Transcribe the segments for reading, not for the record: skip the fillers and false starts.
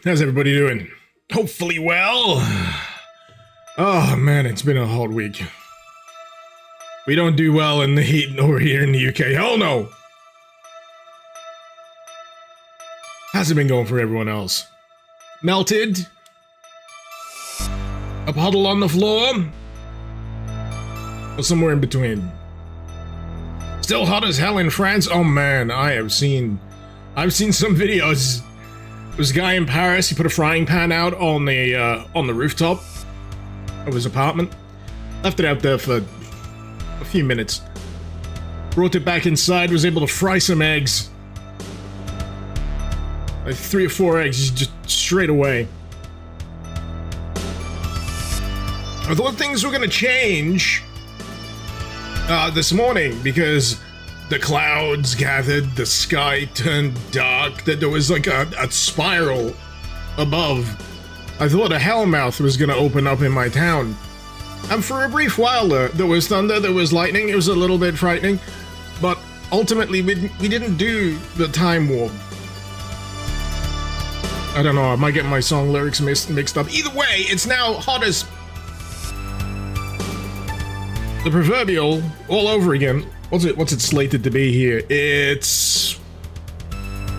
How's everybody doing? Hopefully well. Oh man, it's been a hot week. We don't do well in the heat over here in the UK. Hell no! How's it been going for everyone else? Melted? A puddle on the floor? Or somewhere in between? Still hot as hell in France? Oh man, I've seen some videos. There's a guy in Paris, he put a frying pan out on the rooftop of his apartment. Left it out there for a few minutes. Brought it back inside, was able to fry some eggs. Like 3 or 4 eggs, just straight away. I thought things were gonna change this morning because the clouds gathered, the sky turned dark, that there was like a spiral above. I thought a hellmouth was gonna open up in my town. And for a brief while there was thunder, there was lightning, it was a little bit frightening, but ultimately we didn't do the time warp. I don't know, I might get my song lyrics mixed up. Either way, it's now hot as the proverbial all over again. What's it slated to be here? It's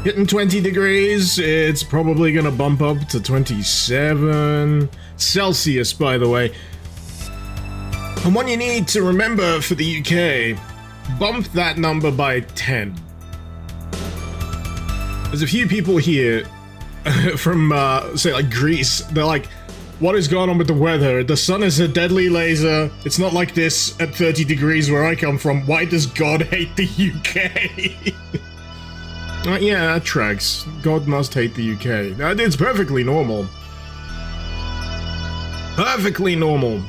hitting 20 degrees. It's probably gonna bump up to 27 Celsius, by the way. And what you need to remember for the UK, bump that number by 10. There's a few people here from, say, like Greece. They're like, what is going on with the weather? The sun is a deadly laser. It's not like this at 30 degrees where I come from. Why does God hate the UK? Yeah, that tracks. God must hate the UK. It's perfectly normal. Perfectly normal.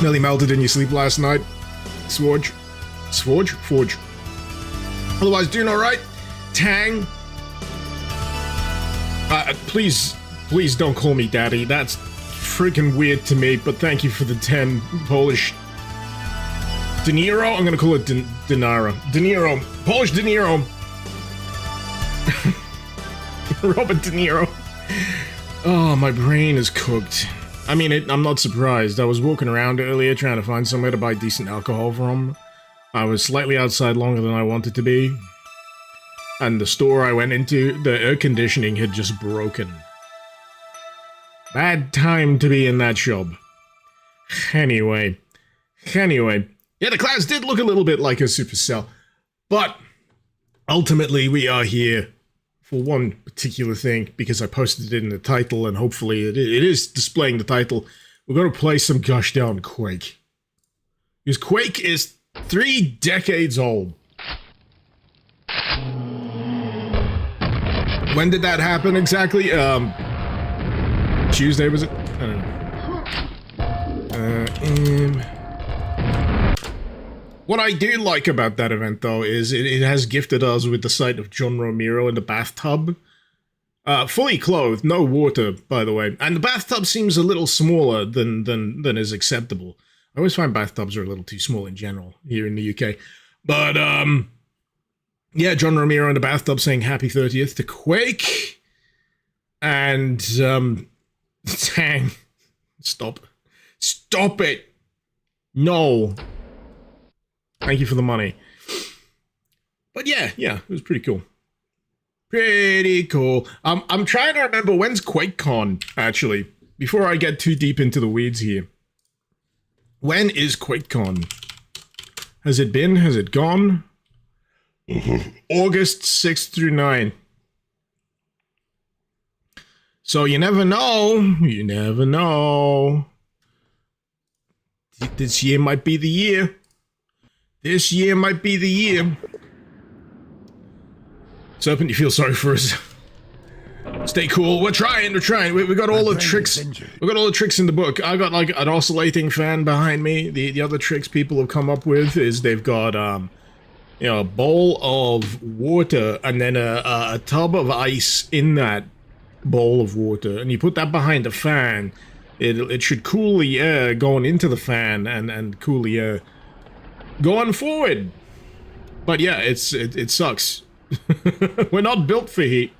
Nearly melted in your sleep last night. Sworge. Sworge? Forge. Otherwise, doing alright? Tang. Please don't call me daddy. That's freaking weird to me, but thank you for the 10 Polish. De Niro? I'm gonna call it Dinara. De Niro. Polish De Niro. Robert De Niro. Oh, my brain is cooked. I mean, I'm not surprised. I was walking around earlier trying to find somewhere to buy decent alcohol from. I was slightly outside longer than I wanted to be. And the store I went into, the air conditioning had just broken. Bad time to be in that shop. Anyway. Yeah, the clouds did look a little bit like a supercell. But, ultimately, we are here for one particular thing, because I posted it in the title, and hopefully it is displaying the title. We're going to play some gosh darn Quake. Because Quake is 3 decades old. When did that happen exactly? Tuesday, was it? I don't know. What I do like about that event, though, is it has gifted us with the sight of John Romero in the bathtub. Fully clothed, no water, by the way. And the bathtub seems a little smaller than is acceptable. I always find bathtubs are a little too small in general here in the UK. But, yeah, John Romero in the bathtub saying happy 30th to Quake. And, Tang. Stop. Stop it! No. Thank you for the money. But yeah, it was pretty cool. Pretty cool. I'm trying to remember, when's QuakeCon, actually? Before I get too deep into the weeds here. When is QuakeCon? Has it been? Has it gone? August 6th through 9. So you never know. You never know. This year might be the year. This year might be the year. Serpent, you feel sorry for us. Stay cool. We're trying. We got all the tricks. We got all the tricks in the book. I got like an oscillating fan behind me. The other tricks people have come up with is they've got you know, a bowl of water and then a tub of ice in that bowl of water, and you put that behind a fan. It should cool the air going into the fan and cool the air going forward. But yeah, it sucks. We're not built for heat.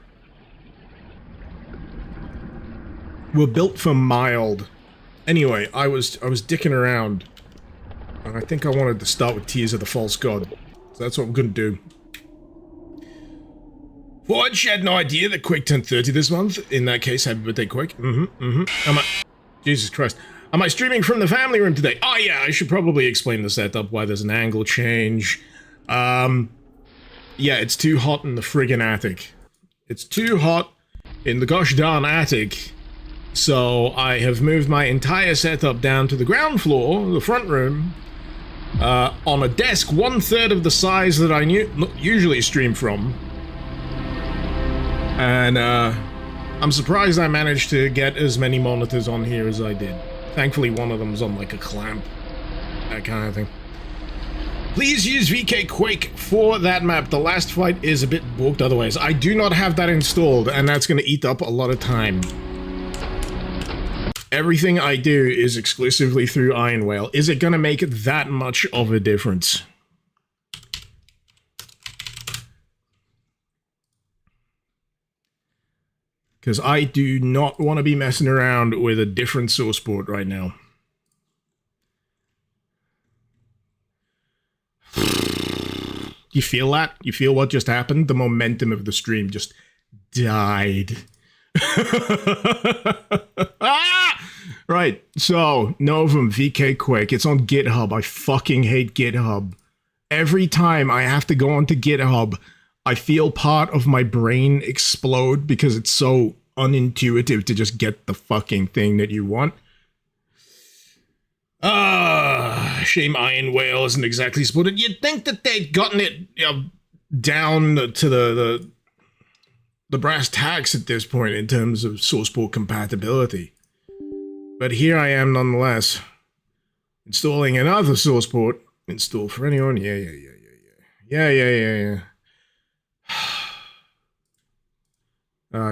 We're built for mild. Anyway, I was dicking around. And I think I wanted to start with Tears of the False God. So that's what I'm gonna do. Forge had no idea that Quake turned 30 this month. In that case, happy birthday, Quake. Jesus Christ. Am I streaming from the family room today? Oh yeah, I should probably explain the setup, why there's an angle change. Yeah, it's too hot in the friggin' attic. It's too hot in the gosh darn attic. So I have moved my entire setup down to the ground floor, the front room, on a desk 1/3 of the size that I usually stream from. And I'm surprised I managed to get as many monitors on here as I did. Thankfully one of them's on like a clamp, that kind of thing. Please use VK Quake for that map. The last fight is a bit booked otherwise. I do not have that installed, and that's going to eat up a lot of time. Everything I do is exclusively through Iron Whale. Is it going to make that much of a difference? Because I do not want to be messing around with a different source port right now. You feel that? You feel what just happened? The momentum of the stream just died. Ah! Right, so, Novum, VK Quake, it's on GitHub. I fucking hate GitHub. Every time I have to go onto GitHub, I feel part of my brain explode because it's so unintuitive to just get the fucking thing that you want. Shame Iron Whale isn't exactly spotted. You'd think that they'd gotten it, you know, down to the brass tacks at this point in terms of source port compatibility. But here I am nonetheless, installing another source port. Install for anyone? Yeah.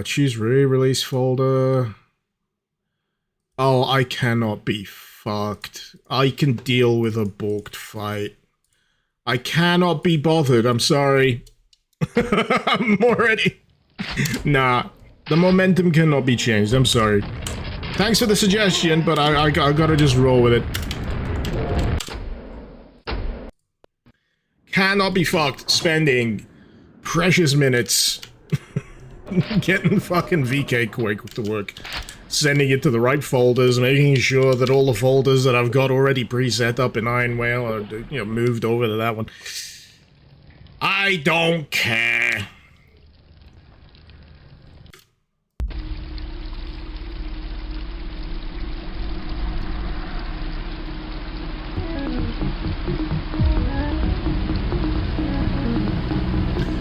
Choose re-release folder. Oh, I cannot be fucked. I can deal with a balked fight. I cannot be bothered, I'm sorry. I'm already... Nah, the momentum cannot be changed, I'm sorry. Thanks for the suggestion, but I gotta just roll with it. Cannot be fucked spending precious minutes getting fucking VK Quake to work. Sending it to the right folders, making sure that all the folders that I've got already preset up in Iron Whale are, you know, moved over to that one. I don't care.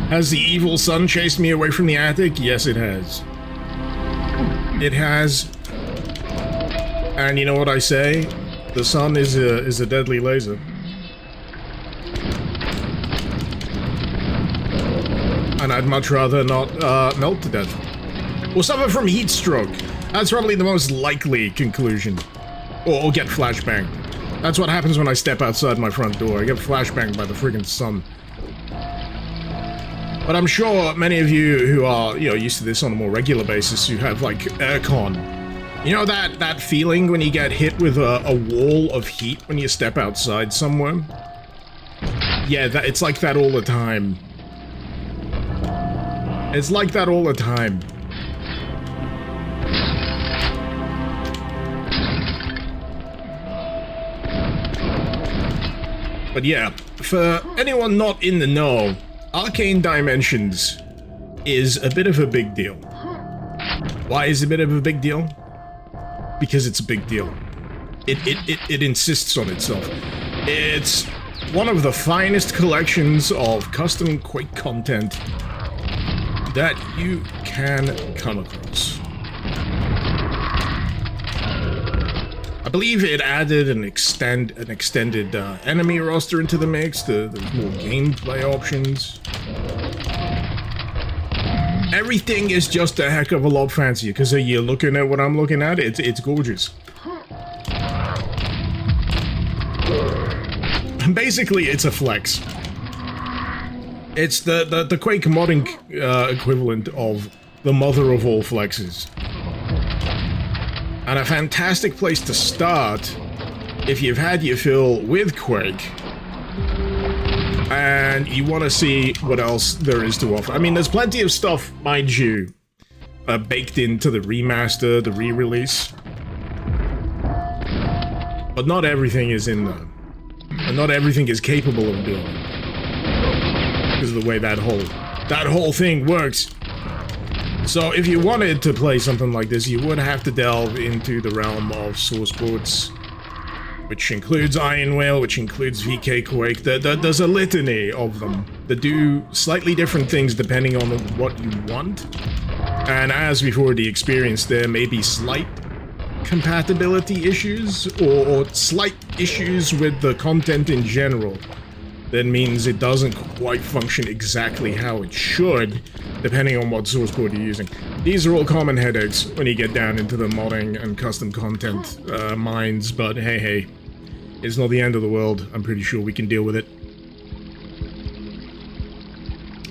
Has the evil sun chased me away from the attic? Yes, it has. It has. And you know what I say? The sun is a deadly laser. And I'd much rather not melt to death. Or suffer from heat stroke. That's probably the most likely conclusion. Or get flashbanged. That's what happens when I step outside my front door. I get flashbanged by the friggin' sun. But I'm sure many of you who are, you know, used to this on a more regular basis, who have, like, ARCANE. You know that feeling when you get hit with a wall of heat when you step outside somewhere? Yeah, it's like that all the time. It's like that all the time. But yeah, for anyone not in the know, Arcane Dimensions is a bit of a big deal. Why is it a bit of a big deal? Because it's a big deal. It insists on itself. It's one of the finest collections of custom Quake content that you can come across. I believe it added an extended enemy roster into the mix. There's more gameplay options. Everything is just a heck of a lot fancier, because you're looking at what I'm looking at, it's gorgeous. Basically, it's a flex. It's the Quake modding equivalent of the mother of all flexes. And a fantastic place to start if you've had your fill with Quake and you want to see what else there is to offer. I mean, there's plenty of stuff, mind you, baked into the remaster, the re-release. But not everything is in there. And not everything is capable of doing it. Because of the way that whole thing works. So if you wanted to play something like this, you would have to delve into the realm of source boards, which includes Iron Whale, which includes VK Quake. There's a litany of them that do slightly different things depending on what you want. And as we've already experienced, there may be slight compatibility issues or slight issues with the content in general. That means it doesn't quite function exactly how it should, depending on what source code you're using. These are all common headaches when you get down into the modding and custom content minds, but hey, it's not the end of the world. I'm pretty sure we can deal with it.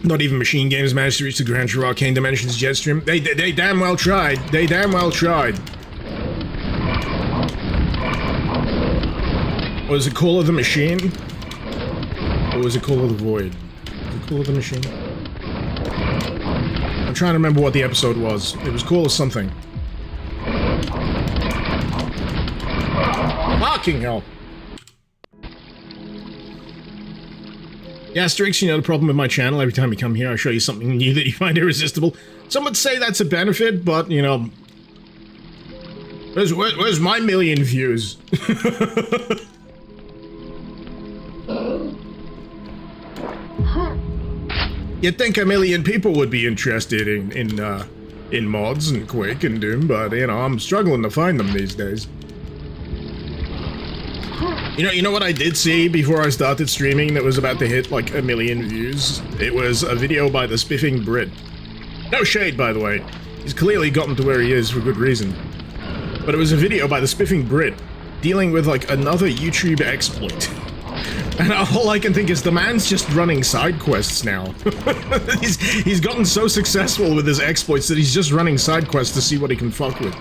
Not even Machine Games managed to reach the Grand Tour Arcane Dimensions jet stream. They damn well tried. They damn well tried. Was it Call of the Machine? Or was it Call of the Void? Was it Call of the Machine? I'm trying to remember what the episode was. It was Call of something. Fucking hell. Yeah, Asterix, you know the problem with my channel. Every time you come here, I show you something new that you find irresistible. Some would say that's a benefit, but, you know... Where's my million views? You'd think a million people would be interested in mods and Quake and Doom, but, you know, I'm struggling to find them these days. You know what I did see before I started streaming that was about to hit like 1 million views? It was a video by the Spiffing Brit. No shade, by the way. He's clearly gotten to where he is for good reason. But it was a video by the Spiffing Brit dealing with like another YouTube exploit. And all I can think is the man's just running side quests now. he's gotten so successful with his exploits that he's just running side quests to see what he can fuck with.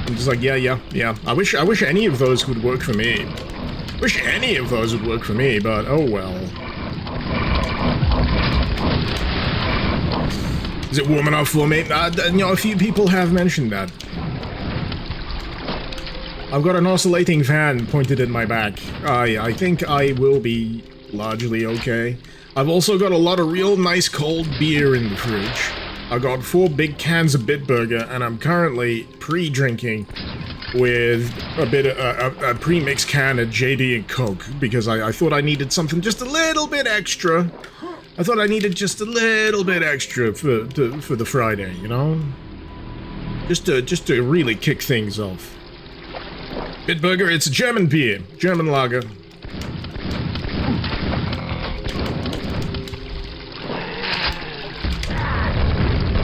I'm just like, yeah. I wish any of those would work for me. Wish any of those would work for me, but oh well. Is it warm enough for me? You know, a few people have mentioned that. I've got an oscillating fan pointed at my back. I think I will be largely okay. I've also got a lot of real nice cold beer in the fridge. I got 4 big cans of Bitburger, and I'm currently pre-drinking with a bit of a pre-mixed can of JD and Coke, because I thought I needed something just a little bit extra. I thought I needed just a little bit extra for the Friday, you know? Just to really kick things off. Bitburger, it's a German beer, German lager.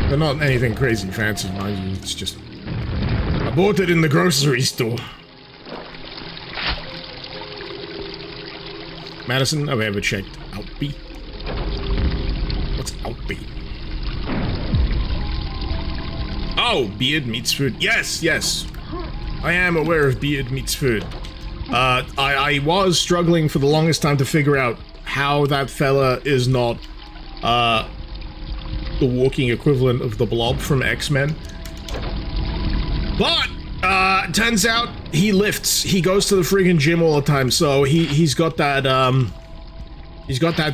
They're not anything crazy fancy, mind you, it's just... I bought it in the grocery store. Madison, have I ever checked Outby? What's Outby? Oh, beard meets food. Yes. I am aware of beard meets food. I was struggling for the longest time to figure out how that fella is not, the walking equivalent of the Blob from X-Men. But, turns out he lifts. He goes to the friggin' gym all the time, so he's got that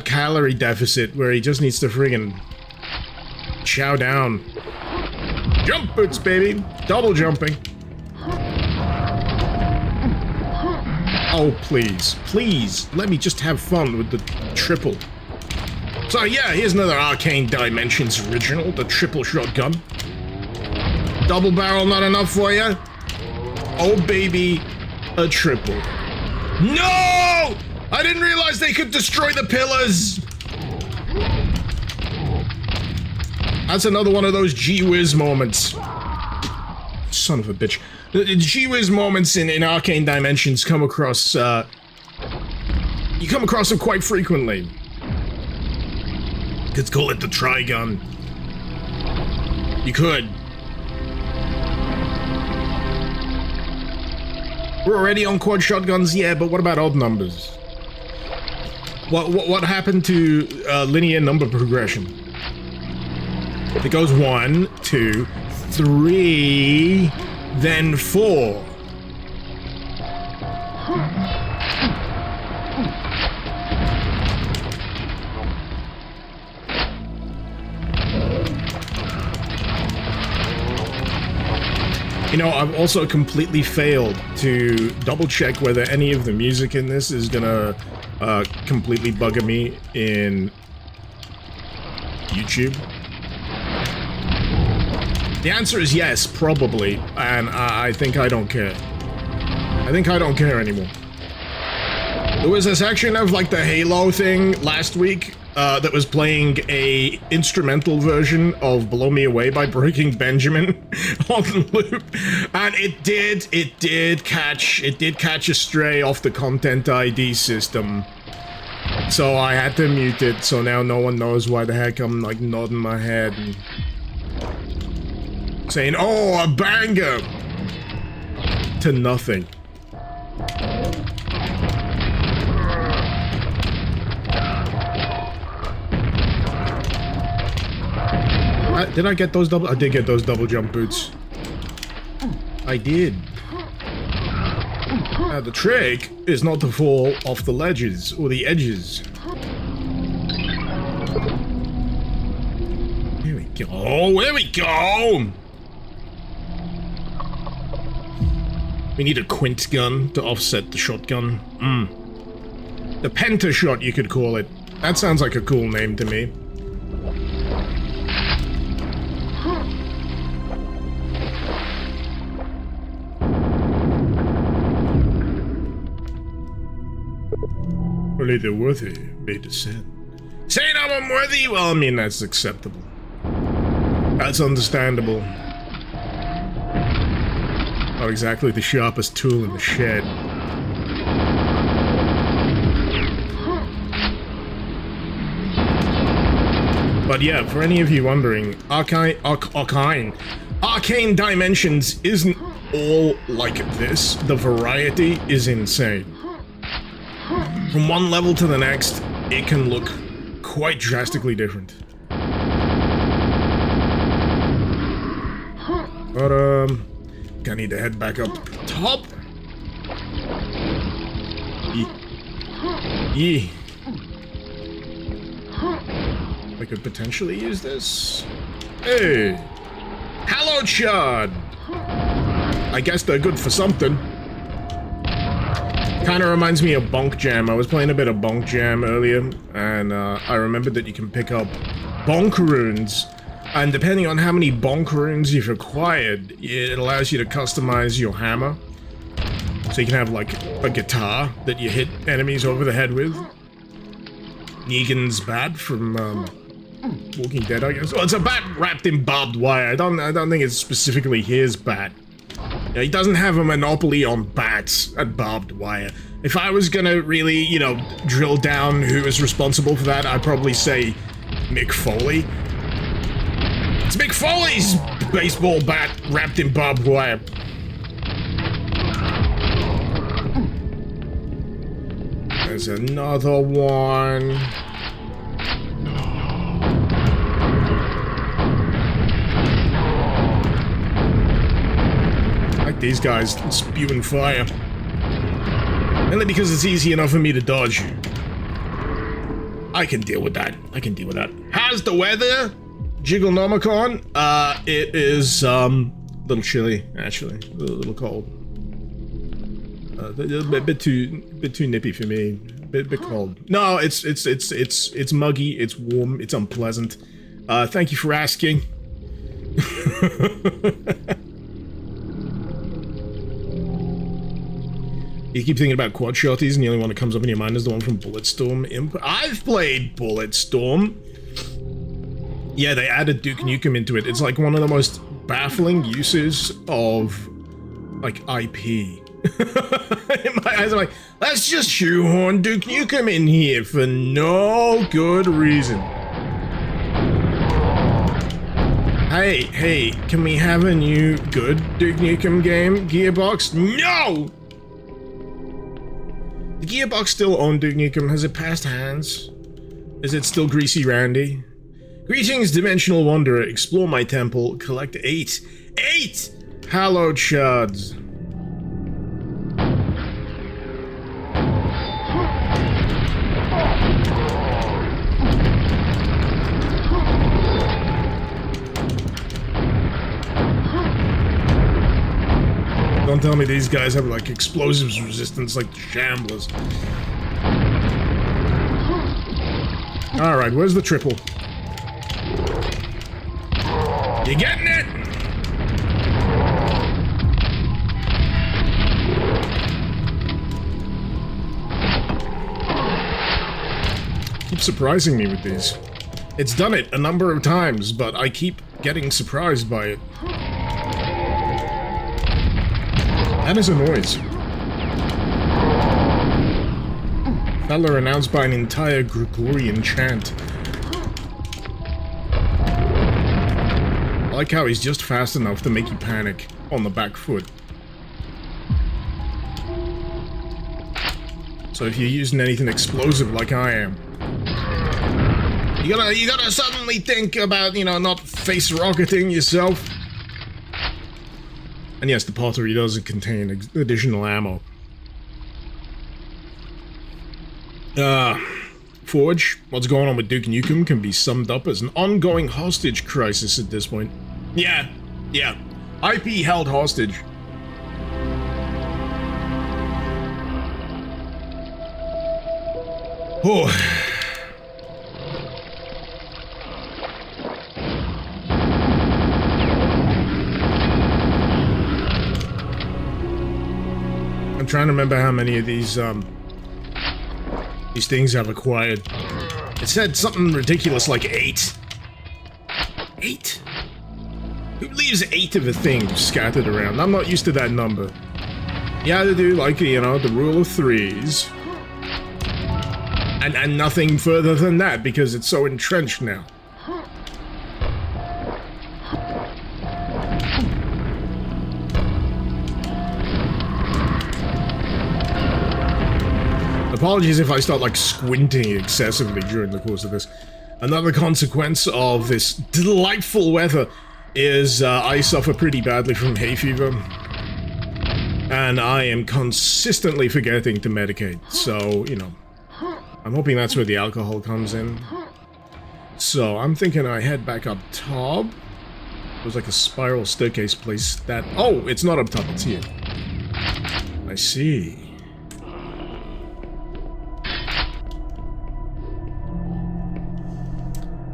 calorie deficit where he just needs to friggin' chow down. Jump boots, baby! Double jumping. Oh, please, let me just have fun with the triple. So yeah, here's another Arcane Dimensions original, the triple shotgun. Double barrel not enough for you? Oh baby, a triple. No! I didn't realize they could destroy the pillars! That's another one of those gee-whiz moments. Son of a bitch. The gee-whiz moments in Arcane Dimensions come across, You come across them quite frequently. Could call it the Trigun. You could. We're already on quad shotguns, yeah, but what about odd numbers? What happened to linear number progression? It goes 1, 2, 3, then 4. You know, I've also completely failed to double check whether any of the music in this is gonna completely bugger me in YouTube. The answer is yes, probably, and I think I don't care. I think I don't care anymore. There was a section of, like, the Halo thing last week that was playing a instrumental version of Blow Me Away by Breaking Benjamin on loop, and it did catch a stray off the Content ID system. So I had to mute it, so now no one knows why the heck I'm, like, nodding my head and saying, oh, a banger! To nothing. Did I get those double? I did get those double jump boots. I did. Now the trick is not to fall off the ledges or the edges. Here we go. There we go. We need a quint gun to offset the shotgun. The penta shot, you could call it. That sounds like a cool name to me. Only the worthy may descend. Saying I'm unworthy? Well, I mean, that's acceptable. That's understandable. Not exactly the sharpest tool in the shed. But yeah, for any of you wondering, ARCANE Dimensions isn't all like this. The variety is insane. From one level to the next, it can look quite drastically different. But, I need to head back up top. Yee. I could potentially use this. Hey! Hallowed Shard! I guess they're good for something. Kinda reminds me of Bonk Jam. I was playing a bit of Bonk Jam earlier, and I remembered that you can pick up Bonk runes, and depending on how many Bonk runes you've acquired, it allows you to customize your hammer. So you can have, like, a guitar that you hit enemies over the head with. Negan's bat from Walking Dead, I guess. Well, it's a bat wrapped in barbed wire. I don't think it's specifically his bat. Yeah, he doesn't have a monopoly on bats and barbed wire. If I was gonna really, you know, drill down who is responsible for that, I'd probably say Mick Foley. It's Mick Foley's baseball bat wrapped in barbed wire. There's another one. These guys spewing fire. Only because it's easy enough for me to dodge. I can deal with that. I can deal with that. How's the weather? Jigglenomicon? It is, a little chilly, actually. A little cold. A bit too nippy for me. A bit cold. No, it's muggy, it's warm, it's unpleasant. Thank you for asking. You keep thinking about quad shotties, and the only one that comes up in your mind is the one from Bulletstorm Imp. I've played Bulletstorm. Yeah, they added Duke Nukem into it. It's like one of the most baffling uses of, like, IP In my eyes, I'm like, let's just shoehorn Duke Nukem in here for no good reason. Hey, can we have a new good Duke Nukem game, Gearbox? No! The Gearbox still own Duke Nukem? Has it passed hands? Is it still Greasy Randy? Greetings, Dimensional Wanderer. Explore my temple. Collect 8 hallowed shards. Don't tell me these guys have like explosives resistance like the Shamblers. Alright, where's the triple? You getting it? Keep surprising me with these. It's done it a number of times, but I keep getting surprised by it. That is a noise. Fella announced by an entire Gregorian chant. I like how he's just fast enough to make you panic on the back foot. So if you're using anything explosive like I am, you gotta suddenly think about, you know, not face rocketing yourself. And yes, the pottery doesn't contain additional ammo. Forge, what's going on with Duke Nukem can be summed up as an ongoing hostage crisis at this point. Yeah. IP held hostage. Oh. I'm trying to remember how many of these things I've acquired. It said something ridiculous like 8. 8? Who leaves 8 of a thing scattered around? I'm not used to that number. You either do, like, you know, the rule of 3s. And nothing further than that, because it's so entrenched now. Apologies if I start, like, squinting excessively during the course of this. Another consequence of this delightful weather is I suffer pretty badly from hay fever. And I am consistently forgetting to medicate, so, you know. I'm hoping that's where the alcohol comes in. So, I'm thinking I head back up top. There's like a spiral staircase place that... Oh, it's not up top, it's here. I see.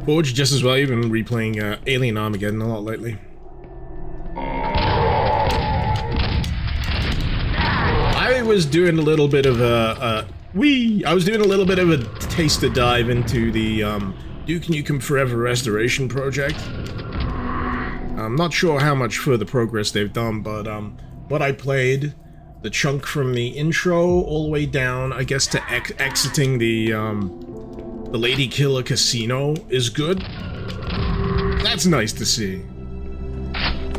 Forge just as well. You've been replaying Alien Armageddon a lot lately. I was doing a little bit of a taster dive into the Duke Nukem Forever Restoration project. I'm not sure how much further progress they've done, but what I played, the chunk from the intro all the way down, I guess, to exiting the Lady Killer Casino is good. That's nice to see.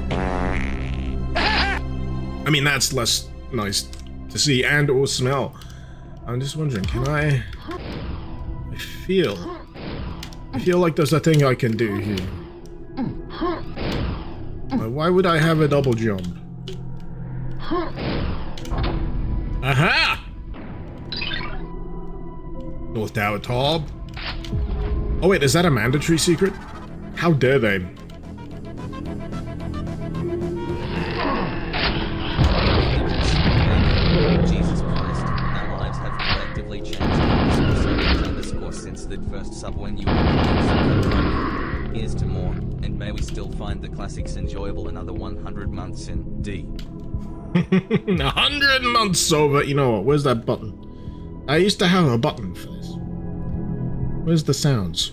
I mean, that's less nice to see and or smell. I'm just wondering, can I feel like there's a thing I can do here. Why would I have a double jump? Aha! North Tower Top. Oh wait, is that a mandatory secret? How dare they? Jesus Christ, our lives have collectively changed since the first sub when you were. Here's to more, and may we still find the classics enjoyable another 100 months in D. 100 months over. You know what? Where's that button? I used to have a button for this. Where's the sounds?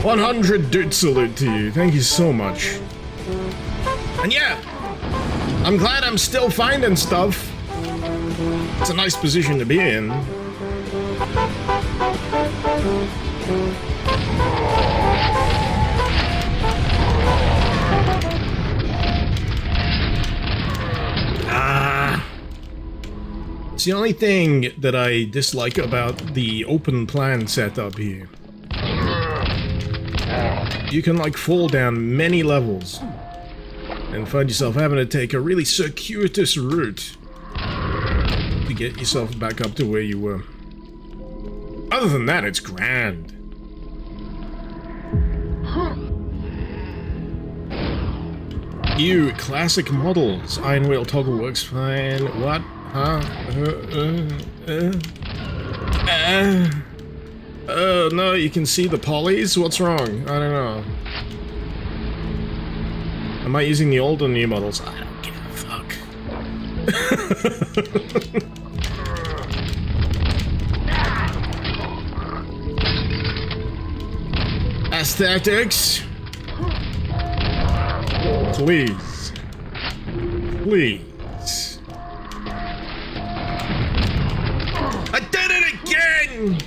100 dude salute to you. Thank you so much. And yeah, I'm glad I'm still finding stuff. It's a nice position to be in. It's the only thing that I dislike about the open plan setup here. You can like fall down many levels and find yourself having to take a really circuitous route to get yourself back up to where you were. Other than that, it's grand. You classic models. Iron Wheel toggle works fine. What? Huh? Oh no, you can see the polys? What's wrong? I don't know. Am I using the old or new models? I don't give a fuck. Aesthetics? Please. Please. I did it again!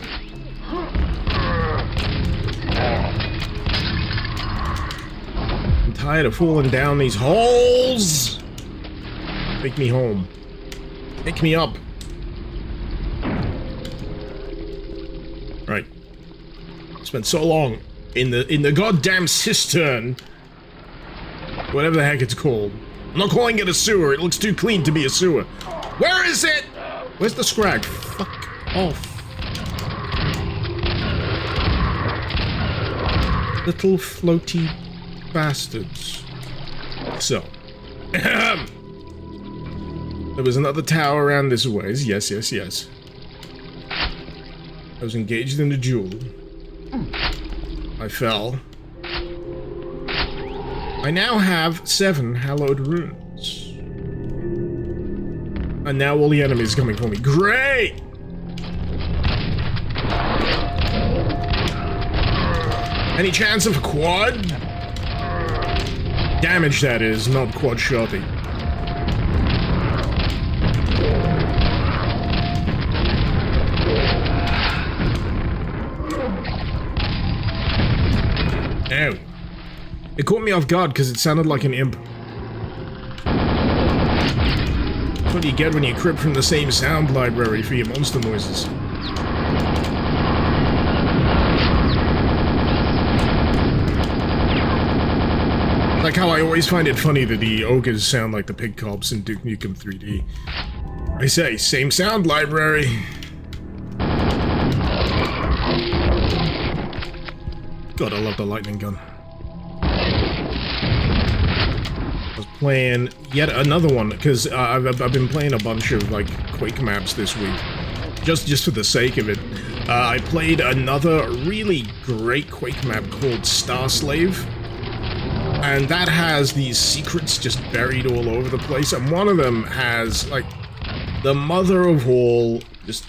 I'm tired of falling down these holes! Take me home. Pick me up. Right. Spent so long in the goddamn cistern. Whatever the heck it's called. I'm not calling it a sewer. It looks too clean to be a sewer. Where is it? Where's the scrag? Fuck off. Little floaty bastards. So. There was another tower around this ways. Yes, yes, yes. I was engaged in a duel. I fell. I now have 7 hallowed runes. And now all the enemies are coming for me. Great! Any chance of a quad? Damage, that is, not quad shotty. Ow. It caught me off guard because it sounded like an imp. That's what you get when you crib from the same sound library for your monster noises. Like how I always find it funny that the ogres sound like the pig cops in Duke Nukem 3D. I say, same sound library. God, I love the lightning gun. I was playing yet another one, because I've been playing a bunch of, like, Quake maps this week. Just for the sake of it. I played another really great Quake map called Star Slave. And that has these secrets just buried all over the place, and one of them has, like, the mother of all, just...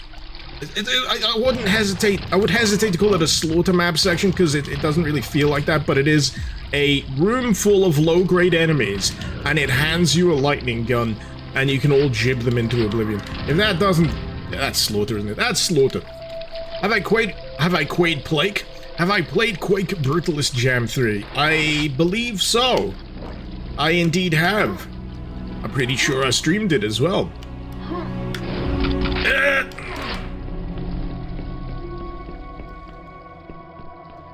I wouldn't hesitate, I would hesitate to call it a slaughter map section, because it doesn't really feel like that, but it is a room full of low-grade enemies, and it hands you a lightning gun, and you can all jib them into oblivion. If that doesn't... That's slaughter, isn't it? That's slaughter. Have I played Quake? Have I played Quake Brutalist Jam 3? I believe so. I indeed have. I'm pretty sure I streamed it as well.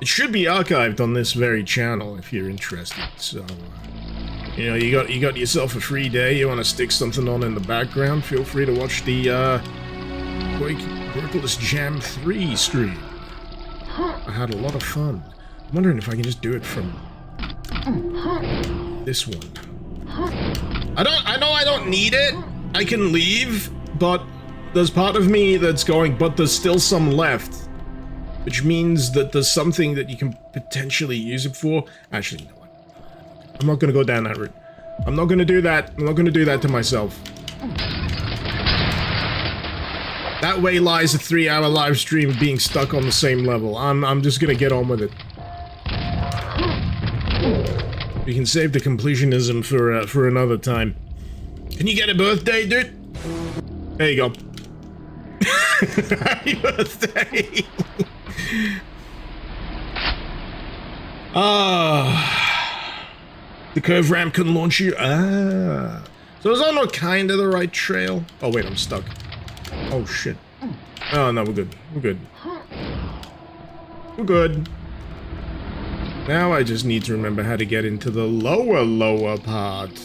It should be archived on this very channel if you're interested. So, you know, you got yourself a free day. You want to stick something on in the background? Feel free to watch the Quake Brutalist Jam 3 stream. I had a lot of fun. I'm wondering if I can just do it from this one. I know I don't need it. I can leave, but there's part of me that's going, but there's still some left. Which means that there's something that you can potentially use it for. Actually, you know what? I'm not gonna go down that route. I'm not gonna do that. I'm not gonna do that to myself. That way lies a 3-hour live stream being stuck on the same level. I'm just gonna get on with it. We can save the completionism for another time. Can you get a birthday, dude? There you go. Happy birthday. The curve ramp couldn't launch you. So is that not kind of the right trail? Oh wait, I'm stuck. Oh shit. Oh no, we're good. We're good. We're good. Now I just need to remember how to get into the lower part.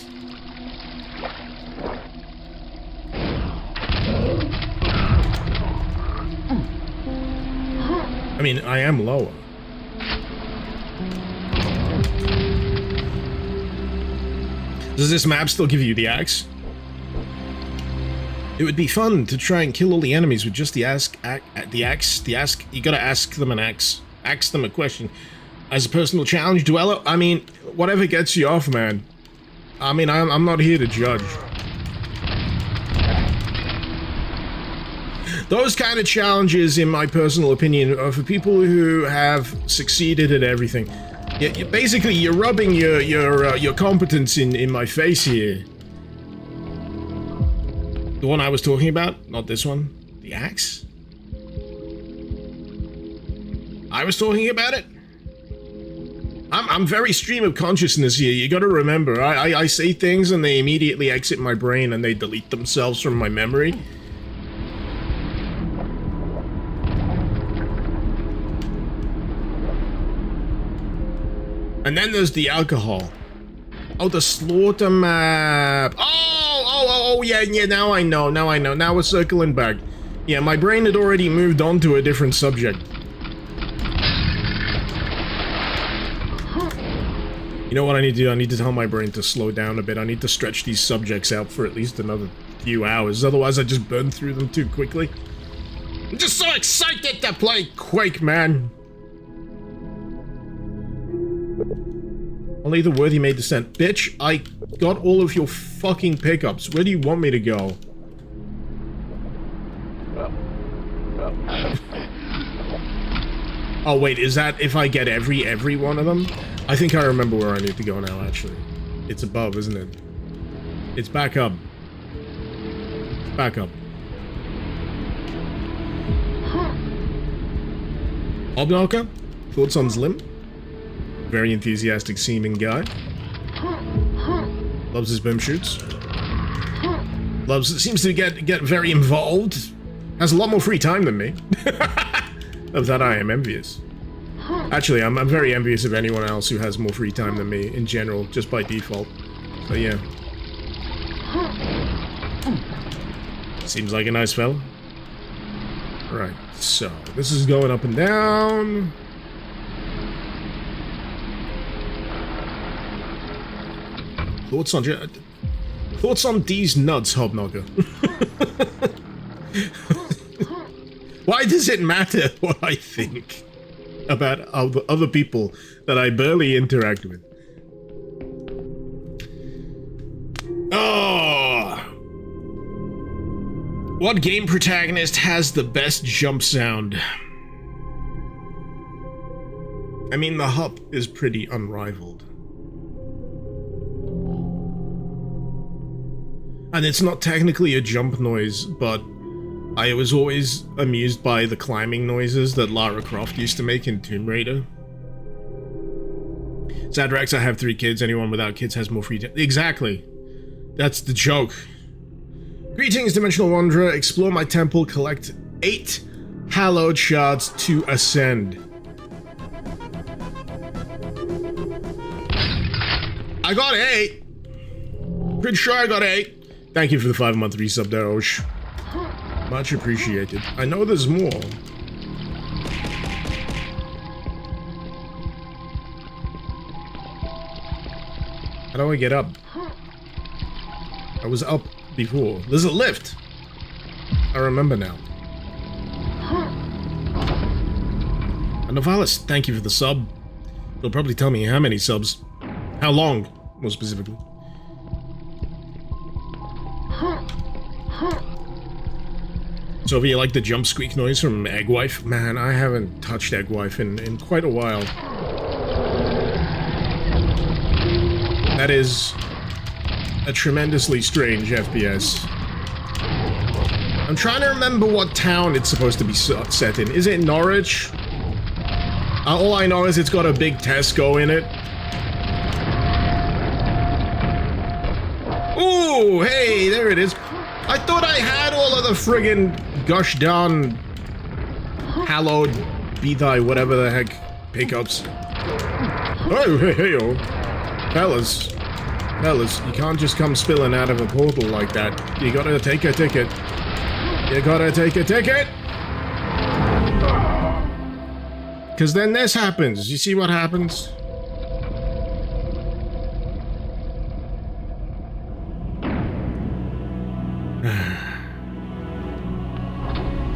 I mean, I am lower. Does this map still give you the axe? It would be fun to try and kill all the enemies with just the axe. You gotta ask them an axe. Ask them a question. As a personal challenge, Duello, I mean, whatever gets you off, man. I mean, I'm not here to judge. Those kind of challenges, in my personal opinion, are for people who have succeeded at everything. Basically, you're rubbing your competence in my face here. The one I was talking about, not this one. The axe? I was talking about it? I'm very stream of consciousness here. You gotta remember, I say things and they immediately exit my brain and they delete themselves from my memory. And then there's the alcohol. Oh, the slaughter map. Oh, yeah, now I know. Now we're circling back. Yeah, my brain had already moved on to a different subject. You know what I need to do? I need to tell my brain to slow down a bit. I need to stretch these subjects out for at least another few hours. Otherwise, I just burn through them too quickly. I'm just so excited to play Quake, man. Only the worthy may descend. Bitch, I got all of your fucking pickups. Where do you want me to go? Oh wait, is that if I get every one of them? I think I remember where I need to go now, actually. It's above, isn't it? It's back up. Back up. Obnalka? Thoughts on Slim? Very enthusiastic seeming guy. Loves his boom shoots. Seems to get very involved. Has a lot more free time than me. Of that I am envious. Actually, I'm very envious of anyone else who has more free time than me in general, just by default. So yeah. Seems like a nice fella. Right, so this is going up and down. Thoughts on these nuts, Hobnogger? Why does it matter what I think about other people that I barely interact with? Oh! What game protagonist has the best jump sound? I mean, the hup is pretty unrivaled. And it's not technically a jump noise, but I was always amused by the climbing noises that Lara Croft used to make in Tomb Raider. Zadrax, I have 3 kids. Anyone without kids has more free time. Exactly. That's the joke. Greetings, Dimensional Wanderer. Explore my temple. Collect 8 hallowed shards to ascend. I got 8. Pretty sure I got 8. Thank you for the 5-month resub there, Osh. Much appreciated. I know there's more. How do I get up? I was up before. There's a lift! I remember now. And Novalis, thank you for the sub. They'll probably tell me how many subs. How long, more specifically. So if you like the jump squeak noise from Eggwife, man, I haven't touched Eggwife in quite a while. a tremendously strange FPS. I'm trying to remember what town it's supposed to be set in. Is it Norwich? All I know is it's got a big Tesco in it. Ooh, hey, there it is. I thought I had all of the friggin' gosh darn hallowed be thy whatever the heck pickups. Oh, hey, oh. Fellas, you can't just come spilling out of a portal like that. You gotta take a ticket. You gotta take a ticket! Because then this happens. You see what happens?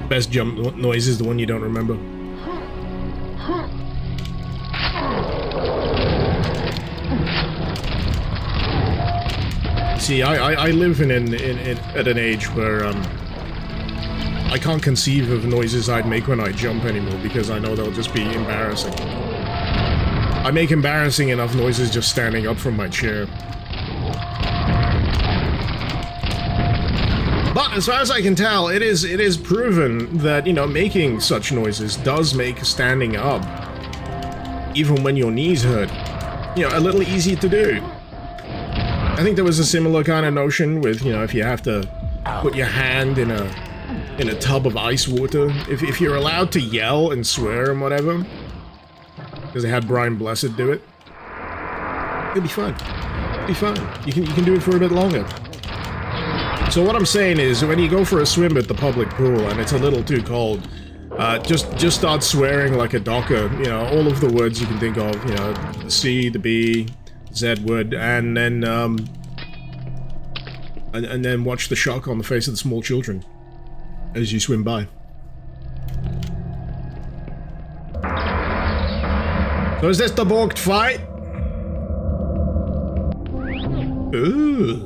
Best jump noise is the one you don't remember. See, I live at an age where I can't conceive of noises I'd make when I jump anymore because I know they'll just be embarrassing. I make embarrassing enough noises just standing up from my chair. But as far as I can tell, it is proven that, you know, making such noises does make standing up, even when your knees hurt, you know, a little easy to do. I think there was a similar kind of notion with, you know, if you have to put your hand in a tub of ice water, if you're allowed to yell and swear and whatever, because they had Brian Blessed do it, it'll be fun. It'll be fun. You can do it for a bit longer. So what I'm saying is, when you go for a swim at the public pool and it's a little too cold, just start swearing like a docker. You know, all of the words you can think of. You know, the C, the B, Z word, and then watch the shock on the face of the small children as you swim by. So is this the balked fight? Ooh.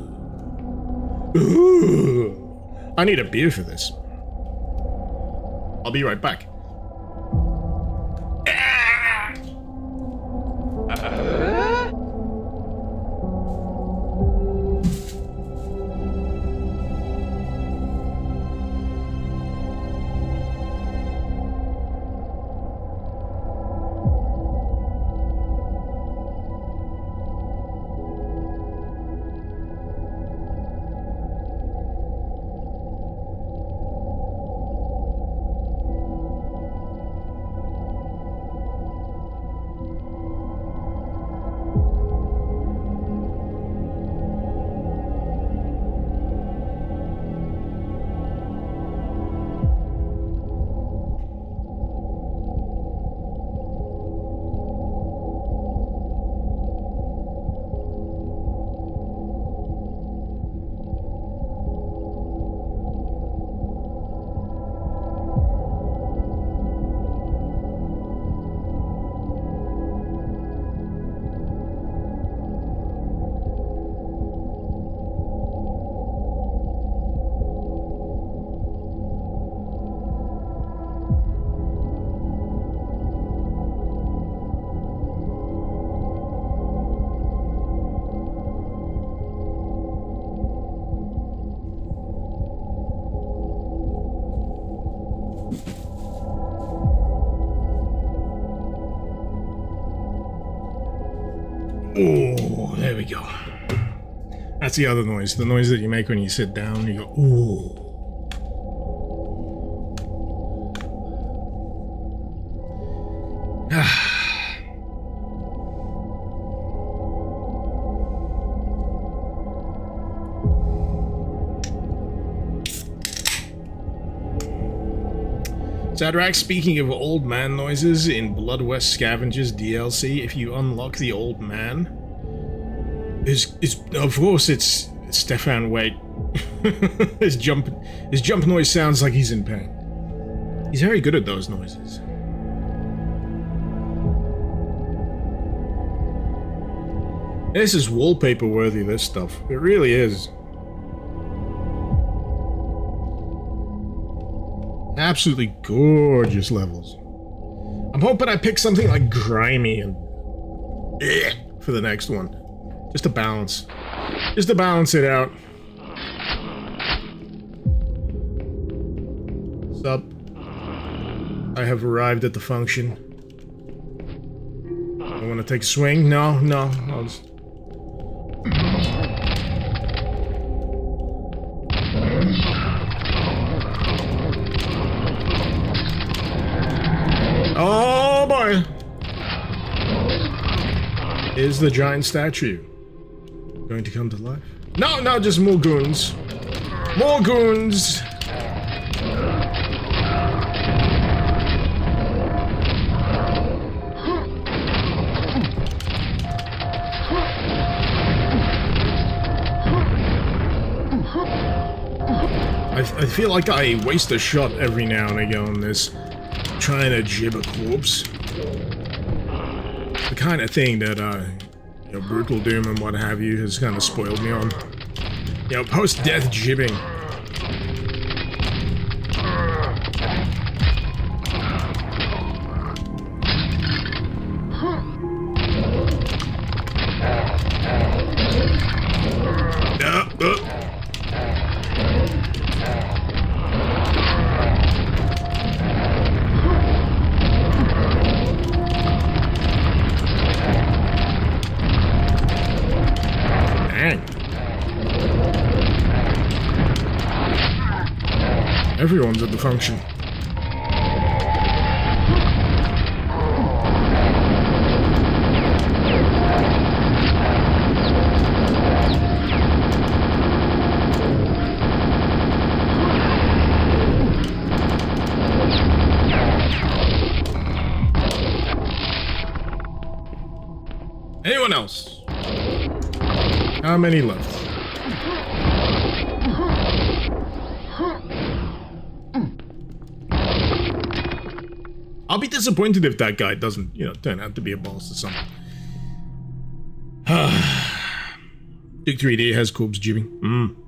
Ooh. I need a beer for this. I'll be right back. Oh, there we go. That's the other noise. The noise that you make when you sit down. You go, ooh. Sadrak, speaking of old man noises, in Blood West Scavengers DLC, if you unlock the old man, of course it's Stefan Waite. his jump noise sounds like he's in pain. He's very good at those noises. This is wallpaper worthy, this stuff. It really is. Absolutely gorgeous levels. I'm hoping I pick something like grimy and for the next one. Just to balance. Just to balance it out. Sup? I have arrived at the function. I want to take a swing? No, no. I'll just... Oh boy! Is the giant statue going to come to life? No, no, just more goons. More goons! I feel like I waste a shot every now and again on this, trying to jib a corpse. The kind of thing that, you know, Brutal Doom and what have you has kind of spoiled me on. You know, post-death jibbing. Everyone's at the function. Anyone else? How many left? I'll be disappointed if that guy doesn't, you know, turn out to be a boss or something. Duke 3D has corpse jibbing.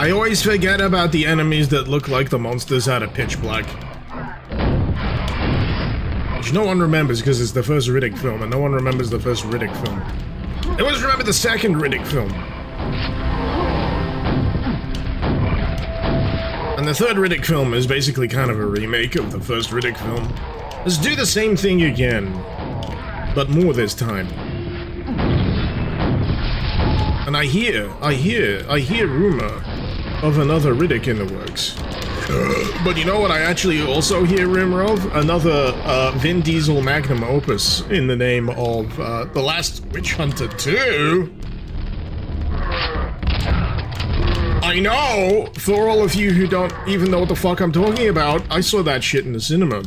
I always forget about the enemies that look like the monsters out of Pitch Black. Which no one remembers because it's the first Riddick film, and no one remembers the first Riddick film. They always remember the second Riddick film. And the third Riddick film is basically kind of a remake of the first Riddick film. Let's do the same thing again, but more this time. And I hear rumor of another Riddick in the works. But you know what I actually also hear rumor of? Another Vin Diesel magnum opus in the name of The Last Witch Hunter 2. I know! For all of you who don't even know what the fuck I'm talking about, I saw that shit in the cinema.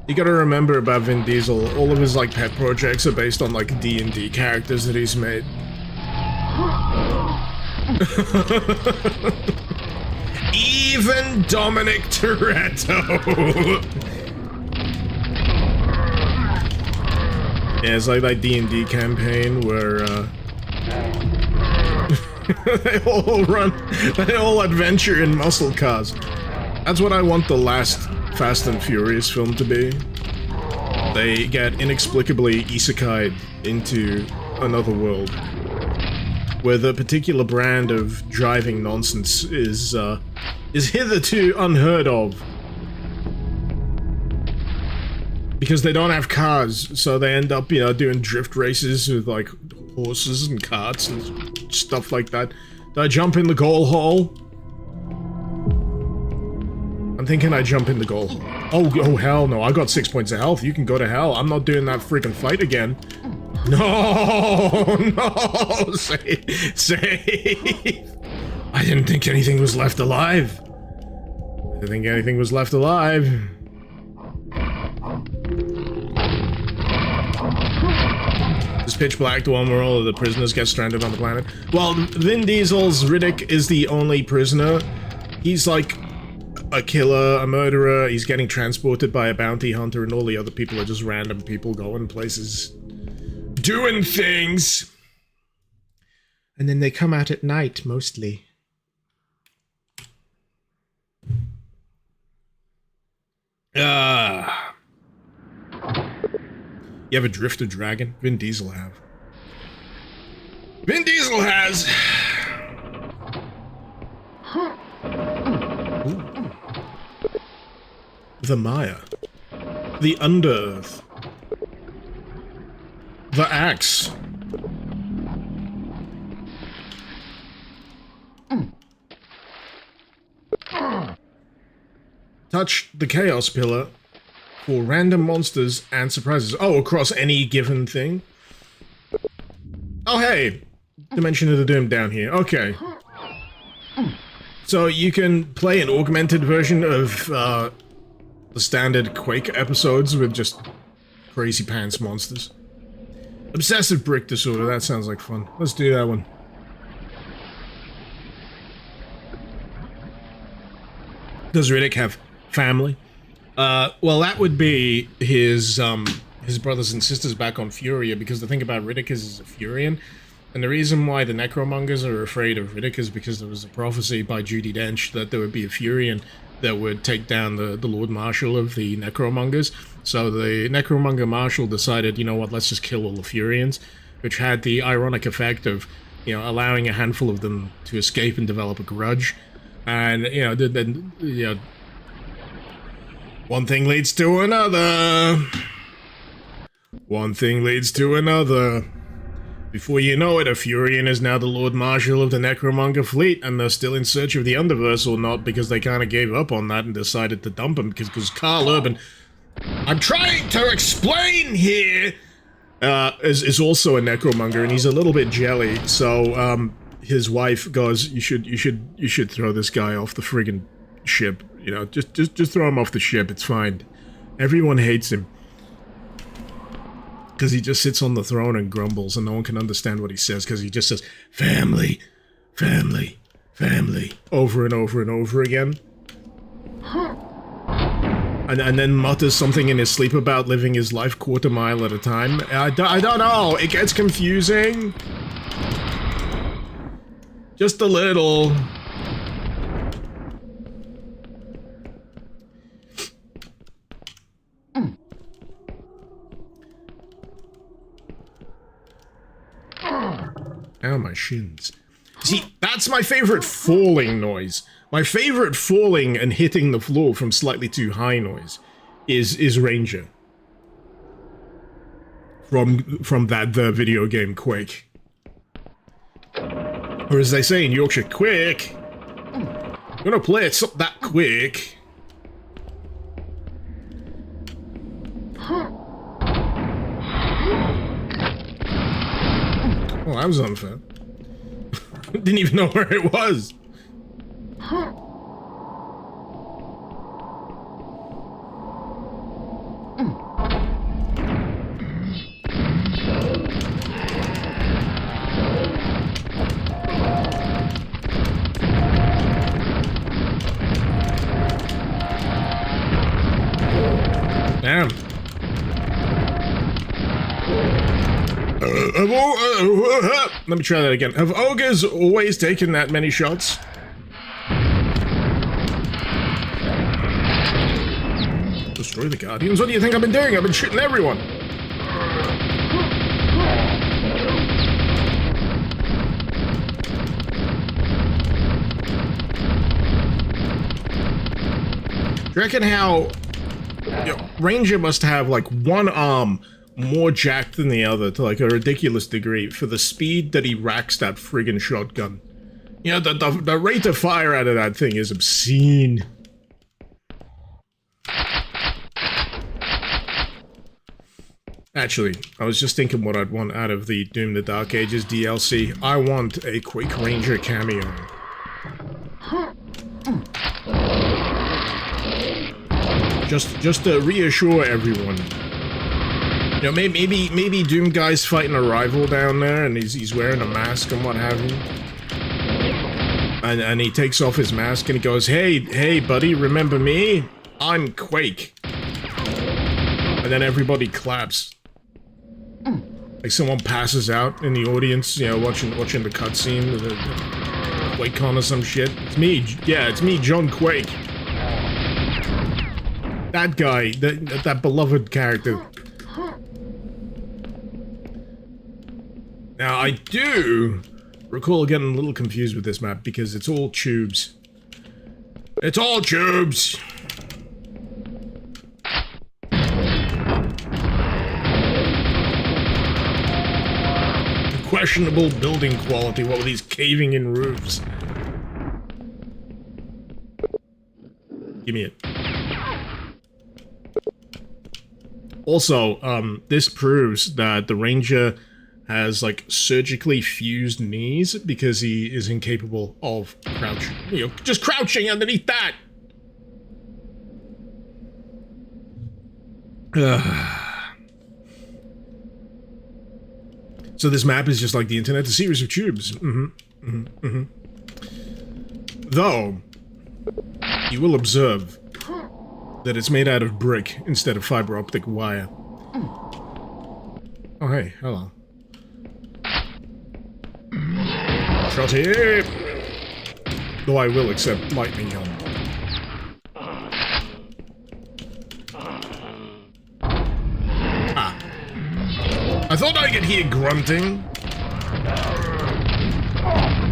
You gotta remember about Vin Diesel, all of his like pet projects are based on like D&D characters that he's made. Even Dominic Toretto. Yeah, it's like that D&D campaign where they all adventure in muscle cars. That's what I want the last Fast and Furious film to be. They get inexplicably isekai'd into another world, where the particular brand of driving nonsense is hitherto unheard of. Because they don't have cars, so they end up, you know, doing drift races with, like, horses and carts and stuff like that. Did I jump in the goal hole? I'm thinking I jump in the goal hole. Oh, hell no, I got 6 points of health. You can go to hell. I'm not doing that freaking fight again. No, no, save. I didn't think anything was left alive. I think anything was left alive. This pitch black, the one where all of the prisoners get stranded on the planet. Well, Vin Diesel's Riddick is the only prisoner. He's like a killer, a murderer. He's getting transported by a bounty hunter, and all the other people are just random people going places, doing things. And then they come out at night, mostly. You ever drift a dragon? Vin Diesel have. Vin Diesel has! Ooh. The Maya. The Underearth. The Axe. Touch the Chaos Pillar for random monsters and surprises. Oh, across any given thing? Oh, hey! Dimension of the Doom down here. Okay. So you can play an augmented version of the standard Quake episodes with just crazy pants monsters. Obsessive Brick Disorder, that sounds like fun. Let's do that one. Does Riddick have family? Well, that would be his brothers and sisters back on Furia, because the thing about Riddick is he's a Furian, and the reason why the Necromongers are afraid of Riddick is because there was a prophecy by Judi Dench that there would be a Furian that would take down the Lord Marshal of the Necromongers. So the Necromonger Marshal decided, you know what, let's just kill all the Furians, which had the ironic effect of, you know, allowing a handful of them to escape and develop a grudge. And, you know, then, you know, one thing leads to another. One thing leads to another. Before you know it, a Furian is now the Lord Marshal of the Necromonger fleet, and they're still in search of the Underverse or not, because they kind of gave up on that and decided to dump him, because Carl Urban... I'm trying to explain here! Is also a Necromonger, and he's a little bit jelly, so, his wife goes, you should throw this guy off the friggin' ship. You know, just throw him off the ship, it's fine. Everyone hates him. Because he just sits on the throne and grumbles, and no one can understand what he says, because he just says, family, family, family, over and over and over again. And then mutters something in his sleep about living his life quarter mile at a time. I don't know, it gets confusing. Just a little. Ow, my shins. See, that's my favorite falling noise. My favorite falling and hitting the floor from slightly too high noise is Ranger. From the video game Quake. Or as they say in Yorkshire, quick! I'm gonna play it that quick. Oh, that was unfair. Didn't even know where it was. Damn. Let me try that again. Have ogres always taken that many shots? Destroy the Guardians? What do you think I've been doing? I've been shooting everyone. Do you reckon how... You know, Ranger must have, like, one arm more jacked than the other to, like, a ridiculous degree for the speed that he racks that friggin' shotgun. You know, the rate of fire out of that thing is obscene. Actually, I was just thinking what I'd want out of the Doom the Dark Ages DLC. I want a Quake Ranger cameo. Just to reassure everyone. You know, maybe Doom Guy's fighting a rival down there, and he's wearing a mask and what have you. And he takes off his mask and he goes, hey, buddy, remember me? I'm Quake. And then everybody claps. Like someone passes out in the audience, you know, watching the cutscene, the QuakeCon or some shit. It's me, yeah, it's me, John Quake. That guy, that beloved character. Now, I do recall getting a little confused with this map because it's all tubes. It's all tubes! Questionable building quality, what were these caving in roofs? Give me it. Also, this proves that the Ranger has, like, surgically fused knees because he is incapable of crouching. You know, just crouching underneath that! So this map is just like the internet, a series of tubes. Though, you will observe that it's made out of brick instead of fiber optic wire. Oh, hey, hello. Shotty! Though I will accept lightning helm. Ah. I thought I could hear grunting.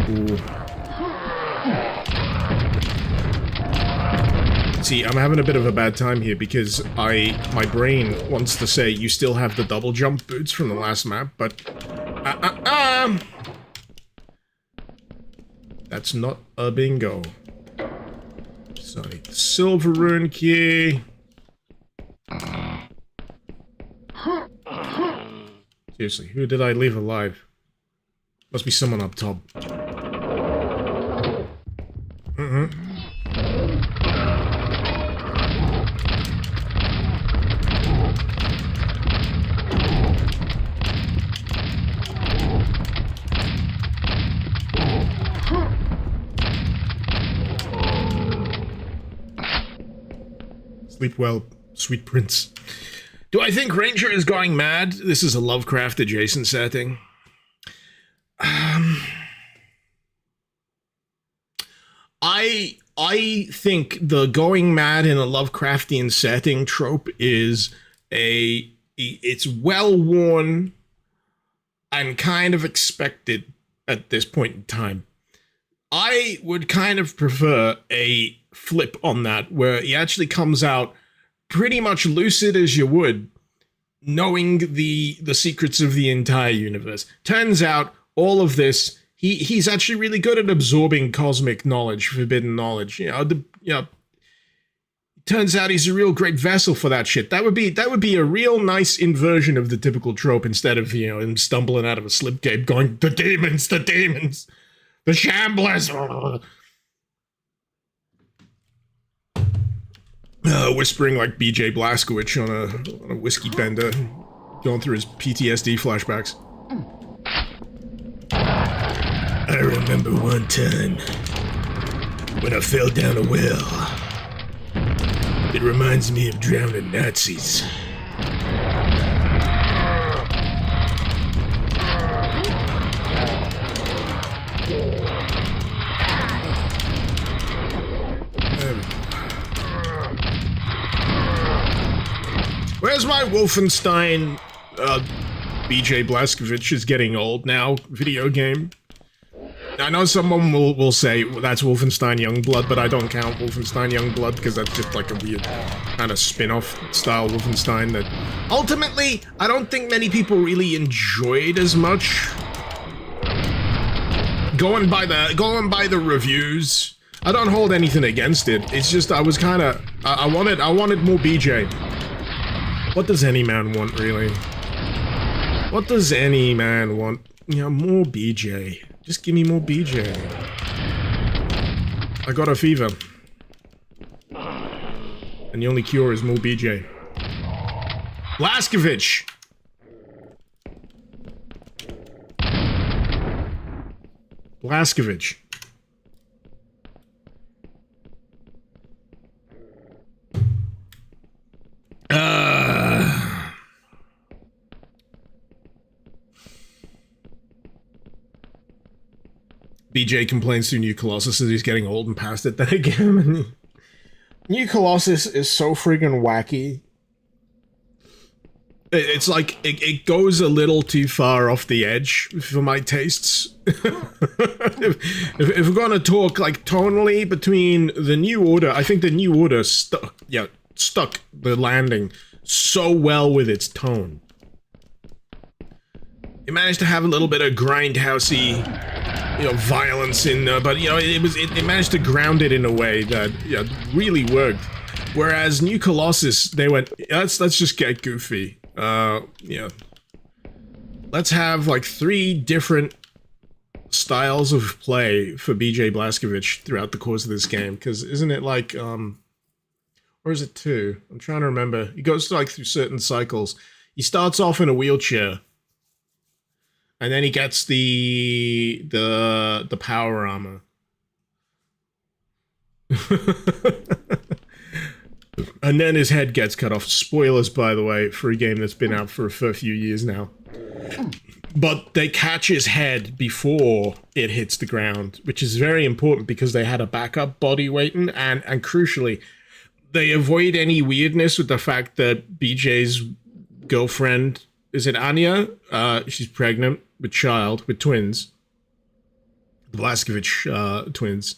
Ooh. See, I'm having a bit of a bad time here because my brain wants to say you still have the double jump boots from the last map, but that's not a bingo. So I need the silver rune key. Seriously, who did I leave alive? Must be someone up top. Sleep well, sweet prince. Do I think Ranger is going mad? This is a Lovecraft adjacent setting. I think the going mad in a Lovecraftian setting trope is it's well worn and kind of expected at this point in time. I would kind of prefer a flip on that, where he actually comes out pretty much lucid as you would, knowing the secrets of the entire universe. Turns out, all of this, he's actually really good at absorbing cosmic knowledge, forbidden knowledge. Turns out he's a real great vessel for that shit. That would be a real nice inversion of the typical trope, instead of, you know, him stumbling out of a slipcase going, the demons, the shamblers. Whispering like BJ Blazkowicz on a whiskey bender, going through his PTSD flashbacks. I remember one time when I fell down a well. It reminds me of drowning Nazis. Where's my Wolfenstein, BJ Blazkowicz is getting old now video game? I know someone will say, well, that's Wolfenstein Youngblood, but I don't count Wolfenstein Youngblood because that's just like a weird kind of spin-off style Wolfenstein that ultimately I don't think many people really enjoyed as much. Going by the reviews, I don't hold anything against it. It's just I was kind of I wanted more BJ. What does any man want, really? What does any man want? You know, more BJ. Just give me more BJ. I got a fever. And the only cure is more BJ. Blaskovich! Blaskovich. BJ complains to New Colossus that he's getting old and past it. Then again, New Colossus is so friggin' wacky. It's like, it goes a little too far off the edge for my tastes. if we're gonna talk, like, tonally between the New Order, I think the New Order stuck the landing so well with its tone. It managed to have a little bit of grindhousey, you know, violence in there, but, you know, it managed to ground it in a way that, yeah, really worked. Whereas New Colossus, they went, let's just get goofy. Yeah. Let's have, like, 3 different styles of play for BJ Blazkowicz throughout the course of this game, because isn't it like, or is it 2? I'm trying to remember. He goes, like, through certain cycles. He starts off in a wheelchair, and then he gets the power armor. And then his head gets cut off. Spoilers, by the way, for a game that's been out for a few years now. But they catch his head before it hits the ground, which is very important because they had a backup body waiting, and crucially, they avoid any weirdness with the fact that BJ's girlfriend, is it Anya? She's pregnant with child, with twins. The Blazkowicz twins.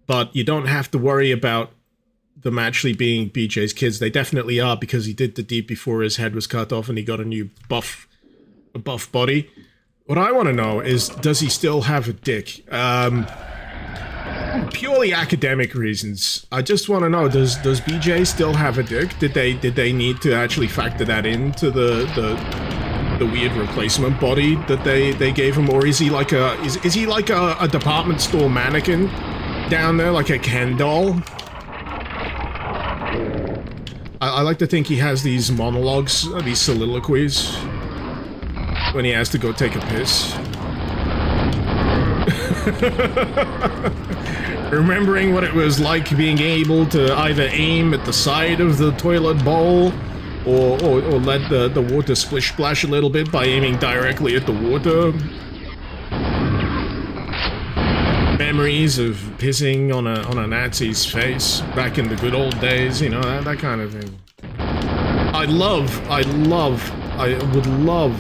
But you don't have to worry about them actually being BJ's kids. They definitely are, because he did the deed before his head was cut off and he got a new buff body. What I want to know is, does he still have a dick? Purely academic reasons. I just want to know, does BJ still have a dick? Did they need to actually factor that into the weird replacement body that they gave him, or is he like is he like a department store mannequin down there, like a Ken doll? I like to think he has these monologues, these soliloquies, when he has to go take a piss. Remembering what it was like being able to either aim at the side of the toilet bowl, or let the water splish splash a little bit by aiming directly at the water. Memories of pissing on a Nazi's face back in the good old days, you know, that kind of thing. I would love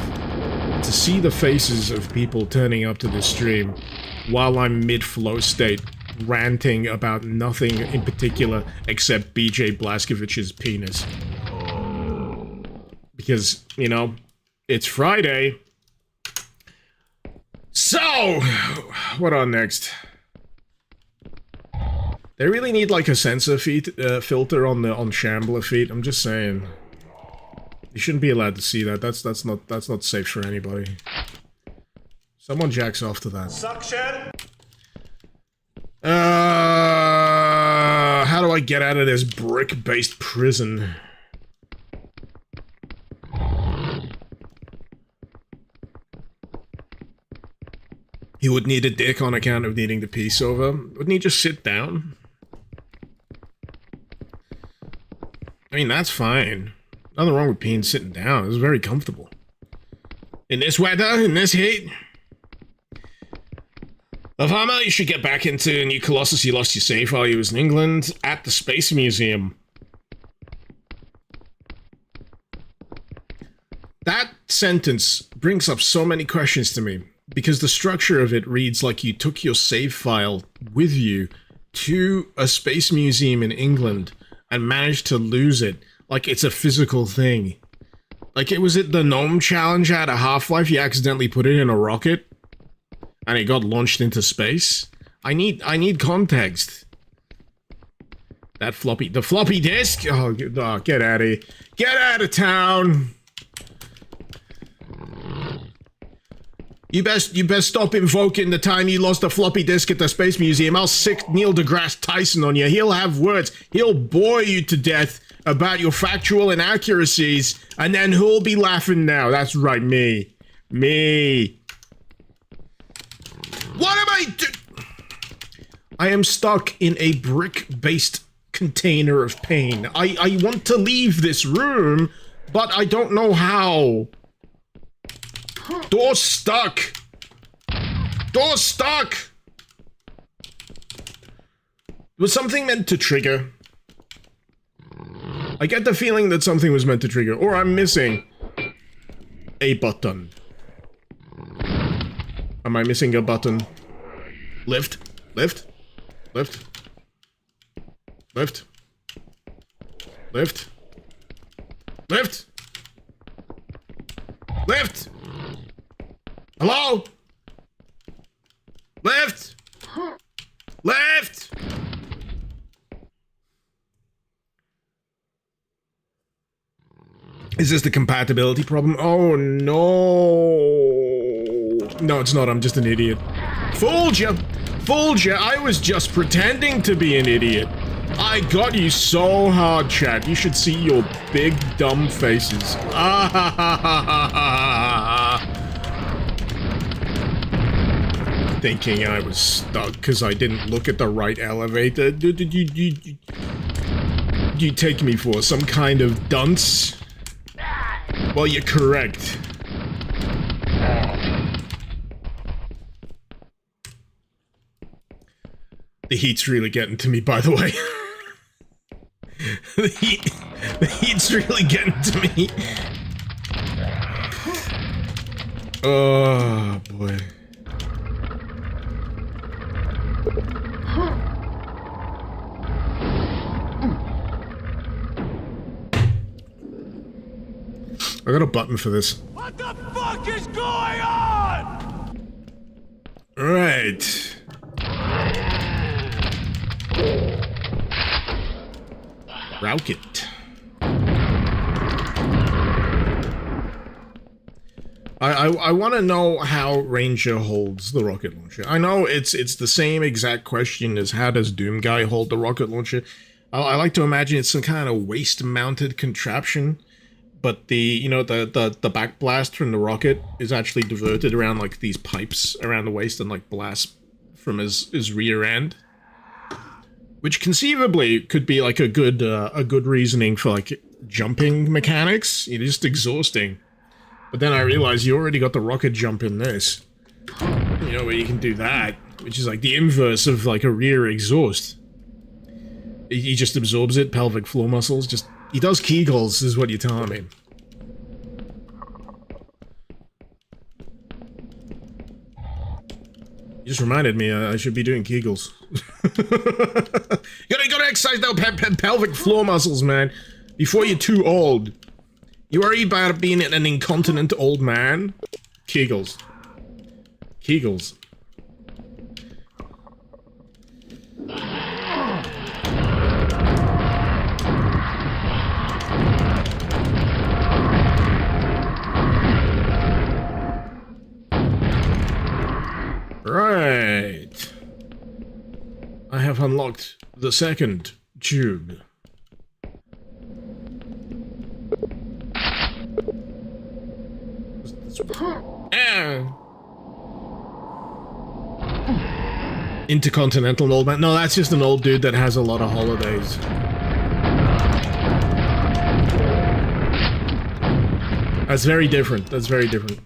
to see the faces of people turning up to this stream while I'm mid-flow state, ranting about nothing in particular except BJ Blazkowicz's penis. Because, you know, it's Friday. So, what on next? They really need, like, a sensor filter on Shambler feet. I'm just saying. You shouldn't be allowed to see that. That's not safe for anybody. Someone jacks off to that. Suction. How do I get out of this brick-based prison? He would need a dick on account of needing the piece over. Wouldn't he just sit down? I mean, that's fine. Nothing wrong with peeing sitting down. It's very comfortable. In this weather, in this heat. Avama, you should get back into New Colossus. You lost your save while you was in England at the Space Museum. That sentence brings up so many questions to me, because the structure of it reads like you took your save file with you to a space museum in England and managed to lose it, like it's a physical thing. Like, it was it the Gnome Challenge at a Half-Life? You accidentally put it in a rocket and it got launched into space? I need context. The floppy disk? Oh, get out of here. Get out of town! You best stop invoking the time you lost a floppy disk at the Space Museum. I'll sick Neil deGrasse Tyson on you. He'll have words. He'll bore you to death about your factual inaccuracies, and then who'll be laughing now? That's right, me. Me. What am I doing? I am stuck in a brick-based container of pain. I want to leave this room, but I don't know how. Door stuck! Door stuck! Was something meant to trigger? I get the feeling that something was meant to trigger, or I'm missing a button. Am I missing a button? Lift? Lift? Lift? Lift? Lift? Lift? Lift? Hello? Lift? Lift? Is this the compatibility problem? Oh no. No, it's not. I'm just an idiot. Fooled you! Fooled you! I was just pretending to be an idiot. I got you so hard, chat. You should see your big, dumb faces. Ah ha ha ha ha ha. Thinking I was stuck because I didn't look at the right elevator. You take me for some kind of dunce? Well, you're correct. The heat's really getting to me, by the way. the heat's really getting to me. Oh, boy. I got a button for this. What the fuck is going on? Right. Rocket. I want to know how Ranger holds the rocket launcher. I know it's the same exact question as how does Doom Guy hold the rocket launcher. I like to imagine it's some kind of waist-mounted contraption, but the back blast from the rocket is actually diverted around like these pipes around the waist and like blasts from his rear end, which conceivably could be like a good reasoning for like jumping mechanics. You're just exhausting. But then I realized you already got the rocket jump in this. You know, where you can do that, which is like the inverse of like a rear exhaust. He just absorbs it, pelvic floor muscles, just... He does Kegels, is what you're telling me. You just reminded me I should be doing Kegels. you gotta exercise those pelvic floor muscles, man, before you're too old. You worry about being an incontinent old man? Kegels. Kegels. Right. I have unlocked the second tube. Intercontinental old man. No, that's just an old dude that has a lot of holidays. That's very different. That's very different.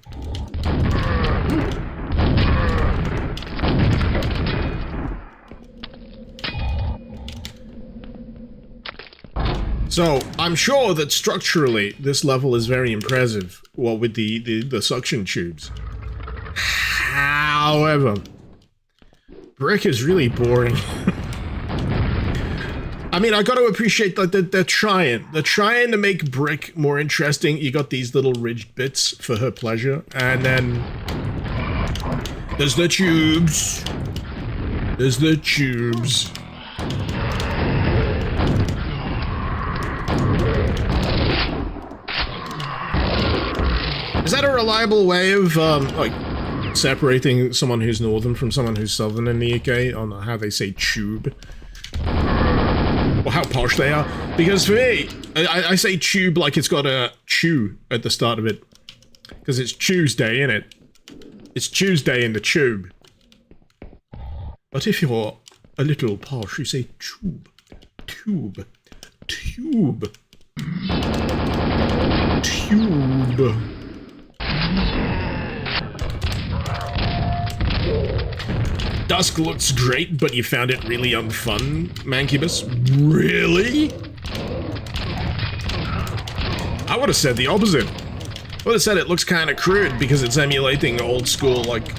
So, I'm sure that structurally, this level is very impressive, well, with the suction tubes. However, Brick is really boring. I mean, I gotta appreciate that they're trying. They're trying to make Brick more interesting. You got these little ridged bits for her pleasure, and then... there's the tubes. There's the tubes. Is that a reliable way of, like, separating someone who's northern from someone who's southern in the UK on how they say tube. Or how posh they are. Because for me, I say tube like it's got a chew at the start of it. Because it's Tuesday, innit? It's Tuesday in the tube. But if you're a little posh, you say tube. Tube. Tube. Tube. Dusk looks great, but you found it really unfun, Mancubus. Really? I would have said the opposite. I would have said it looks kind of crude because it's emulating old school, like,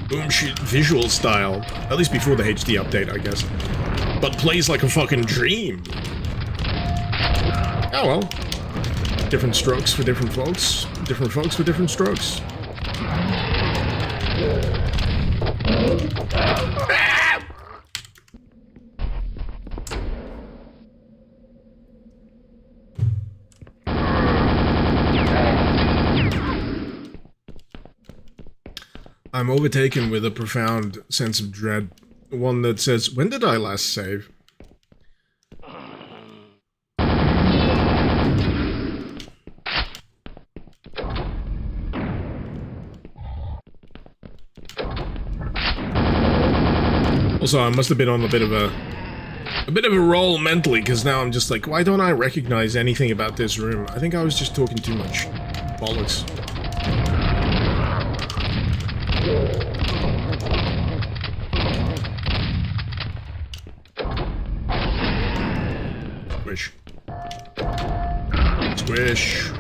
boom shoot visual style. At least before the HD update, I guess. But plays like a fucking dream. Oh well. Different strokes for different folks. Different folks for different strokes. I'm overtaken with a profound sense of dread. One that says, when did I last save? Also, I must have been on a bit of a roll mentally, because now I'm just like, why don't I recognize anything about this room? I think I was just talking too much bollocks. Squish. Squish.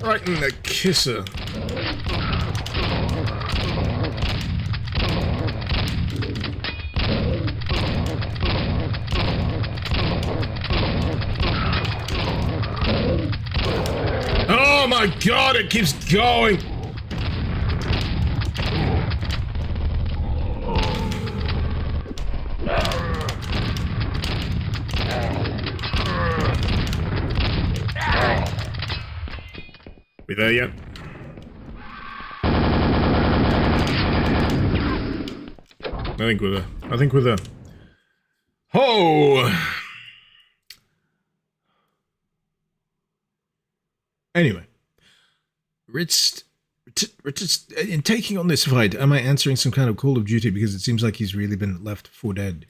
Right in the kisser. Oh my god, it keeps going! We there yet? I think we're there. Ho! Anyway. In taking on this fight, am I answering some kind of Call of Duty? Because it seems like he's really been left for dead.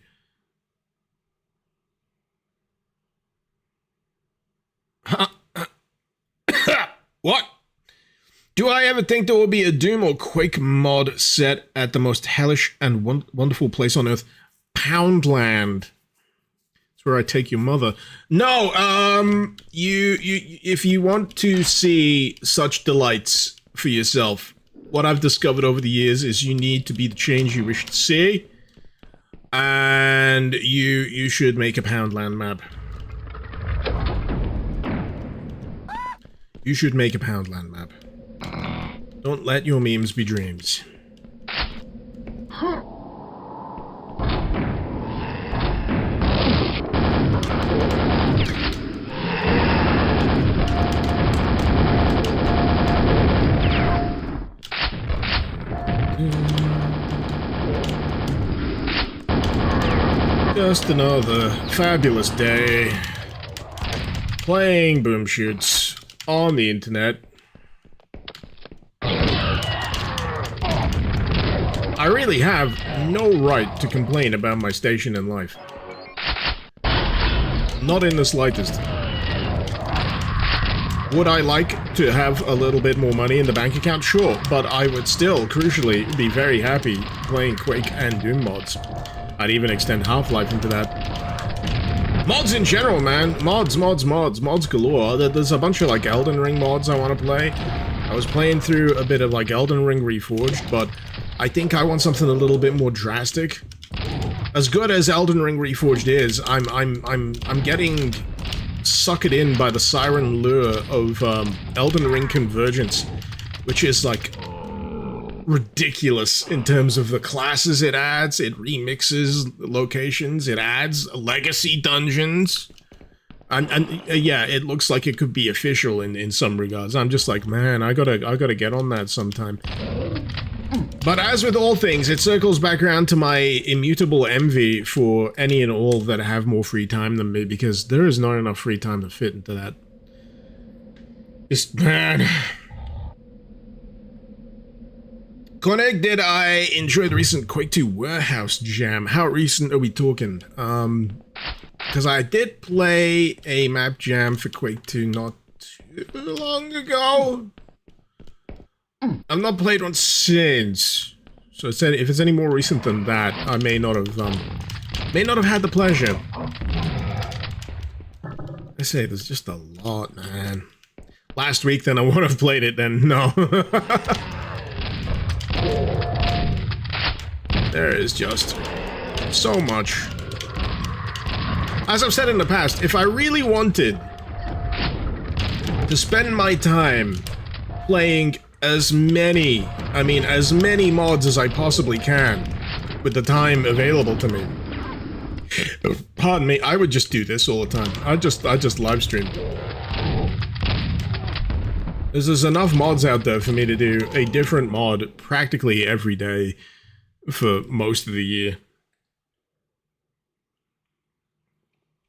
What? Do I ever think there will be a Doom or Quake mod set at the most hellish and wonderful place on Earth, Poundland? It's where I take your mother. No, if you want to see such delights for yourself, what I've discovered over the years is you need to be the change you wish to see, and you should make a Poundland map. You should make a Poundland map. Don't let your memes be dreams. Just another fabulous day playing boom shoots on the internet. I really have no right to complain about my station in life. Not in the slightest. Would I like to have a little bit more money in the bank account? Sure, but I would still, crucially, be very happy playing Quake and Doom mods. I'd even extend Half-Life into that. Mods in general, man. Mods galore. There's a bunch of, like, Elden Ring mods I want to play. I was playing through a bit of, like, Elden Ring Reforged, but I think I want something a little bit more drastic. As good as Elden Ring Reforged is, I'm getting sucked in by the siren lure of Elden Ring Convergence, which is, like, ridiculous in terms of the classes it adds. It remixes locations, it adds legacy dungeons. And yeah, it looks like it could be official in some regards. I'm just like, man, I gotta get on that sometime. But as with all things, it circles back around to my immutable envy for any and all that have more free time than me, because there is not enough free time to fit into that. Just, man. Koenig, did I enjoy the recent Quake 2 Warehouse Jam? How recent are we talking? Because I did play a map jam for Quake 2 not too long ago. I've not played one since. So if it's any more recent than that, I may not have had the pleasure. I say there's just a lot, man. Last week, then I would have played it, then no. There is just so much. As I've said in the past, if I really wanted to spend my time playing as many mods as I possibly can with the time available to me, pardon me, I would just do this all the time. I just live stream. There's enough mods out there for me to do a different mod practically every day for most of the year.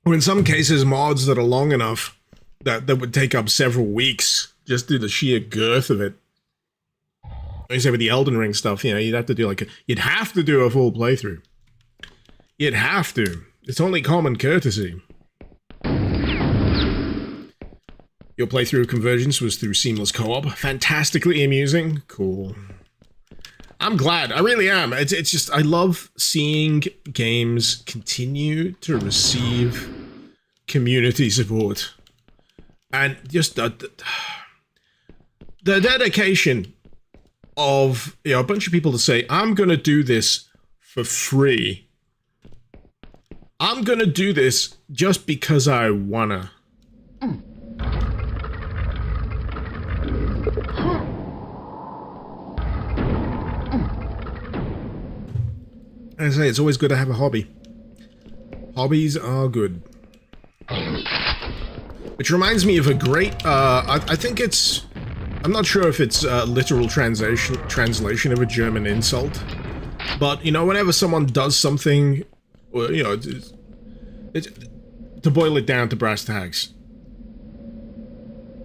Or in some cases, mods that are long enough that would take up several weeks just due to the sheer girth of it. Like I say with the Elden Ring stuff, you know, you'd have to do a full playthrough. You'd have to. It's only common courtesy. Your playthrough of Convergence was through seamless co-op. Fantastically amusing. Cool. I'm glad. I really am. It's just, I love seeing games continue to receive community support. And just the dedication of, you know, a bunch of people to say, I'm gonna do this for free. I'm gonna do this just because I wanna. As I say, it's always good to have a hobby. Hobbies are good. Which reminds me of a great, I think it's, I'm not sure if it's a literal translation of a German insult, but, you know, whenever someone does something, or, you know, to boil it down to brass tacks,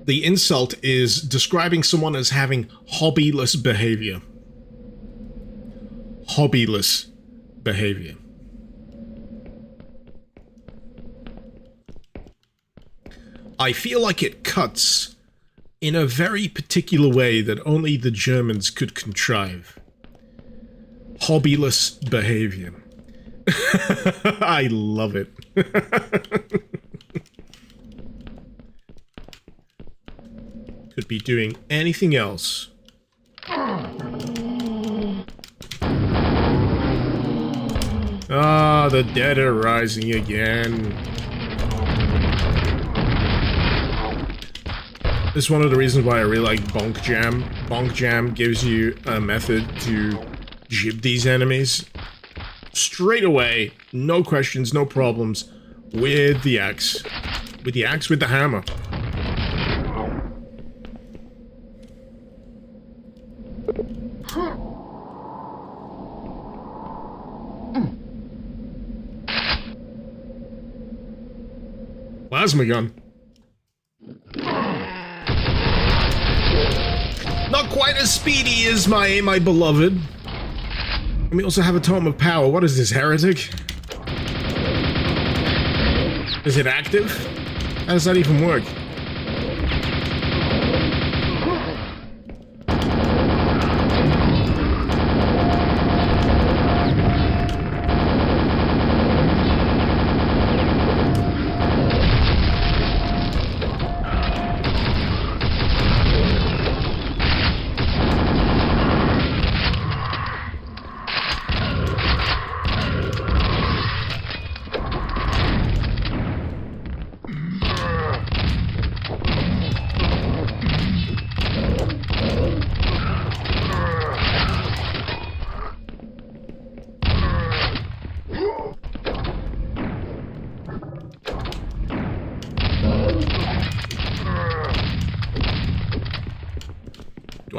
the insult is describing someone as having hobbyless behavior. Hobbyless behavior. I feel like it cuts in a very particular way that only the Germans could contrive. Hobbyless behavior. I love it. Could be doing anything else. Ah, the dead are rising again. This is one of the reasons why I really like Bonk Jam. Bonk Jam gives you a method to jib these enemies straight away, no questions, no problems, with the axe. With the axe, with the hammer. Plasma gun. Not quite as speedy as my beloved. And we also have a Tome of Power. What is this, heretic? Is it active? How does that even work?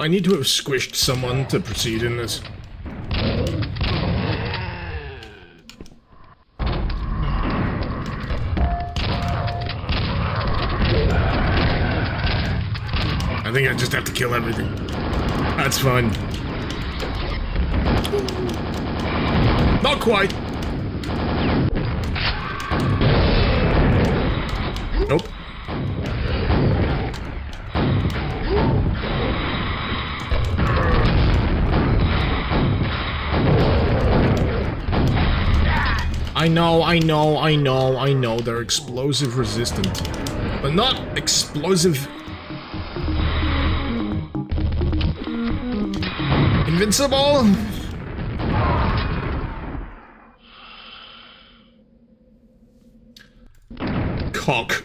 Do I need to have squished someone to proceed in this? I think I just have to kill everything. That's fine. Not quite. Nope. I know, they're explosive resistant. But not explosive... invincible? Cock.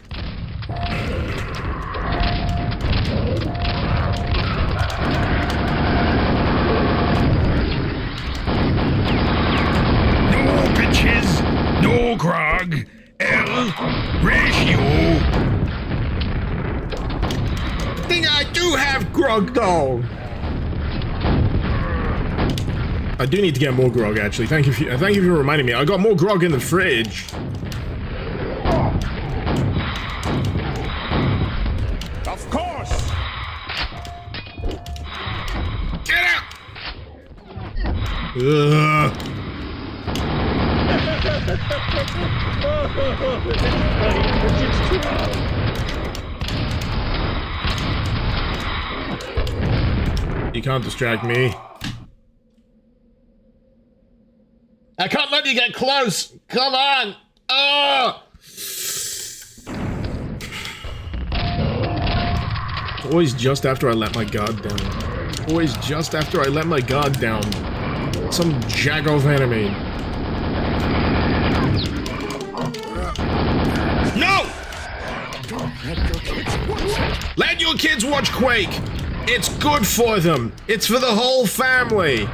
No bitches, no grog, L ratio. I think I do have grog though. I do need to get more grog actually. Thank you for reminding me. I got more grog in the fridge. Of course. Get out! Ugh. You can't distract me. I can't let you get close! Come on! Oh! Always just after I let my guard down. Always just after I let my guard down. Some jagoff enemy. No! Let your kids watch Quake! It's good for them! It's for the whole family!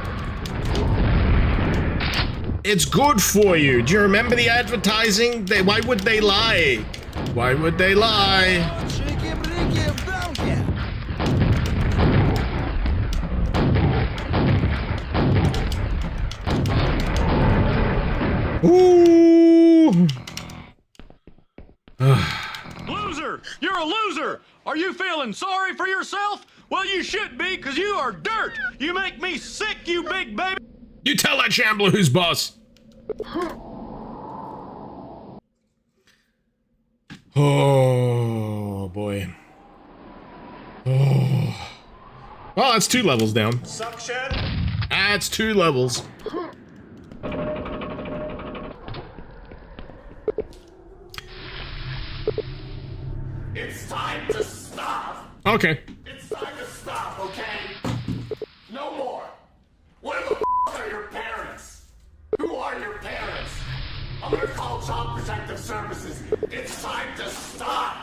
It's good for you. Do you remember the advertising? Why would they lie? Why would they lie? Ooh. Loser! You're a loser! Are you feeling sorry for yourself? Well, you should be, because you are dirt! You make me sick, you big baby! You tell that shambler who's boss. Oh, boy. Oh. Well, that's 2 levels down. Suction! That's 2 levels. It's time to stop. Okay. It's time to stop, okay? No more. Where the are your parents? Who are your parents? I'm gonna call Child Protective Services. It's time to stop.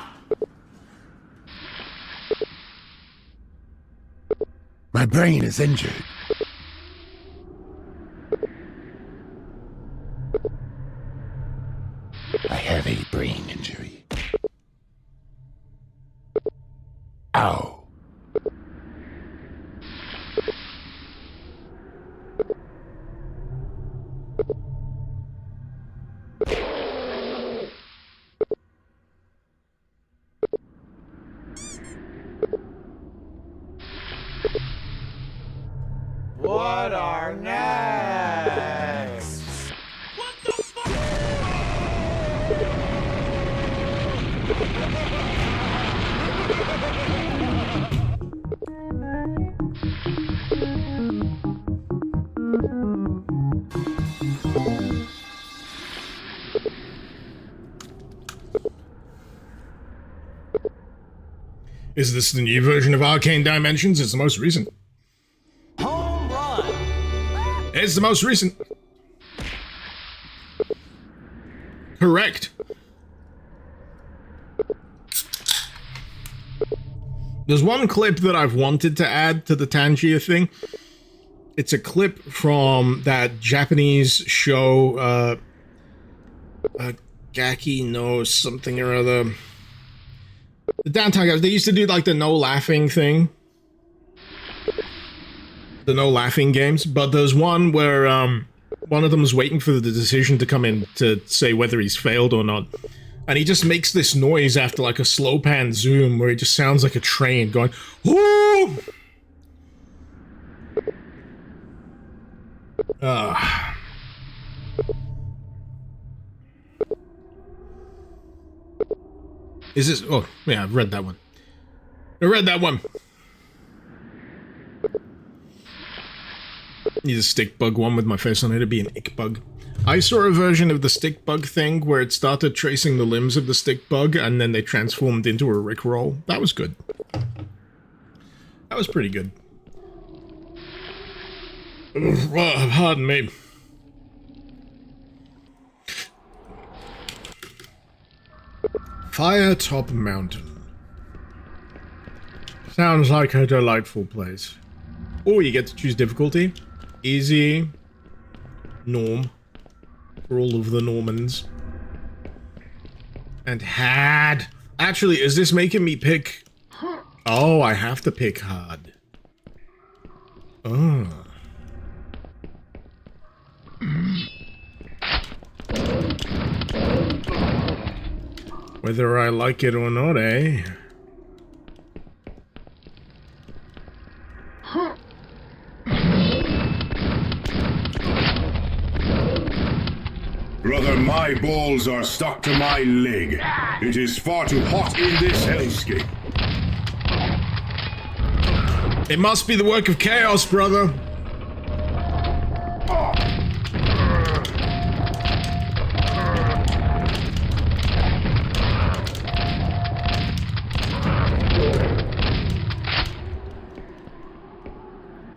My brain is injured. I have a brain injury. Ow. What are next? What the fuck? Is this the new version of Arcane Dimensions? It's the most recent. Home run! It's the most recent. Correct. There's one clip that I've wanted to add to the Tangier thing. It's a clip from that Japanese show, Gaki no something or other. The downtown guys, they used to do like the no laughing thing. the no laughing games, but there's one where one of them is waiting for the decision to come in to say whether he's failed or not. And he just makes this noise after like a slow pan zoom where it just sounds like a train going, "Whoo!" Is this... Oh, yeah, I've read that one. Need a stick bug one with my face on it. It'd be an ick bug. I saw a version of the stick bug thing where it started tracing the limbs of the stick bug and then they transformed into a rickroll. That was good. That was pretty good. Pardon me. Firetop Mountain. Sounds like a delightful place. Oh, you get to choose difficulty. Easy. Norm. For all of the Normans. And hard. Actually, is this making me pick... Oh, I have to pick hard. Oh. Whether I like it or not, eh? Brother, my balls are stuck to my leg. It is far too hot in this hellscape. It must be the work of chaos, brother.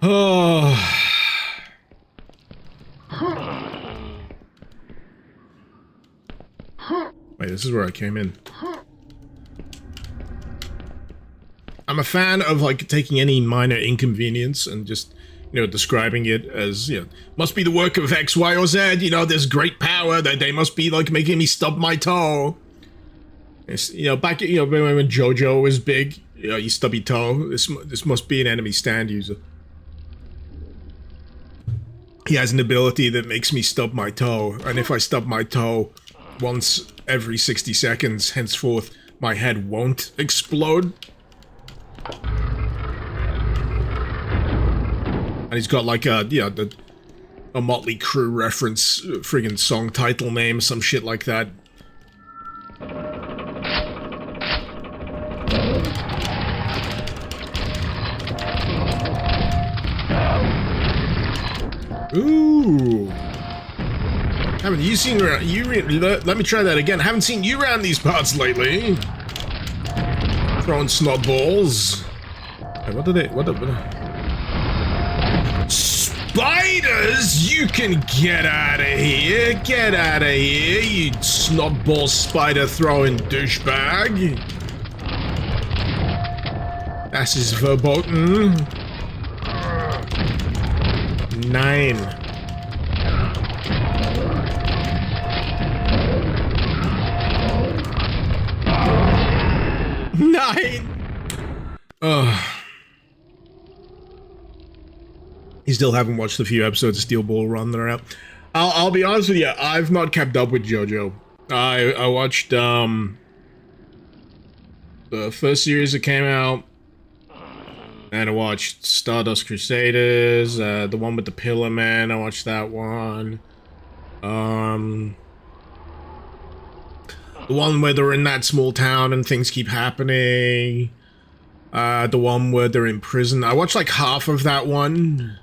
Oh. Wait, this is where I came in. I'm a fan of, like, taking any minor inconvenience and just, you know, describing it as, you know, must be the work of X, Y, or Z, you know, there's great power, that they must be, like, making me stub my toe. It's, you know, back, you know, when JoJo was big, you know, you stub your toe, this must be an enemy stand user. He has an ability that makes me stub my toe, and if I stub my toe once every 60 seconds, henceforth, my head won't explode. And he's got like a, you know, a Motley Crue reference, friggin' song title name, some shit like that. Ooh. Haven't you seen around? Let me try that again. Haven't seen you around these parts lately. Throwing snot balls. Hey, what? Spiders? You can get out of here. Get out of here, you snot ball spider throwing douchebag. Das ist verboten. 9. You still haven't watched a few episodes of Steel Ball Run that are out. I'll be honest with you, I've not kept up with JoJo. I watched the first series that came out, and I watched Stardust Crusaders, the one with the Pillar Man, I watched that one. The one where they're in that small town and things keep happening. The one where they're in prison. I watched like half of that one.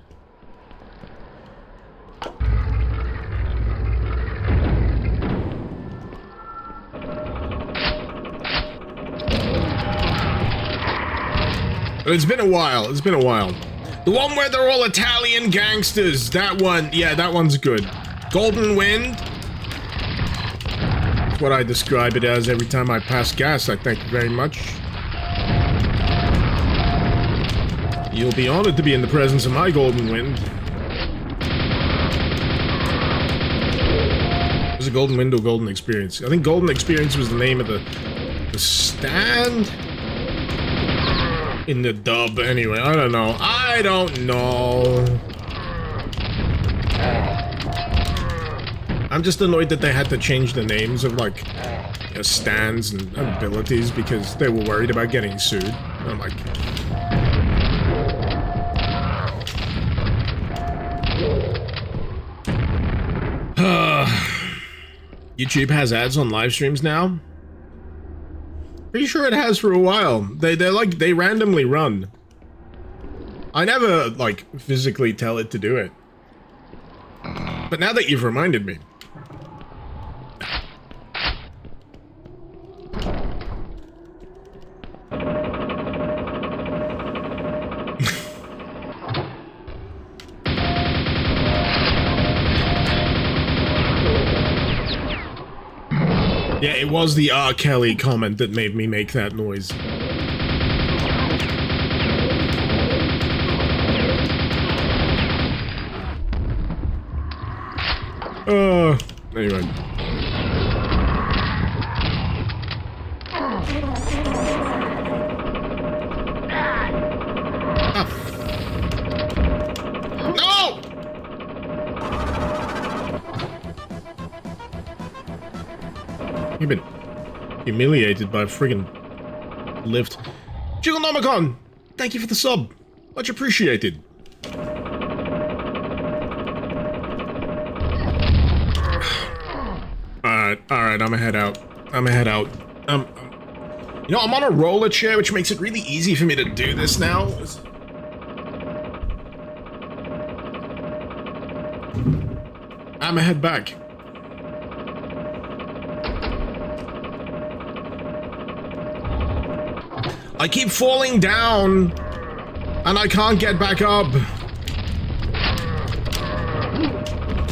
It's been a while. The one where they're all Italian gangsters. That one. Yeah, that one's good. Golden Wind. That's what I describe it as every time I pass gas. I thank you very much. You'll be honored to be in the presence of my Golden Wind. Was it Golden Wind or Golden Experience? I think Golden Experience was the name of the stand? In the dub, anyway. I don't know. I don't know. I'm just annoyed that they had to change the names of, like, stands and abilities because they were worried about getting sued. I'm like... YouTube has ads on live streams now? Pretty sure it has for a while. They randomly run. I never, like, physically tell it to do it. But now that you've reminded me. Yeah, it was the R. Kelly comment that made me make that noise. Anyway. No! You've been humiliated by a friggin' lift. Jigglenomicon! Thank you for the sub. Much appreciated. Alright, I'ma head out. You know, I'm on a roller chair, which makes it really easy for me to do this now. I'ma head back. I keep falling down, and I can't get back up.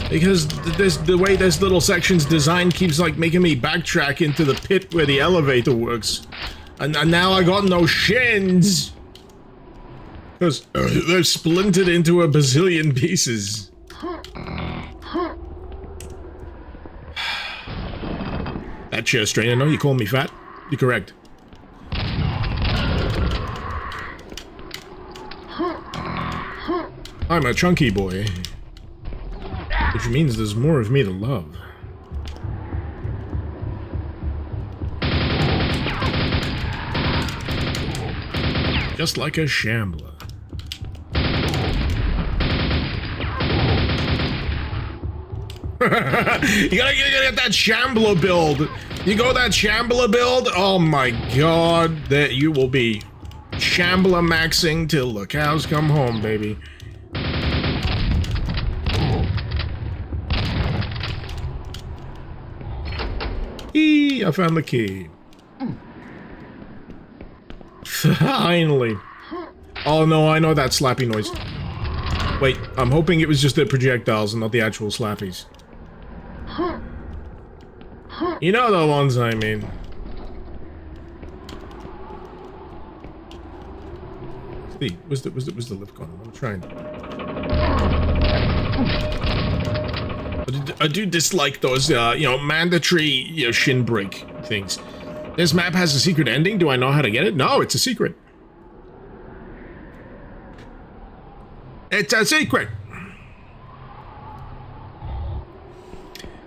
Because the way this little section's designed keeps, like, making me backtrack into the pit where the elevator works. And now I got no shins! Because they're splintered into a bazillion pieces. That chair strainer, no, you call me fat? You're correct. I'm a chunky boy. Which means there's more of me to love. Just like a shambler. you gotta get that shambler build. You go that shambler build, oh my god, that you will be shambler maxing till the cows come home, baby. I found the key. Finally. Oh no, I know that slappy noise. Wait, I'm hoping it was just the projectiles and not the actual slappies. You know the ones I mean. Where's the lift gone? I'm trying. I do dislike those, mandatory, shin break things. This map has a secret ending. Do I know how to get it? No, it's a secret. It's a secret.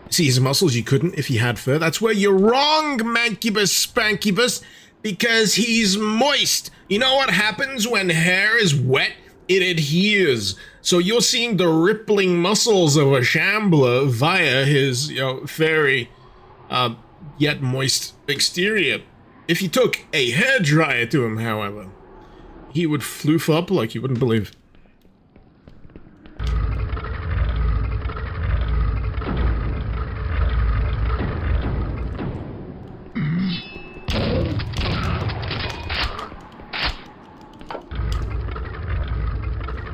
See his muscles? You couldn't if he had fur. That's where you're wrong, Mancubus Spankubus, because he's moist. You know what happens when hair is wet? It adheres. So you're seeing the rippling muscles of a shambler via his, very, yet moist exterior. If you took a hairdryer to him, however, he would floof up like you wouldn't believe.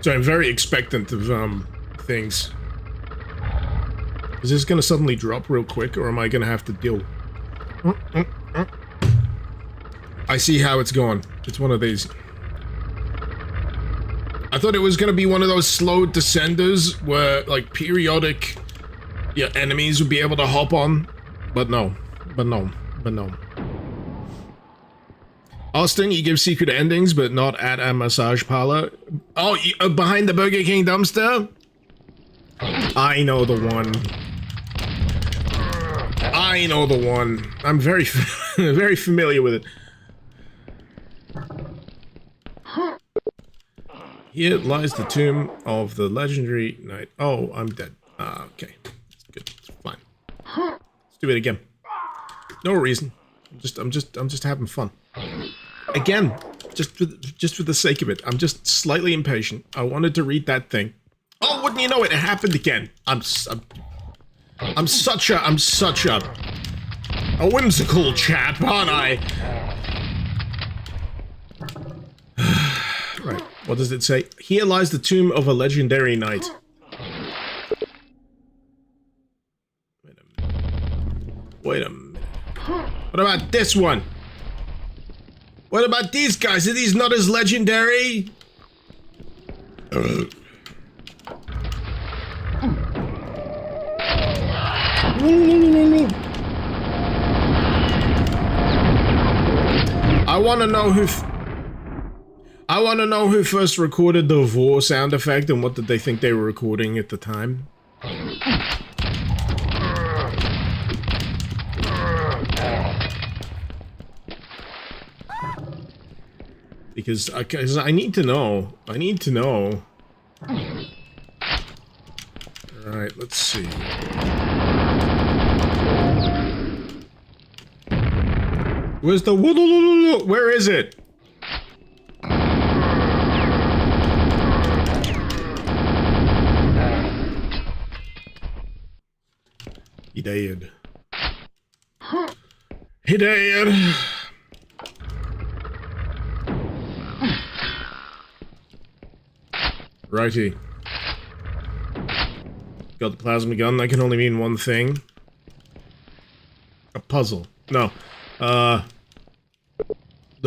So I'm very expectant of, things. Is this gonna suddenly drop real quick, or am I gonna have to deal? I see how it's going. It's one of these. I thought it was gonna be one of those slow descenders where, like, periodic enemies would be able to hop on. But no. Austin, you give secret endings, but not at a massage parlor. Oh, behind the Burger King dumpster? I know the one. I know the one. I'm very, very familiar with it. Here lies the tomb of the legendary knight. Oh, I'm dead. Okay. It's good. It's fine. Let's do it again. No reason. I'm just having fun. Again, just for the sake of it. I'm just slightly impatient. I wanted to read that thing. Oh, wouldn't you know it? It happened again. I'm such a whimsical chap, aren't I? Right. What does it say? Here lies the tomb of a legendary knight. Wait a minute. What about this one? What about these guys? Are these not as legendary? I want to know who first recorded the vor sound effect and what did they think they were recording at the time. Because I need to know. I need to know. Alright, let's see. Where's the... Where is it? Hidayad. Hidayad. Righty. Got the plasma gun. That can only mean one thing. A puzzle. No. The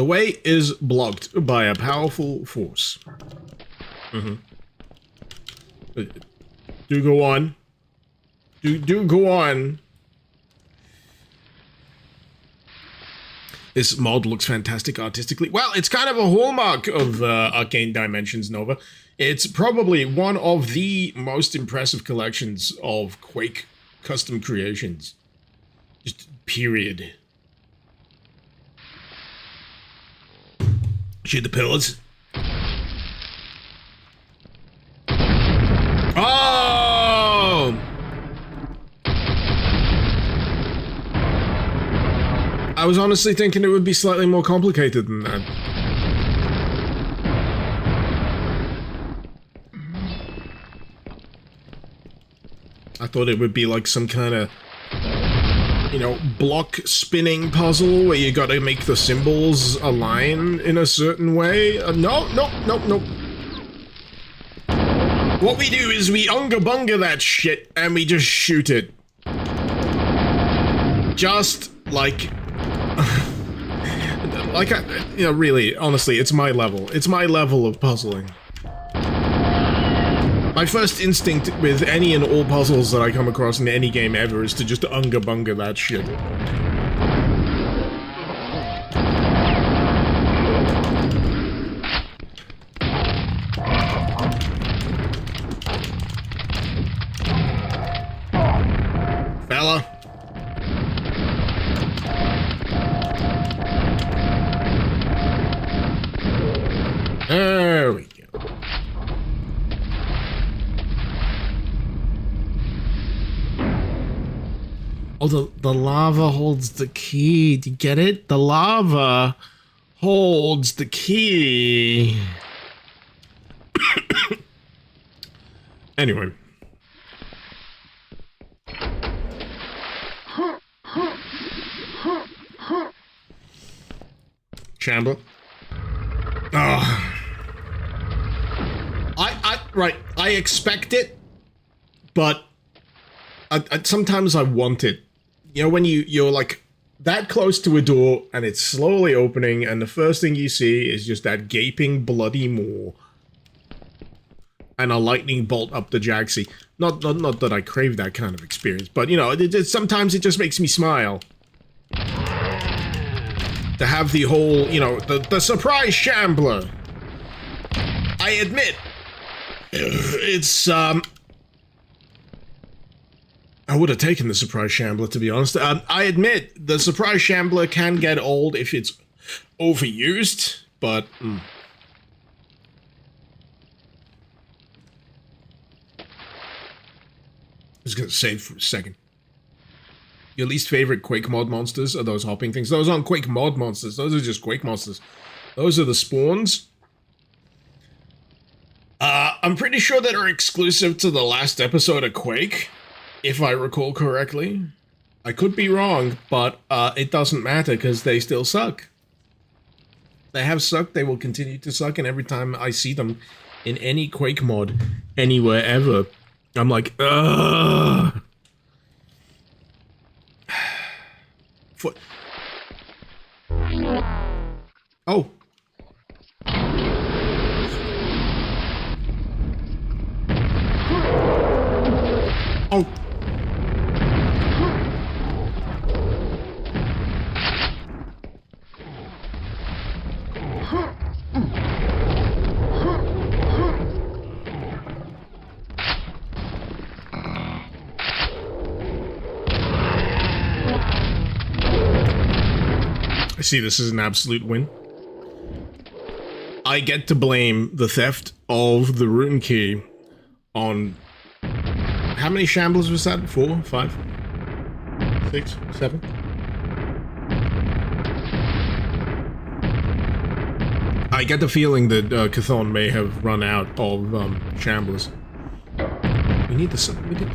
way is blocked by a powerful force. Do go on. Do go on. This mod looks fantastic artistically. Well, it's kind of a hallmark of Arcane Dimensions Nova. It's probably one of the most impressive collections of Quake custom creations. Just period. Shoot the pillars. Oh! I was honestly thinking it would be slightly more complicated than that. I thought it would be like some kind of, you know, block spinning puzzle where you gotta make the symbols align in a certain way. No. What we do is we unga-bunga that shit and we just shoot it. Just like... you know, really, honestly, it's my level. It's my level of puzzling. My first instinct with any and all puzzles that I come across in any game ever is to just unga-bunga that shit. Fella. There we go. Oh, the lava holds the key. Do you get it? The lava holds the key. Anyway. Chandler. Oh. Right. I expect it, but sometimes I want it. You know, when you're like that close to a door and it's slowly opening and the first thing you see is just that gaping bloody maw and a lightning bolt up the jacksie. Not that I crave that kind of experience, but you know, sometimes it just makes me smile. To have the whole, you know, the surprise shambler. I admit, it's, I would have taken the surprise shambler, to be honest. I admit, the surprise shambler can get old if it's overused, but... I was gonna save for a second. Your least favorite Quake mod monsters are those hopping things. Those aren't Quake mod monsters. Those are just Quake monsters. Those are the spawns. I'm pretty sure that are exclusive to the last episode of Quake, if I recall correctly. I could be wrong, but it doesn't matter because they still suck. They have sucked, they will continue to suck, and every time I see them in any Quake mod, anywhere ever, I'm like, ugh. Oh. Oh. I see this is an absolute win. I get to blame the theft of the rune key on... How many shamblers was that? 4? 5? 6? 7? I get the feeling that Chthon may have run out of shamblers. We need the... We did...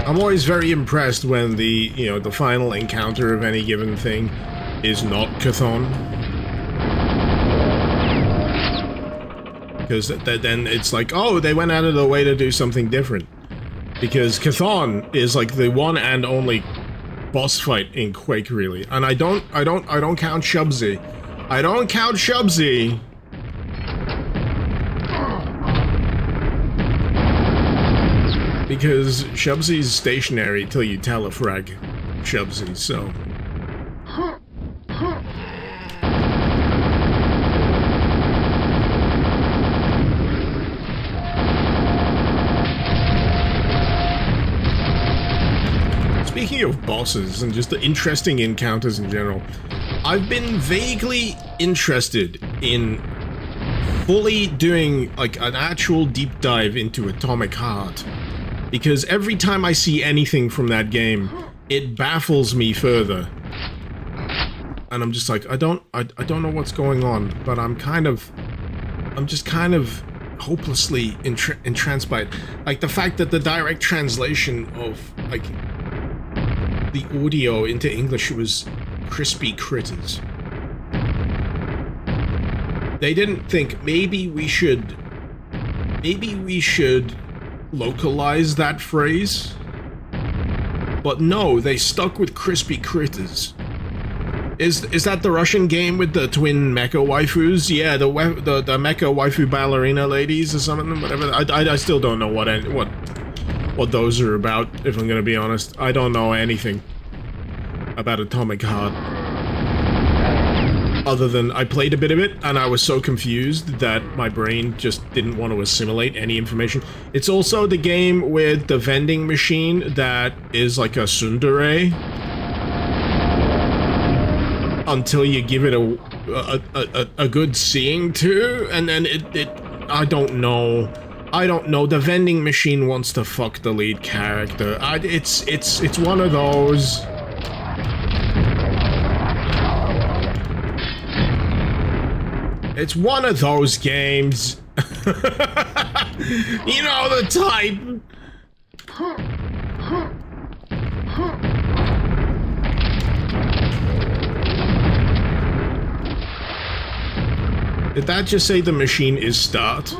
I'm always very impressed when the, you know, the final encounter of any given thing is not Chthon. Because then it's like, oh, they went out of their way to do something different. Because Chthon is like the one and only boss fight in Quake, really. And I don't count Shubsy. I don't count Shubsy. Because Shubsy's stationary till you telefrag Shubsy, so... Speaking of bosses and just the interesting encounters in general, I've been vaguely interested in fully doing like an actual deep dive into Atomic Heart. Because every time I see anything from that game, it baffles me further. And I'm just like, I don't know what's going on, but I'm just kind of hopelessly entranced by it. Like the fact that the direct translation of like the audio into English was crispy critters. They didn't think maybe we should localize that phrase, but no, they stuck with crispy critters. Is that the Russian game with the twin mecha waifus? Yeah, the mecha waifu ballerina ladies or something, whatever. I still don't know what those are about, if I'm gonna be honest. I don't know anything about Atomic Heart. Other than I played a bit of it, and I was so confused that my brain just didn't want to assimilate any information. It's also the game with the vending machine that is like a tsundere. Until you give it a good seeing to, and then it I don't know. The vending machine wants to fuck the lead character. It's one of those. It's one of those games. You know the type. Did that just say the machine is start?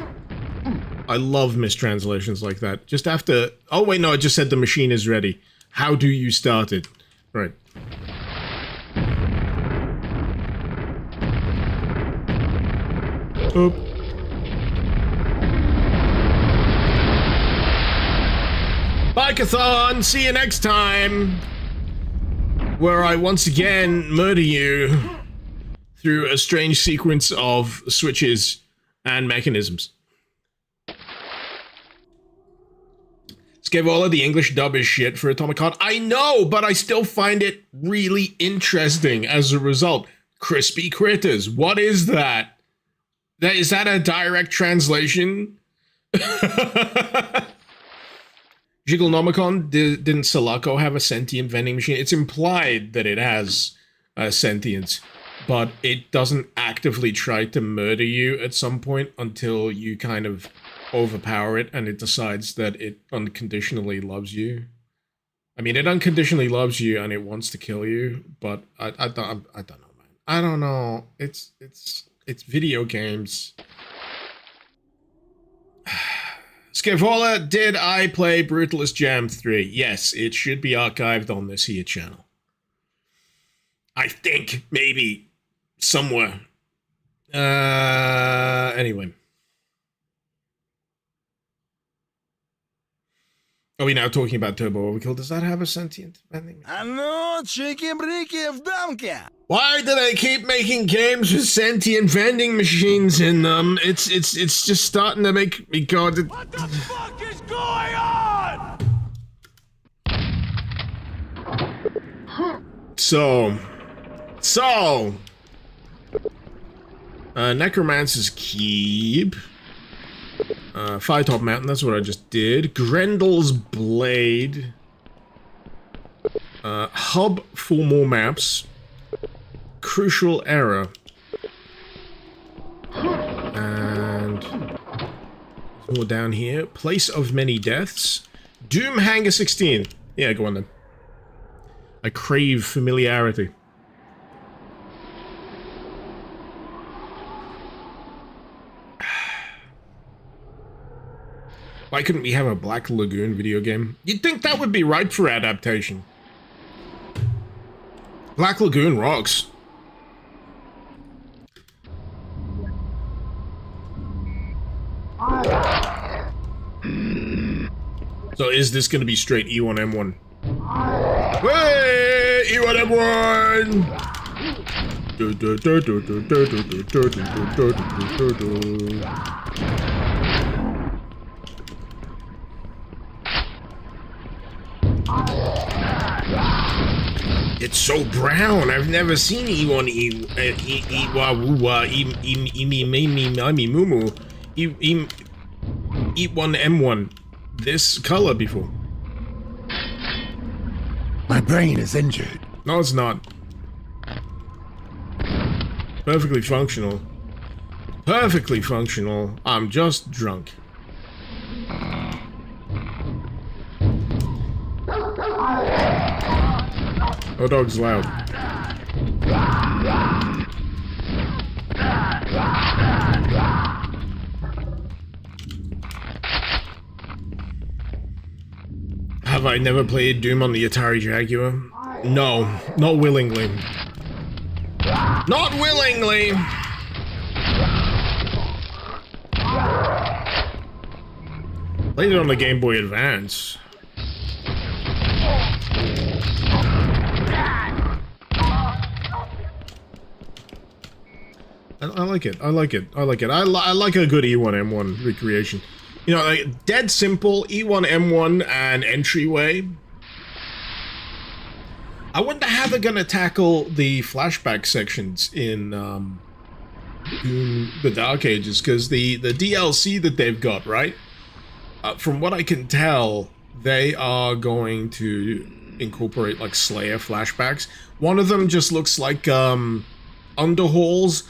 I love mistranslations like that. Just after... Oh wait, no, it just said the machine is ready. How do you start it? Right. Oop. Bikeathon, see you next time, where I once again murder you through a strange sequence of switches and mechanisms. Scavola, the English dub is shit for Atomic Heart. I know, but I still find it really interesting as a result. Crispy Critters, what is that? Is that a direct translation? Jigglenomicon, didn't Sulaco have a sentient vending machine? It's implied that it has sentience, but it doesn't actively try to murder you at some point until you kind of overpower it and it decides that it unconditionally loves you. I mean, it unconditionally loves you and it wants to kill you, but I don't know, man. I don't know. It's video games. Scavola, did I play Brutalist Jam 3? Yes, it should be archived on this here channel. I think, maybe, somewhere. Anyway. Are we now talking about Turbo Overkill? Does that have a sentient vending? Why do they keep making games with sentient vending machines in them? It's just starting to make me go. What the fuck is going on? So, Necromancer's Keep. Firetop Mountain, that's what I just did. Grendel's Blade. Hub for more maps. Crucial Error. And more down here. Place of Many Deaths. Doom Hanger 16. Yeah, go on then. I crave familiarity. Why couldn't we have a Black Lagoon video game? You'd think that would be ripe for adaptation. Black Lagoon rocks. So is this going to be straight E1M1? Hey, E1M1! It's so brown. I've never seen E1 E1M1 this color before. My brain is injured. No, it's not. Perfectly functional. Perfectly functional. I'm just drunk. Oh, dog's loud. Have I never played Doom on the Atari Jaguar? No, not willingly. Not willingly! Played it on the Game Boy Advance. I like it. I like it. I like it. I like a good E1M1 recreation. You know, like, dead simple, E1M1 and Entryway. I wonder how they're gonna tackle the flashback sections in the Dark Ages, because the DLC that they've got, right? From what I can tell, they are going to incorporate, like, Slayer flashbacks. One of them just looks like, underhauls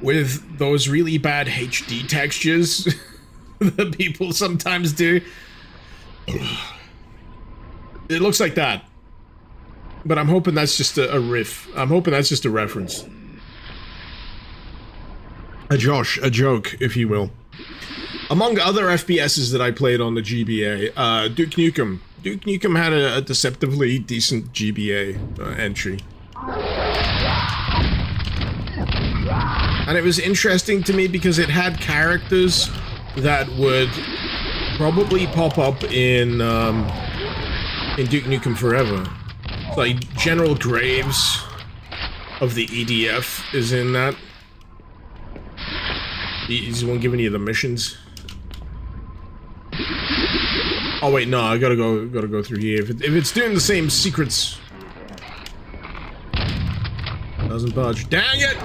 with those really bad HD textures that people sometimes do. It looks like that. But I'm hoping that's just a riff. I'm hoping that's just a reference. A joke, if you will. Among other FPSs that I played on the GBA, Duke Nukem. Duke Nukem had a deceptively decent GBA entry. And it was interesting to me because it had characters that would probably pop up in Duke Nukem Forever. Like General Graves of the EDF is in that. He's the one giving you the missions. Oh wait, no, I gotta go through here. If it's doing the same secrets, doesn't budge. Dang it!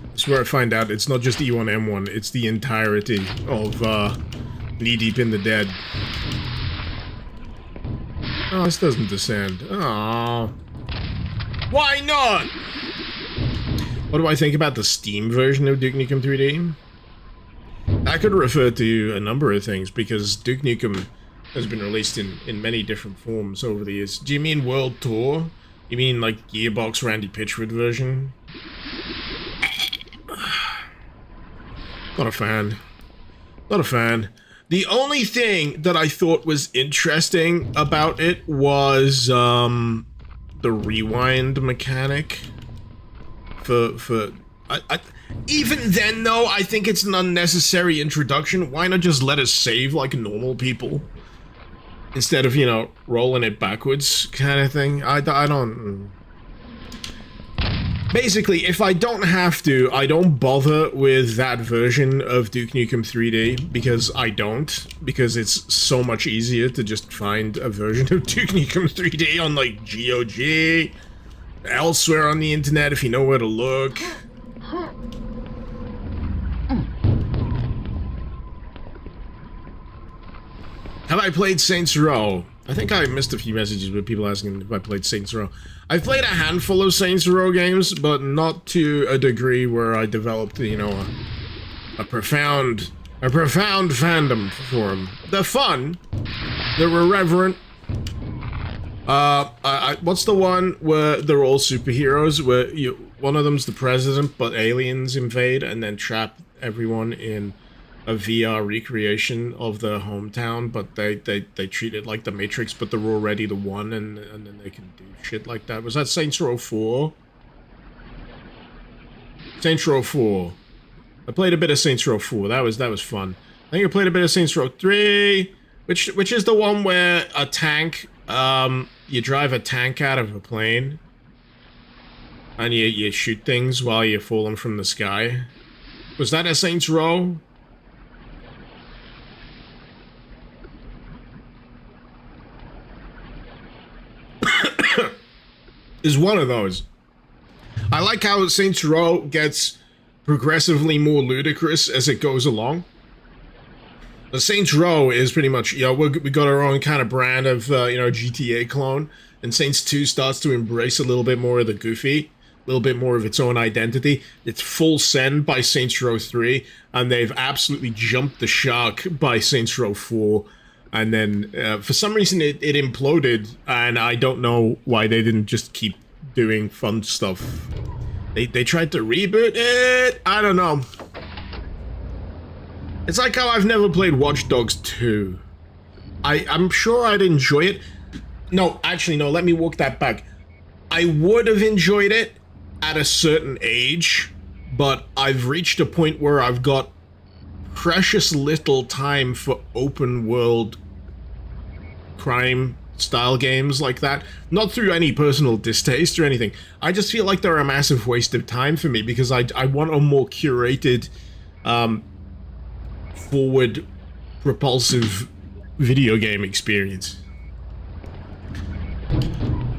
That's where I find out it's not just E1 M1, it's the entirety of Knee Deep in the Dead. Oh, this doesn't descend. Oh. Why not? What do I think about the Steam version of Duke Nukem 3D? That could refer to a number of things, because Duke Nukem has been released in many different forms over the years. Do you mean World Tour? You mean like Gearbox Randy Pitchford version? Not a fan. Not a fan. The only thing that I thought was interesting about it was the rewind mechanic. Even then, though, I think it's an unnecessary introduction. Why not just let us save like normal people instead of, you know, rolling it backwards kind of thing? I don't. Basically, if I don't have to, I don't bother with that version of Duke Nukem 3D, because because it's so much easier to just find a version of Duke Nukem 3D on, like, GOG, elsewhere on the internet if you know where to look. Have I played Saints Row? I think I missed a few messages with people asking if I played Saints Row. I've played a handful of Saints Row games, but not to a degree where I developed, you know, a profound fandom for them. They're fun. They're irreverent. What's the one where they're all superheroes? Where one of them's the president, but aliens invade and then trap everyone in a VR recreation of their hometown, but they treat it like the Matrix, but they're already the one, and then they can do shit like that. Was that Saints Row 4? Saints Row 4. I played a bit of Saints Row 4. That was fun. I think I played a bit of Saints Row 3, which is the one where a tank, you drive a tank out of a plane, and you shoot things while you're falling from the sky. Was that a Saints Row? Is one of those. I like how Saints Row gets progressively more ludicrous as it goes along. The Saints Row is pretty much, you know, we got our own kind of brand of, you know, GTA clone, and Saints 2 starts to embrace a little bit more of the goofy, a little bit more of its own identity. It's full send by Saints Row 3, and they've absolutely jumped the shark by Saints Row 4. And then, for some reason, it imploded, and I don't know why they didn't just keep doing fun stuff. They tried to reboot it? I don't know. It's like how I've never played Watch Dogs 2. I'm sure I'd enjoy it. No, actually, no, let me walk that back. I would have enjoyed it at a certain age, but I've reached a point where I've got precious little time for open world crime style games like that. Not through any personal distaste or anything. I just feel like they're a massive waste of time for me, because I want a more curated, forward, propulsive video game experience.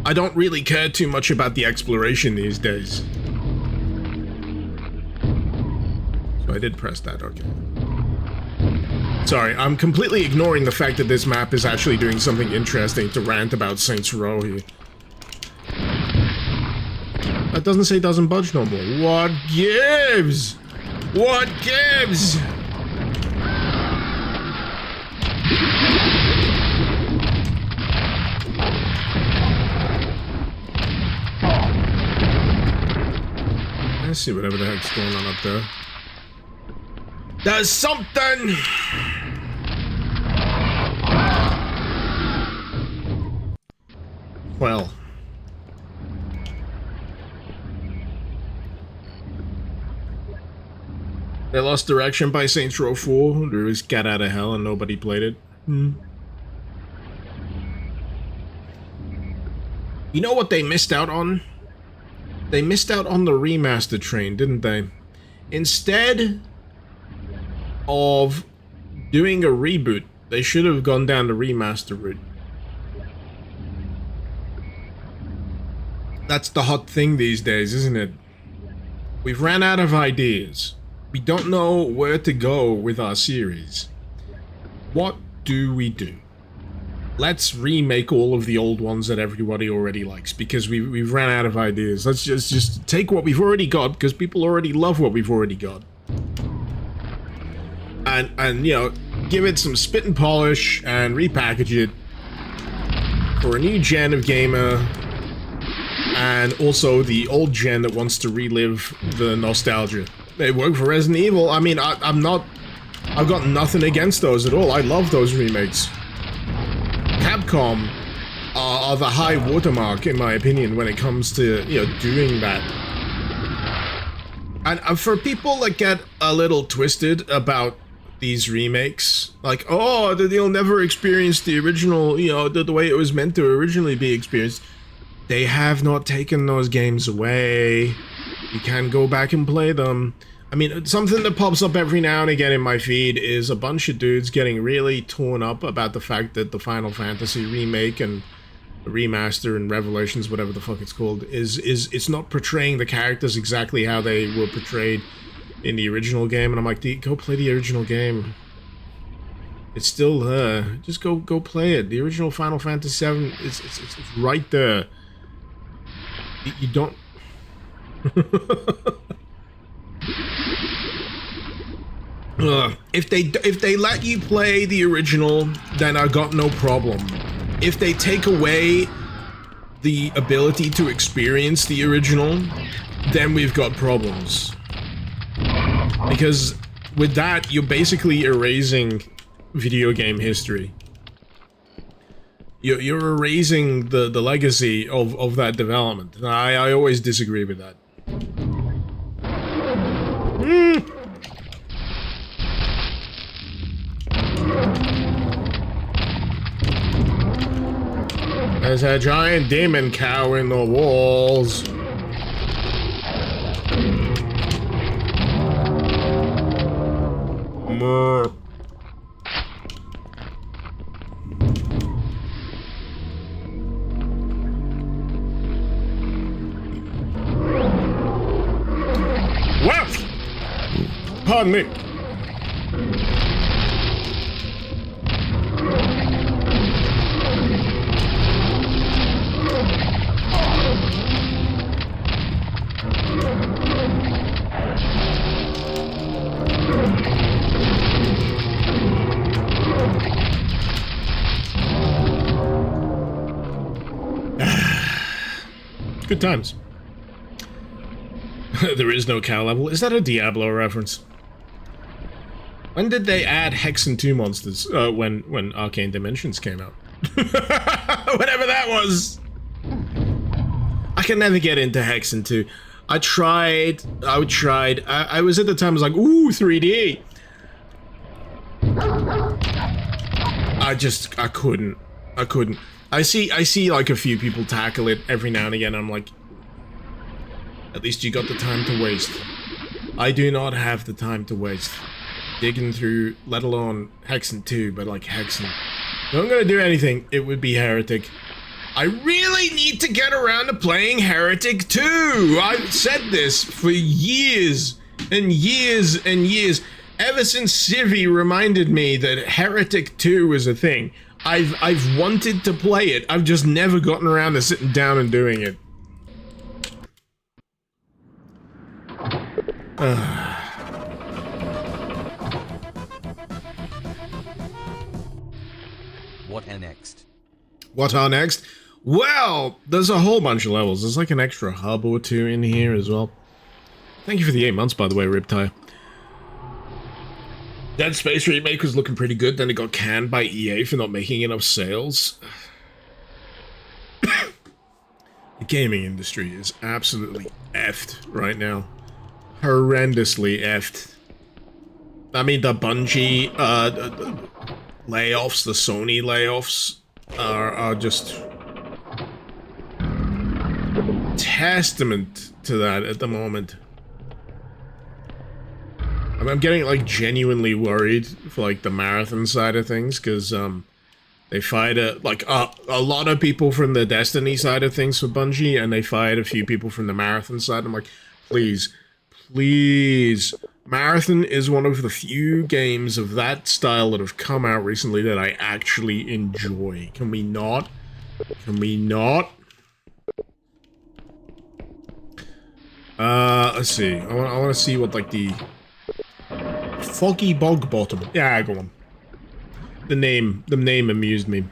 I don't really care too much about the exploration these days. So I did press that, okay. Sorry, I'm completely ignoring the fact that this map is actually doing something interesting to rant about Saints Row here. That doesn't say doesn't budge no more. What gives? What gives? Let's see whatever the heck's going on up there. There's something! Well. They lost direction by Saints Row 4. There was Cat Out of Hell and nobody played it. You know what they missed out on? They missed out on the remaster train, didn't they? Instead of doing a reboot, they should have gone down the remaster route. That's the hot thing these days, isn't it? We've ran out of ideas. We don't know where to go with our series. What do we do? Let's remake all of the old ones that everybody already likes, because we've ran out of ideas. Let's just take what we've already got, because people already love what we've already got. And you know, give it some spit and polish and repackage it for a new gen of gamer, and also the old gen that wants to relive the nostalgia. It worked for Resident Evil. I mean, I've got nothing against those at all. I love those remakes. Capcom are the high watermark, in my opinion, when it comes to, you know, doing that. And for people that get a little twisted about these remakes, like, oh, they'll never experience the original, you know, the way it was meant to originally be experienced. They have not taken those games away. You can go back and play them. I mean, something that pops up every now and again in my feed is a bunch of dudes getting really torn up about the fact that the Final Fantasy remake and the remaster and Revelations, whatever the fuck it's called, is it's not portraying the characters exactly how they were portrayed in the original game. And I'm like, go play the original game. It's still there. Just go play it. The original Final Fantasy VII, it's right there. You don't... If they let you play the original, then I got no problem. If they take away the ability to experience the original, then we've got problems. Because with that, you're basically erasing video game history. You're erasing the legacy of that development. And I always disagree with that. There's a giant demon cow in the walls. What? Pardon me. Good times. There is no cow level. Is that a Diablo reference? When did they add Hex and 2 monsters? When Arcane Dimensions came out. Whatever that was! I can never get into Hex and 2. I tried. I was at the time, I was like, ooh, 3D! I couldn't. I see like a few people tackle it every now and again, and I'm like, at least you got the time to waste. I do not have the time to waste digging through, let alone Hexen 2, but like Hexen. If I'm gonna do anything, it would be Heretic. I really need to get around to playing Heretic 2! I've said this for years and years and years. Ever since Civi reminded me that Heretic 2 is a thing. I've wanted to play it. I've just never gotten around to sitting down and doing it. What are next? What are next? Well, there's a whole bunch of levels. There's like an extra hub or two in here as well. Thank you for the 8 months, by the way, Riptire. Dead Space remake was looking pretty good, then it got canned by EA for not making enough sales. gaming industry is absolutely effed right now. Horrendously effed. I mean, the Bungie layoffs, the Sony layoffs are just testament to that at the moment. I'm getting like genuinely worried for like the marathon side of things, because they fired a lot of people from the Destiny side of things for Bungie, and they fired a few people from the marathon side. I'm like, please, please. Marathon is one of the few games of that style that have come out recently that I actually enjoy. Can we not? Can we not? Let's see. I want to see what, like, the... Foggy Bog Bottom. Yeah, go on. The name amused me.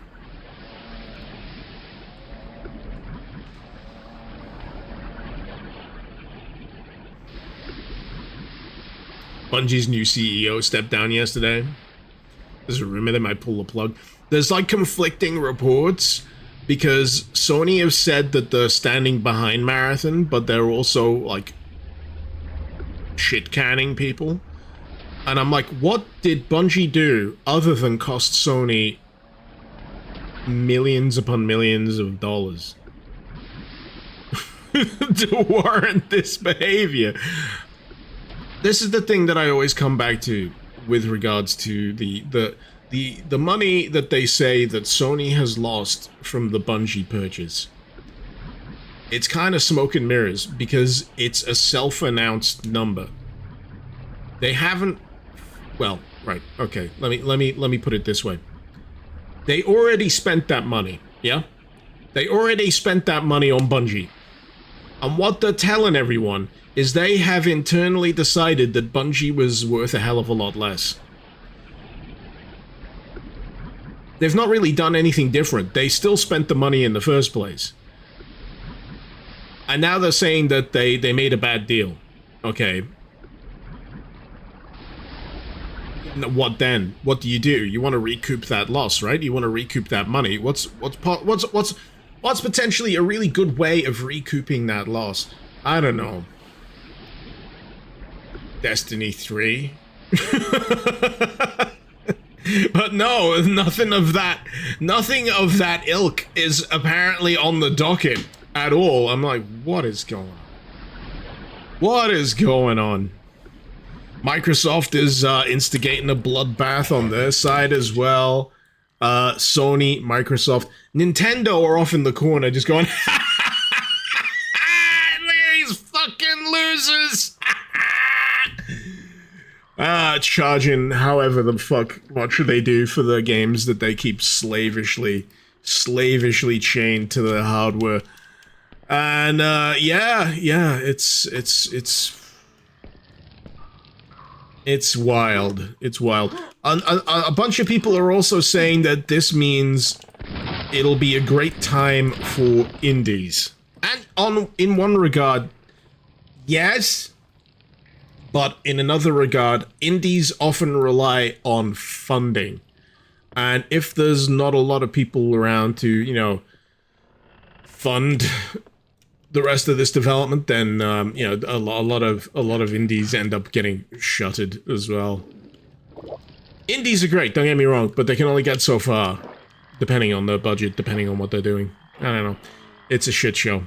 Bungie's new CEO stepped down yesterday. There's a rumor they might pull the plug. There's like conflicting reports, because Sony have said that they're standing behind Marathon, but they're also like shit-canning people. And I'm like, what did Bungie do other than cost Sony millions upon millions of dollars to warrant this behavior? This is the thing that I always come back to with regards to the money that they say that Sony has lost from the Bungie purchase. It's kind of smoke and mirrors, because it's a self-announced number. They haven't... Well, right, okay, let me put it this way. They already spent that money, yeah? They already spent that money on Bungie. And what they're telling everyone is they have internally decided that Bungie was worth a hell of a lot less. They've not really done anything different. They still spent the money in the first place. And now they're saying that they made a bad deal. Okay. What then? What do? You want to recoup that loss, right? You want to recoup that money. What's potentially a really good way of recouping that loss? I don't know. Destiny 3. But no, nothing of that ilk is apparently on the docket at all. I'm like, what is going on? What is going on? Microsoft is instigating a bloodbath on their side as well. Sony, Microsoft, Nintendo are off in the corner just going, look at these fucking losers. Charging however the fuck much they do for the games that they keep slavishly chained to their hardware. And yeah, it's wild. It's wild. A bunch of people are also saying that this means it'll be a great time for indies. And in one regard, yes. But in another regard, indies often rely on funding. And if there's not a lot of people around to, you know, fund the rest of this development, then you know, a lot of indies end up getting shuttered as well. Indies are great, don't get me wrong, but they can only get so far, depending on their budget, depending on what they're doing. I don't know. It's a shit show.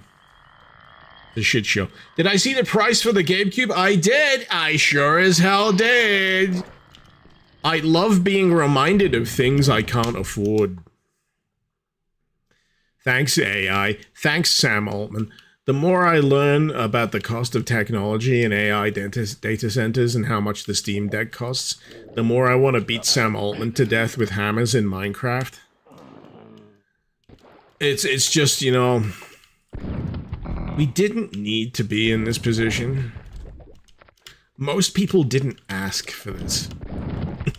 The shit show. Did I see the price for the GameCube? I did. I sure as hell did. I love being reminded of things I can't afford. Thanks, AI. Thanks, Sam Altman. The more I learn about the cost of technology and AI data centers and how much the Steam Deck costs, the more I want to beat Sam Altman to death with hammers in Minecraft. It's just, you know... We didn't need to be in this position. Most people didn't ask for this.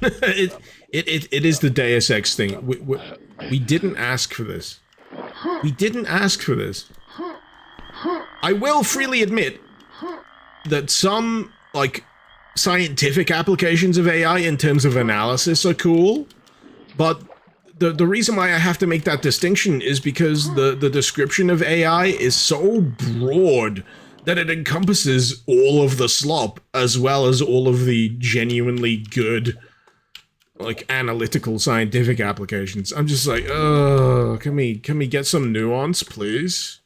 It is the Deus Ex thing. We didn't ask for this. We didn't ask for this. I will freely admit that some, like, scientific applications of AI in terms of analysis are cool, but the reason why I have to make that distinction is because the description of AI is so broad that it encompasses all of the slop as well as all of the genuinely good, like, analytical scientific applications. I'm just like, can we get some nuance, please?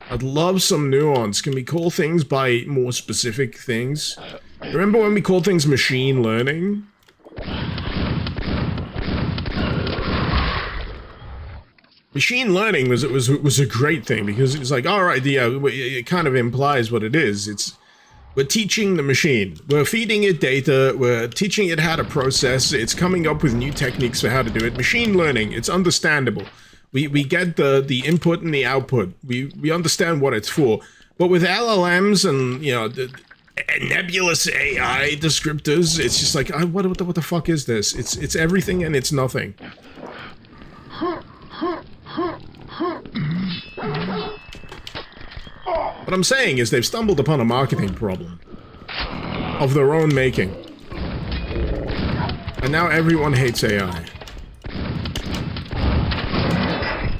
I'd love some nuance. Can we call things by more specific things? Remember when we called things machine learning? Machine learning was a great thing because it's like, all right, yeah, it kind of implies what it is. We're teaching the machine. We're feeding it data. We're teaching it how to process. It's coming up with new techniques for how to do it. Machine learning. It's understandable. We get the input and the output. We understand what it's for. But with LLMs and, you know, the nebulous AI descriptors, it's just like, what the fuck is this? It's everything and it's nothing. What I'm saying is they've stumbled upon a marketing problem of their own making. And now everyone hates AI.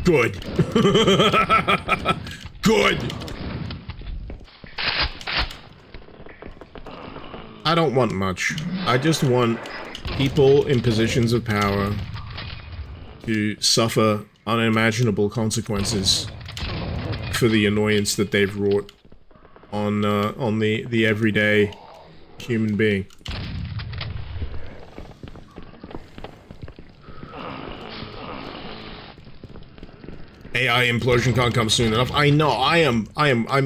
Good. Good. I don't want much. I just want people in positions of power to suffer unimaginable consequences for the annoyance that they've wrought on the everyday human being. AI implosion can't come soon enough. I know. I'm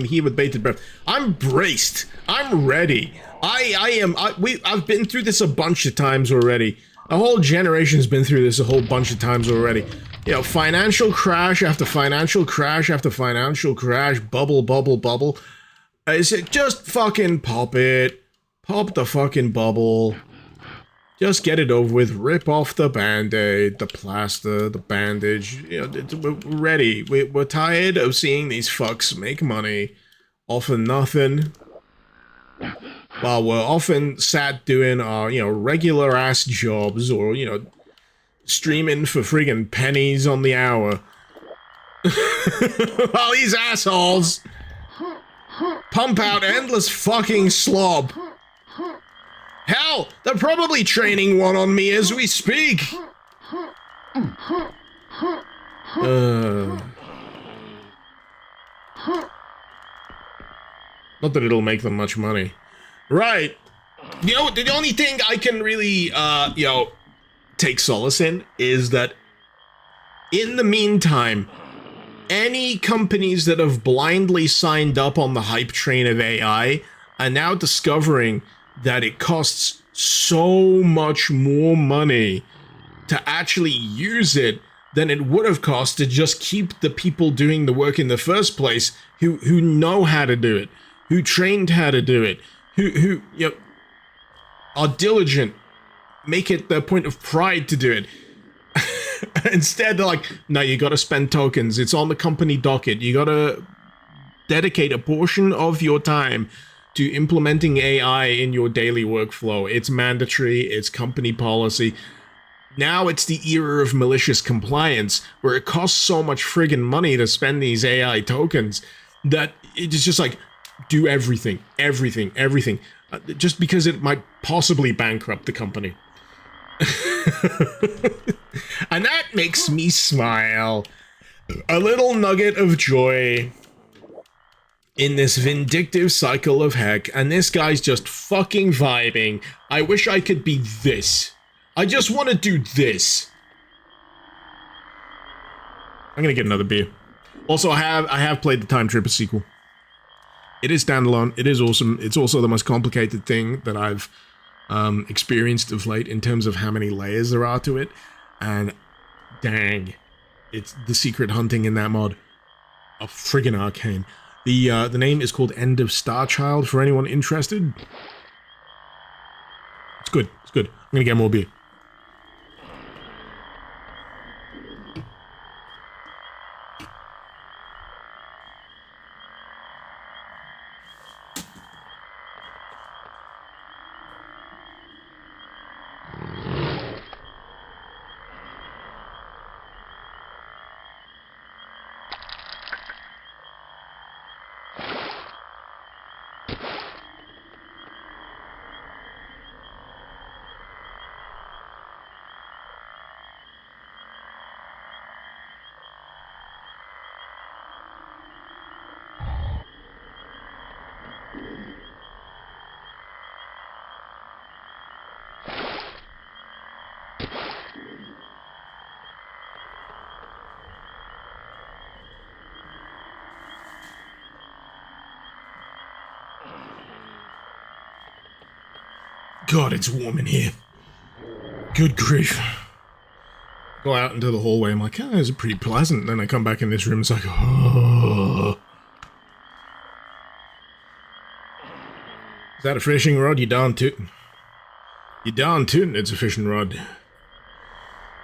here with bated breath. I'm braced. I'm ready. I've been through this a bunch of times already. A whole generation's been through this a whole bunch of times already. You know, financial crash after financial crash after financial crash, bubble, bubble, bubble. Is it just fucking pop it? Pop the fucking bubble. Just get it over with. Rip off the band-aid, the plaster, the bandage. You know, we're ready. We're tired of seeing these fucks make money off of nothing, while we're often sat doing our, you know, regular-ass jobs, or, you know, streaming for friggin' pennies on the hour. While these assholes pump out endless fucking slob. Hell, they're probably training one on me as we speak. Not that it'll make them much money. Right. You know, the only thing I can really, you know, take solace in is that in the meantime, any companies that have blindly signed up on the hype train of AI are now discovering that it costs so much more money to actually use it than it would have cost to just keep the people doing the work in the first place who know how to do it, who trained how to do it, who you know, are diligent, make it their point of pride to do it. Instead, they're like, no, you gotta spend tokens. It's on the company docket. You gotta dedicate a portion of your time to implementing AI in your daily workflow. It's mandatory. It's company policy. Now it's the era of malicious compliance, where it costs so much friggin' money to spend these AI tokens that it's just like, do everything, just because it might possibly bankrupt the company. And that makes me smile. A little nugget of joy in this vindictive cycle of heck, and this guy's just fucking vibing. I wish I could be this. I just want to do this. I'm gonna get another beer. Also, I have played the Time Tripper sequel. It is standalone. It is awesome. It's also the most complicated thing that I've experienced of late in terms of how many layers there are to it. And dang, it's the secret hunting in that mod. A friggin' ARCANE. The name is called End of Star Child for anyone interested. It's good. It's good. I'm gonna get more beer. God, it's warm in here. Good grief. Go out into the hallway, I'm like, oh, it's pretty pleasant. Then I come back in this room, it's like, oh. Is that a fishing rod? You darn tootin'. You darn tootin', it's a fishing rod.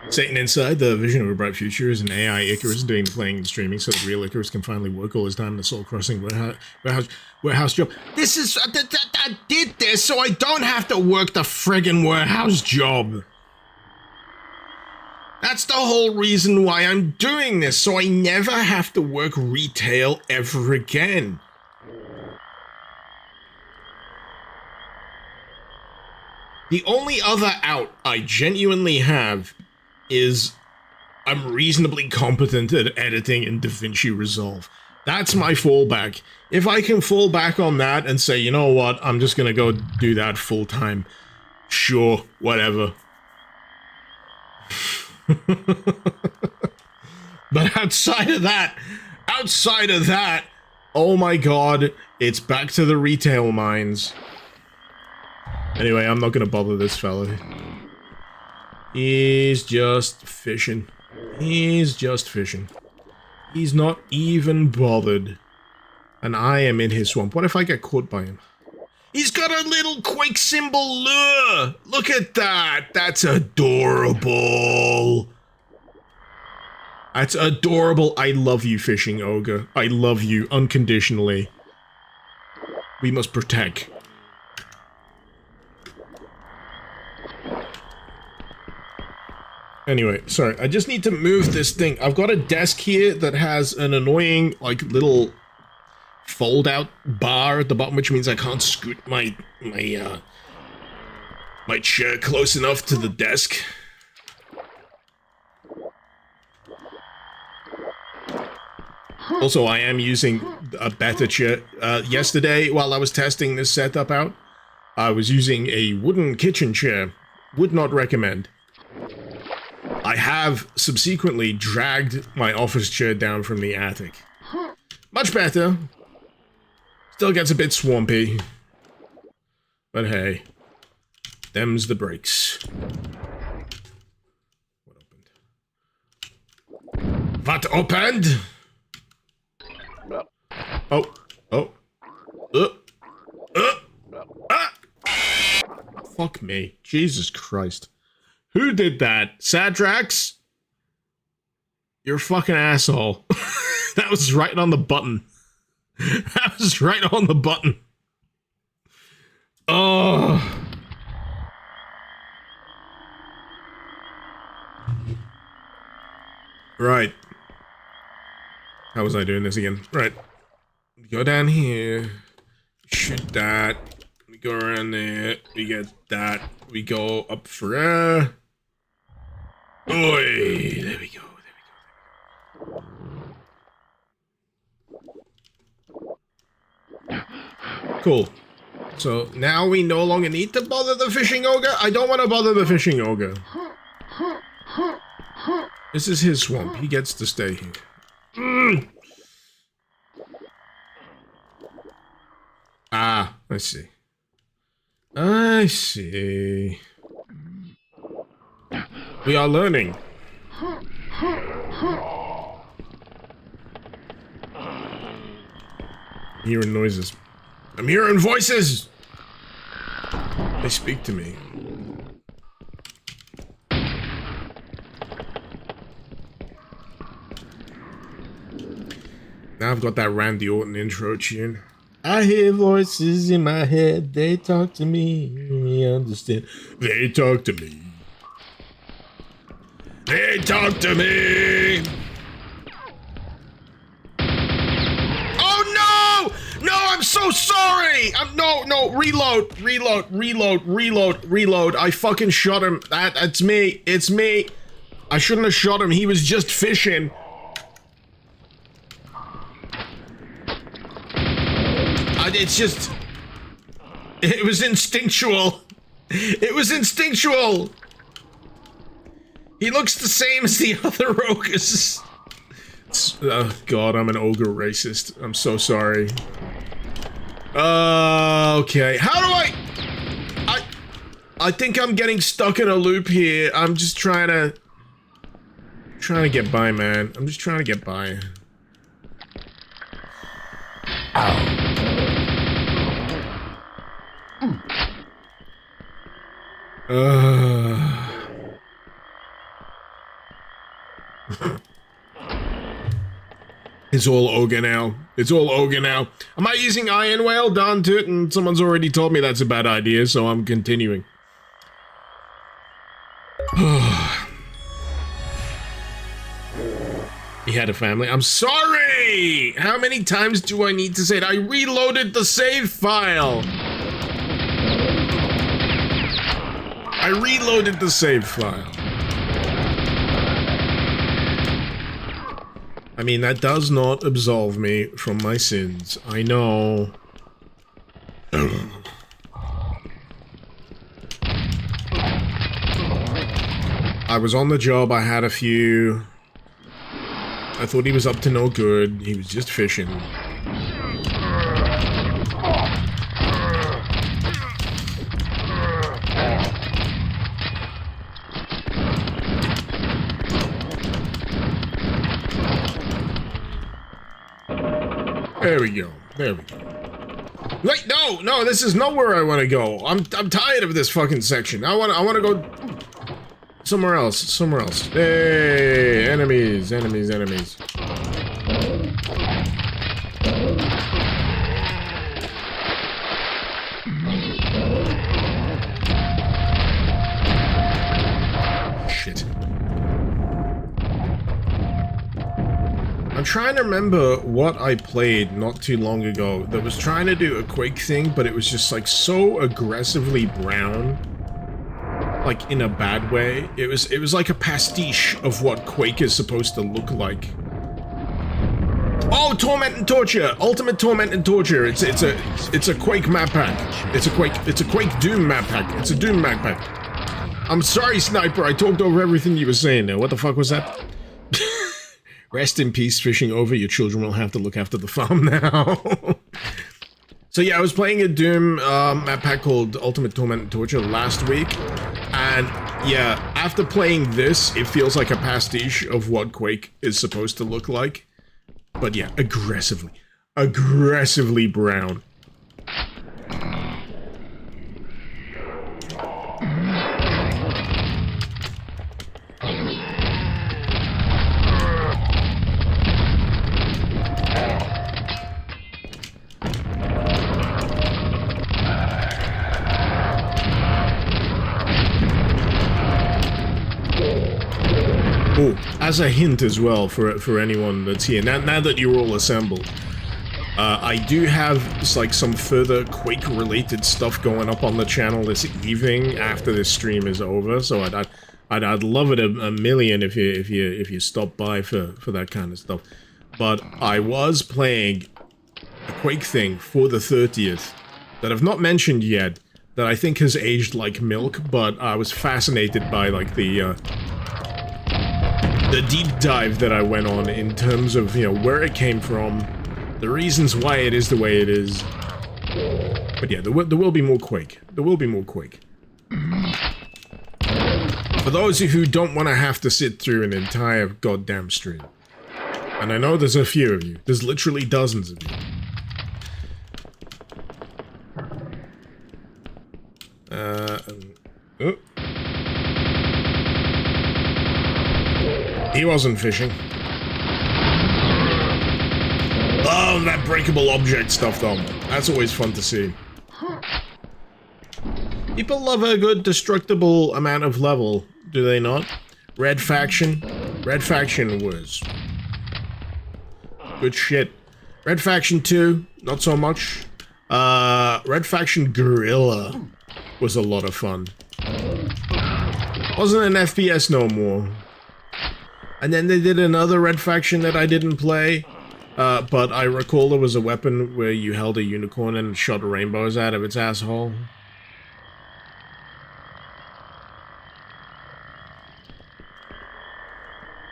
Satan inside, the vision of a bright future is an AI Icarus doing the playing and streaming so the real Icarus can finally work all his time in the soul-crossing warehouse job. This is... I did this so I don't have to work the friggin' warehouse job. That's the whole reason why I'm doing this, so I never have to work retail ever again. The only other out I genuinely have is I'm reasonably competent at editing in DaVinci Resolve. That's my fallback. If I can fall back on that and say, you know what, I'm just gonna go do that full time. Sure, whatever. But outside of that, oh my god, it's back to the retail mines. Anyway, I'm not gonna bother this fella. He's just fishing. He's just fishing. He's not even bothered. And I am in his swamp. What if I get caught by him? He's got a little Quake symbol lure! Look at that! That's adorable! That's adorable. I love you, fishing ogre. I love you unconditionally. We must protect. Anyway, sorry, I just need to move this thing. I've got a desk here that has an annoying, like, little fold-out bar at the bottom, which means I can't scoot my chair close enough to the desk. Also, I am using a better chair. Yesterday, while I was testing this setup out, I was using a wooden kitchen chair. Would not recommend. I have subsequently dragged my office chair down from the attic. Much better. Still gets a bit swampy. But hey. Them's the breaks. What opened? Oh. Oh. Ah! Fuck me. Jesus Christ. Who did that? Sadrax? You're a fucking asshole. That was right on the button. That was right on the button. Oh. Right. How was I doing this again? Right. We go down here. Shoot that. We go around there. We get that. We go up for Oi! There we go, Cool. So, now we no longer need to bother the fishing ogre? I don't want to bother the fishing ogre. This is his swamp. He gets to stay here. Ah, I see. I see. We are learning. Hearing noises. I'm hearing voices! They speak to me. Now I've got that Randy Orton intro tune. I hear voices in my head, they talk to me, understand. They talk to me. They talk to me! Oh no! No, I'm so sorry! No, reload. I fucking shot him. That's me. It's me. I shouldn't have shot him. He was just fishing. It's just... It was instinctual. It was instinctual. He looks the same as the other ogres. Oh god, I'm an ogre racist. I'm so sorry. Okay, how do I... I think I'm getting stuck in a loop here. I'm just trying to get by, man. I'm just trying to get by. It's all ogre now. It's all ogre now. Am I using Iron Whale? Darn to it, and someone's already told me that's a bad idea, so I'm continuing. He had a family. I'm sorry! How many times do I need to say it? I reloaded the save file! I reloaded the save file. I mean, that does not absolve me from my sins. I know. I was on the job, I had a few. I thought he was up to no good. He was just fishing. There we go. There we go. Wait, no, this is not where I want to go. I'm tired of this fucking section. I want to go somewhere else. Hey, enemies. Shit. I'm trying to remember what I played not too long ago that was trying to do a Quake thing, but it was just like so aggressively brown. Like in a bad way. It was like a pastiche of what Quake is supposed to look like. Oh, Torment and Torture! Ultimate Torment and Torture. It's a Quake map pack. It's a Quake Doom map pack. It's a Doom map pack. I'm sorry, Sniper, I talked over everything you were saying there. What the fuck was that? Rest in peace, fishing over. Your children will have to look after the farm now. So yeah, I was playing a Doom map pack called Ultimate Torment and Torture last week. And yeah, after playing this, it feels like a pastiche of what Quake is supposed to look like. But yeah, aggressively brown. Oh, as a hint as well for anyone that's here, now that you're all assembled, I do have like some further Quake-related stuff going up on the channel this evening after this stream is over. So I'd love it a million if you stop by for that kind of stuff. But I was playing a Quake thing for the 30th that I've not mentioned yet, that I think has aged like milk, but I was fascinated by like the deep dive that I went on in terms of, you know, where it came from, the reasons why it is the way it is. But yeah, there will be more Quake. There will be more Quake. For those of you who don't want to have to sit through an entire goddamn stream. And I know there's a few of you. There's literally dozens of you. Oh. He wasn't fishing. Love that breakable object stuff, though. That's always fun to see. People love a good destructible amount of level, do they not? Red Faction? Red Faction was good shit. Red Faction 2, not so much. Red Faction Guerrilla was a lot of fun. Wasn't an FPS no more. And then they did another Red Faction that I didn't play, but I recall there was a weapon where you held a unicorn and shot rainbows out of its asshole.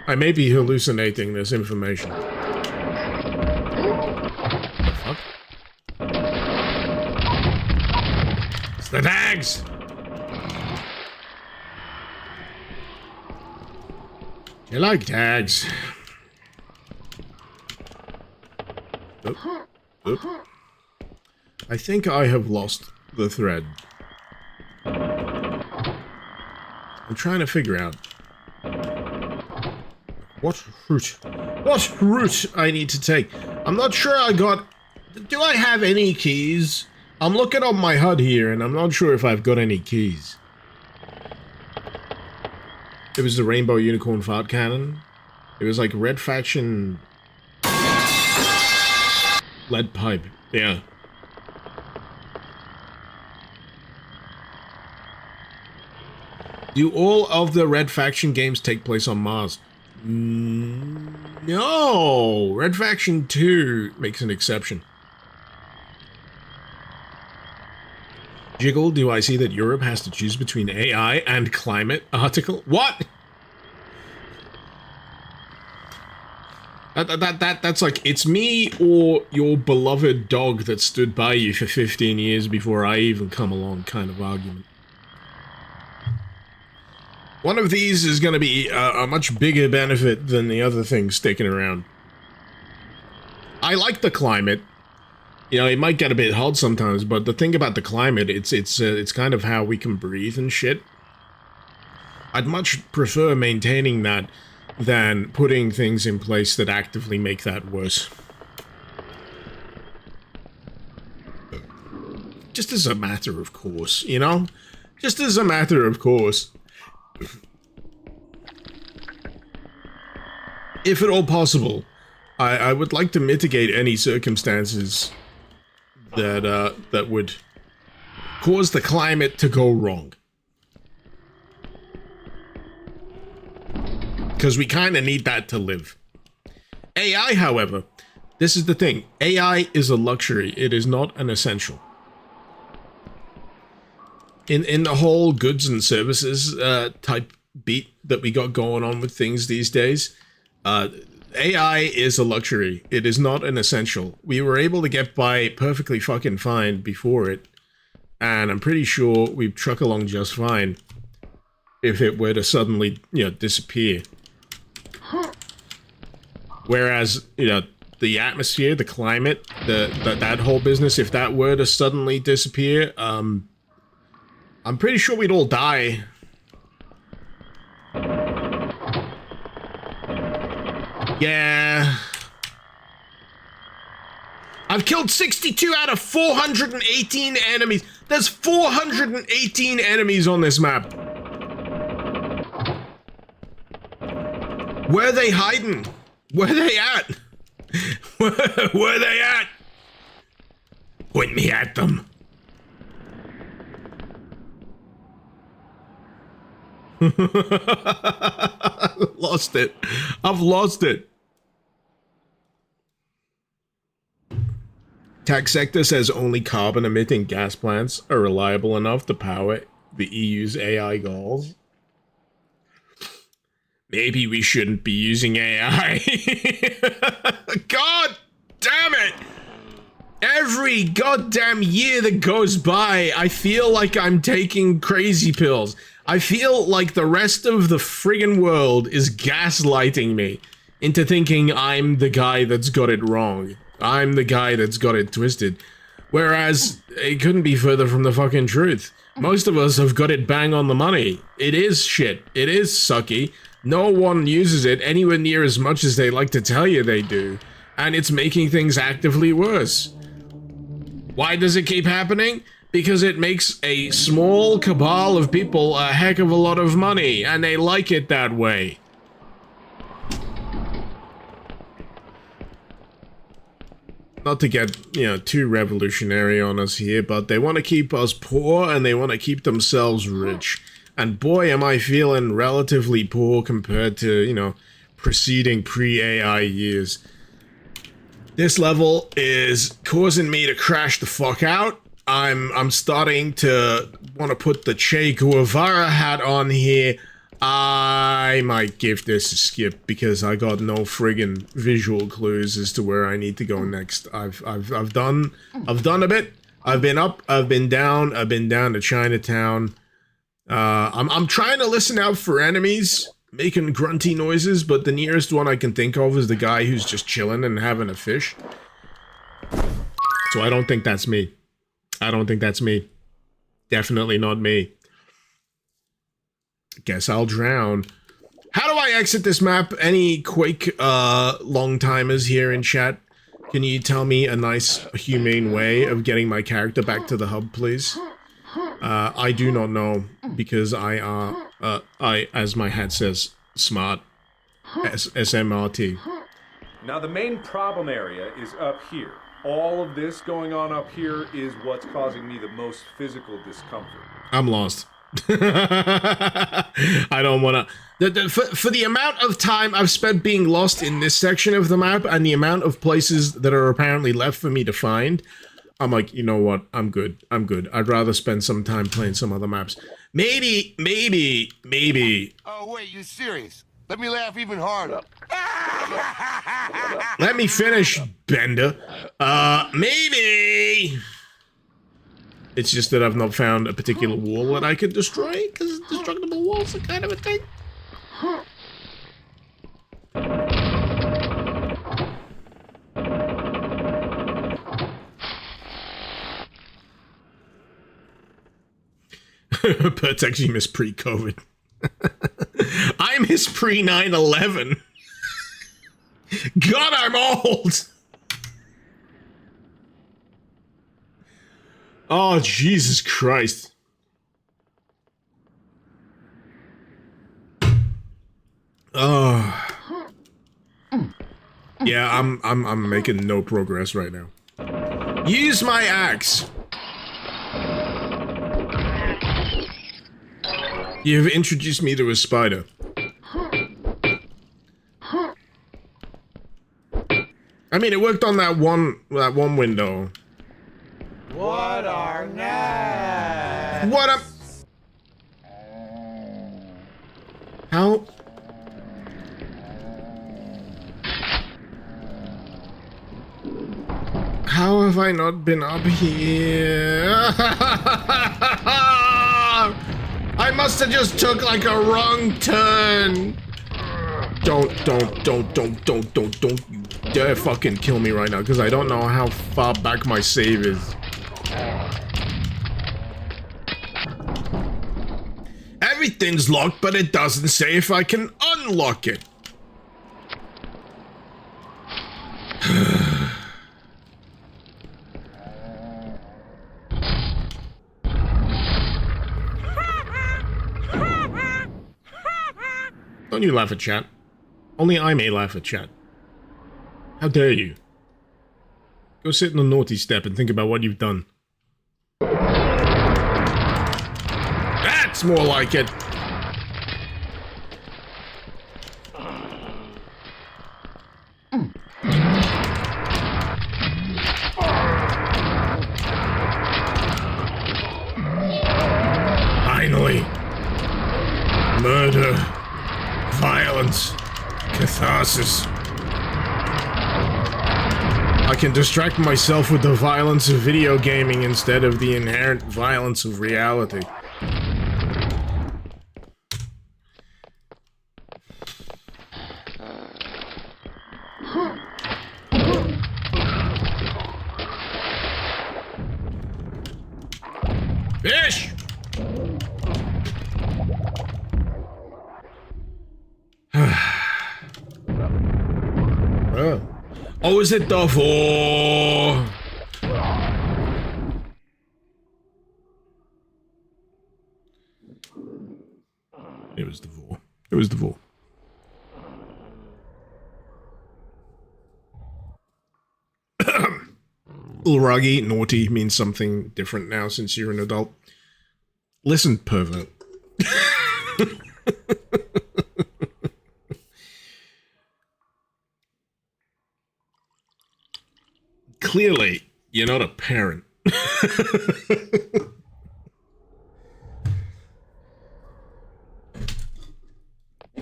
I may be hallucinating this information. What the fuck? It's the tags! I like tags. Oh. Oh. I think I have lost the thread. I'm trying to figure out what route I need to take. I'm not sure I got... Do I have any keys? I'm looking on my HUD here, and I'm not sure if I've got any keys. It was the Rainbow Unicorn Fart Cannon. It was like Red Faction... Lead Pipe. Yeah. Do all of the Red Faction games take place on Mars? No! Red Faction 2 makes an exception. Jiggle, do I see that Europe has to choose between AI and climate article? What? That's like, it's me or your beloved dog that stood by you for 15 years before I even come along kind of argument. One of these is going to be a much bigger benefit than the other thing sticking around. I like the climate. You know, it might get a bit hot sometimes, but the thing about the climate, it's kind of how we can breathe and shit. I'd much prefer maintaining that than putting things in place that actively make that worse. Just as a matter of course, you know? Just as a matter of course. If at all possible, I would like to mitigate any circumstances that would cause the climate to go wrong. Because we kind of need that to live. AI, however, this is the thing. AI is a luxury. It is not an essential. In the whole goods and services type beat that we got going on with things these days, AI is a luxury. It is not an essential. We were able to get by perfectly fucking fine before it, and I'm pretty sure we'd truck along just fine if it were to suddenly, you know, disappear. Whereas, you know, the atmosphere, the climate, that whole business, if that were to suddenly disappear, I'm pretty sure we'd all die. Yeah. I've killed 62 out of 418 enemies. There's 418 enemies on this map. Where are they hiding? Where are they at? Where are they at? Point me at them. Lost it. I've lost it. Tax sector says only carbon emitting gas plants are reliable enough to power the EU's AI goals. Maybe we shouldn't be using AI. God damn it! Every goddamn year that goes by, I feel like I'm taking crazy pills. I feel like the rest of the friggin' world is gaslighting me into thinking I'm the guy that's got it wrong. I'm the guy that's got it twisted. Whereas, it couldn't be further from the fucking truth. Most of us have got it bang on the money. It is shit. It is sucky. No one uses it anywhere near as much as they like to tell you they do. And it's making things actively worse. Why does it keep happening? Because it makes a small cabal of people a heck of a lot of money, and they like it that way. Not to get, you know, too revolutionary on us here, but they want to keep us poor and they want to keep themselves rich. And boy, am I feeling relatively poor compared to, you know, preceding pre-AI years. This level is causing me to crash the fuck out. I'm starting to want to put the Che Guevara hat on here. I might give this a skip because I got no friggin' visual clues as to where I need to go next. I've done a bit. I've been up, I've been down to Chinatown. I'm trying to listen out for enemies. making grunty noises, but the nearest one I can think of is the guy who's just chilling and having a fish. So I don't think that's me. I don't think that's me. Definitely not me. Guess I'll drown. How do I exit this map? Any Quake long-timers here in chat? Can you tell me a nice, humane way of getting my character back to the hub, please? I do not know, because I, as my hat says, smart. SMRT. Now the main problem area is up here. All of this going on up here is what's causing me the most physical discomfort. I'm lost. I don't wanna... For the amount of time I've spent being lost in this section of the map and the amount of places that are apparently left for me to find, I'm like, you know what? I'm good. I'm good. I'd rather spend some time playing some other maps. Maybe. Oh, wait, you serious? Let me laugh even harder. Let me finish, Bender. Maybe. It's just that I've not found a particular wall that I could destroy, because destructible walls are kind of a thing. Bert's actually missed pre-COVID. I miss pre-9/11. God, I'm old. Oh, Jesus Christ. Oh. Yeah, I'm making no progress right now. Use my axe. You've introduced me to a spider. I mean, it worked on that one window. What are next? What up? How? How have I not been up here? I must have just took like a wrong turn. Don't you dare fucking kill me right now, because I don't know how far back my save is. Everything's locked, but it doesn't say if I can unlock it. Don't you laugh at chat. Only I may laugh at chat. How dare you? Go sit in the naughty step and think about what you've done. That's more like it. Finally. Murder. Violence. Catharsis. I can distract myself with the violence of video gaming instead of the inherent violence of reality. Fish! Oh, is it the four? It was the four. It was the four. Ulragi, naughty, means something different now since you're an adult. Listen, pervert. Clearly, you're not a parent.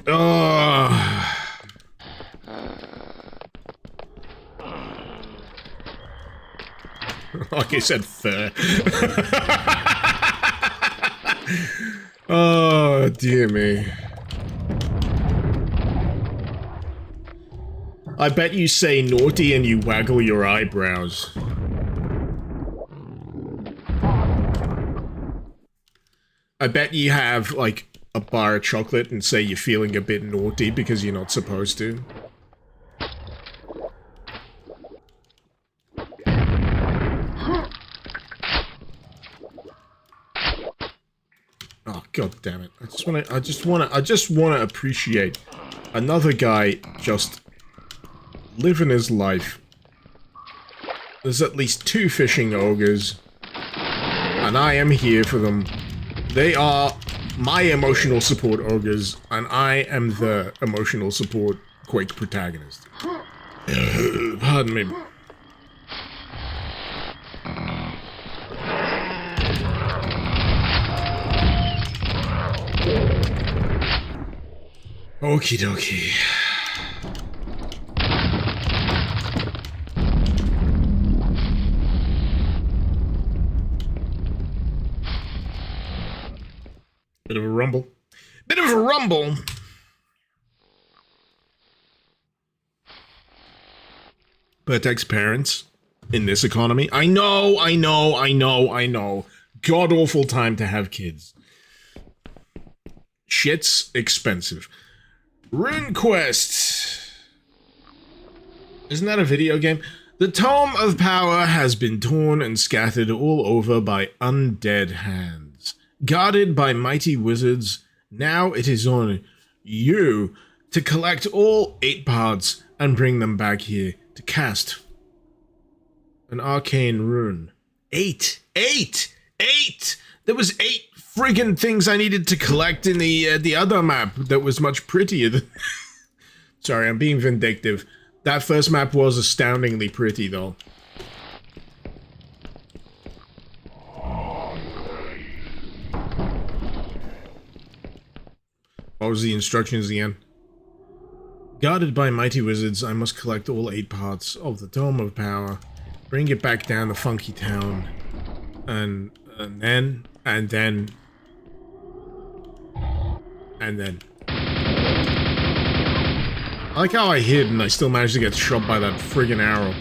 Oh. Like I said, fair. Oh, dear me. I bet you say naughty and you waggle your eyebrows. I bet you have, like, a bar of chocolate and say you're feeling a bit naughty because you're not supposed to. Oh, god damn it. I just wanna appreciate another guy just living his life. There's at least 2 fishing ogres, and I am here for them. They are my emotional support ogres, and I am the emotional support Quake protagonist. Pardon me. Okie dokie. Bit of a rumble. Bit of a rumble! Vertex parents in this economy. I know. God-awful time to have kids. Shit's expensive. RuneQuest! Isn't that a video game? The Tome of Power has been torn and scattered all over by undead hands. Guarded by mighty wizards, now it is on you to collect all 8 parts and bring them back here to cast an arcane rune. 8! There was 8 friggin' things I needed to collect in the other map that was much prettier than... Sorry, I'm being vindictive. That first map was astoundingly pretty, though. What was the instructions again? Guarded by mighty wizards, I must collect all 8 parts of the Dome of Power, bring it back down to Funky Town, and then. I like how I hid and I still managed to get shot by that friggin' arrow.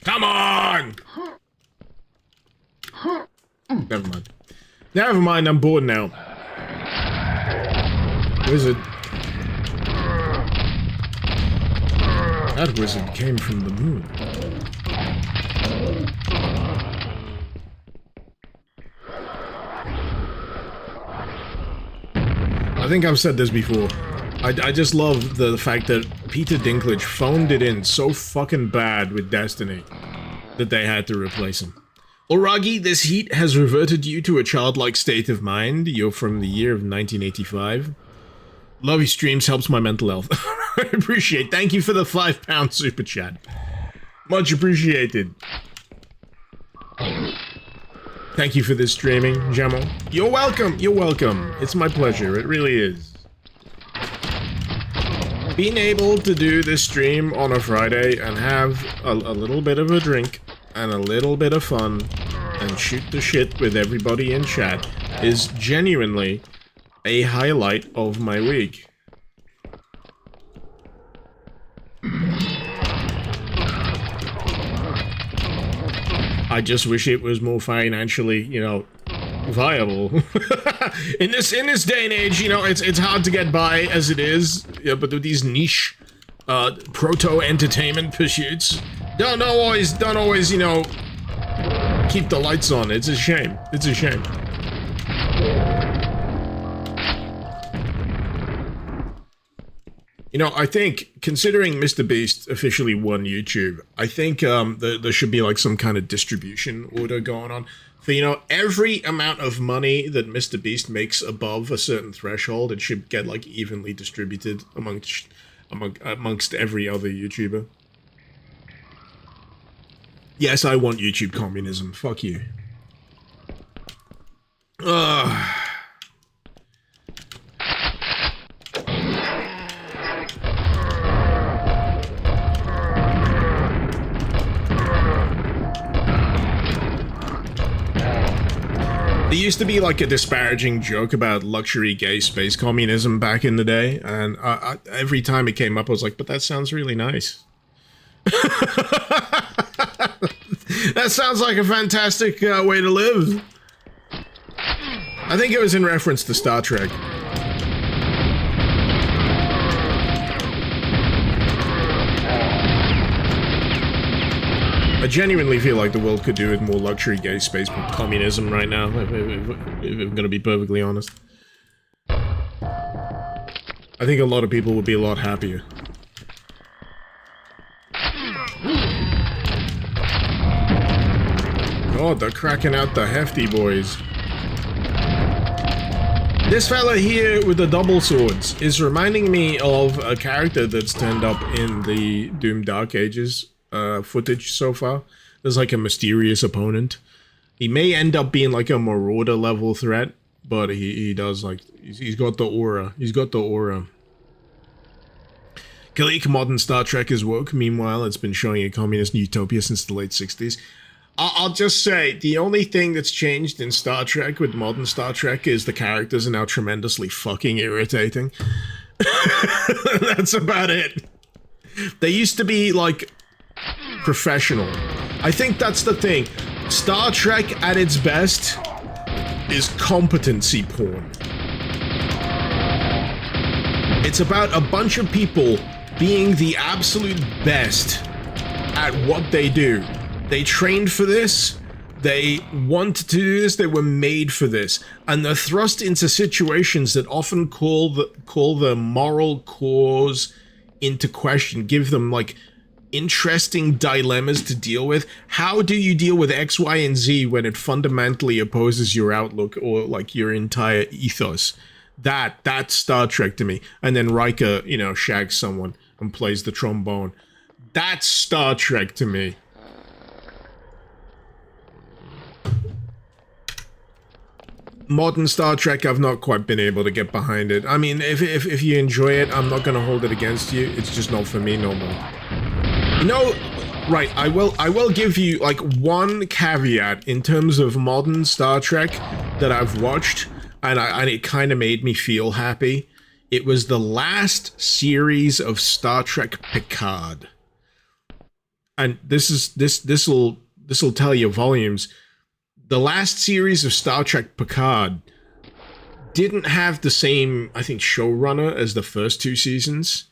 Come on! Never mind, I'm bored now. Wizard. That wizard came from the moon. I think I've said this before. I just love the fact that Peter Dinklage phoned it in so fucking bad with Destiny that they had to replace him. Oragi, this heat has reverted you to a childlike state of mind. You're from the year of 1985. Love your streams, helps my mental health. I appreciate. Thank you for the £5 super chat. Much appreciated. Thank you for this streaming, Jamal. You're welcome. You're welcome. It's my pleasure. It really is. Being able to do this stream on a Friday and have a little bit of a drink and a little bit of fun and shoot the shit with everybody in chat is genuinely a highlight of my week. I just wish it was more financially, you know, viable. in this day and age, you know, it's hard to get by as it is, yeah, but with these niche proto entertainment pursuits don't always, you know, keep the lights on. It's a shame. It's a shame. You know, I think, considering Mr. Beast officially won YouTube, I think there should be like some kind of distribution order going on. For, you know, every amount of money that Mr. Beast makes above a certain threshold, it should get like evenly distributed amongst every other YouTuber. Yes, I want YouTube communism. Fuck you. There used to be like a disparaging joke about luxury gay space communism back in the day, and every time it came up, I was like, but that sounds really nice. That sounds like a fantastic way to live. I think it was in reference to Star Trek. I genuinely feel like the world could do with more luxury gay space communism right now, if I'm gonna be perfectly honest. I think a lot of people would be a lot happier. God, they're cracking out the hefty boys. This fella here with the double swords is reminding me of a character that's turned up in the Doom Dark Ages footage so far. There's like a mysterious opponent. He may end up being like a Marauder level threat, but he does like, he's got the aura. He's got the aura. Kalik modern Star Trek is woke. Meanwhile, it's been showing a communist utopia since the late 60s. I'll just say, the only thing that's changed in Star Trek with modern Star Trek is the characters are now tremendously fucking irritating. That's about it. They used to be, like, professional. I think that's the thing. Star Trek at its best is competency porn. It's about a bunch of people being the absolute best at what they do. They trained for this, they wanted to do this, they were made for this, and they're thrust into situations that often call the moral cause into question, give them like interesting dilemmas to deal with. How do you deal with X, Y, and Z when it fundamentally opposes your outlook or like your entire ethos? That's Star Trek to me. And then Riker, you know, shags someone and plays the trombone. That's Star Trek to me. Modern Star Trek, I've not quite been able to get behind it. I mean, if you enjoy it, I'm not gonna hold it against you. It's just not for me no more. No, right, I will give you like one caveat in terms of modern Star Trek that I've watched, and it kind of made me feel happy. It was the last series of Star Trek Picard. And this'll tell you volumes. The last series of Star Trek Picard didn't have the same, I think, showrunner as the first two seasons,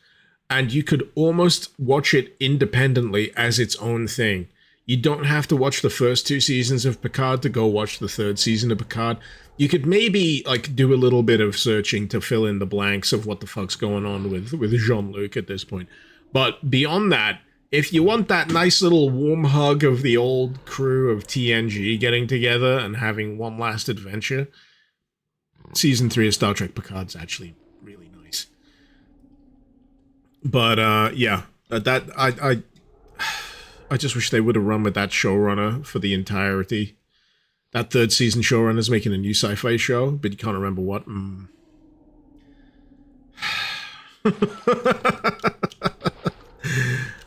and you could almost watch it independently as its own thing. You don't have to watch the first two seasons of Picard to go watch the third season of Picard. You could maybe, like, do a little bit of searching to fill in the blanks of what the fuck's going on with Jean-Luc at this point. But beyond that, if you want that nice little warm hug of the old crew of TNG getting together and having one last adventure, Season 3 of Star Trek Picard's actually really nice. But, yeah, I just wish they would have run with that showrunner for the entirety. That third season showrunner's making a new sci-fi show, but you can't remember what.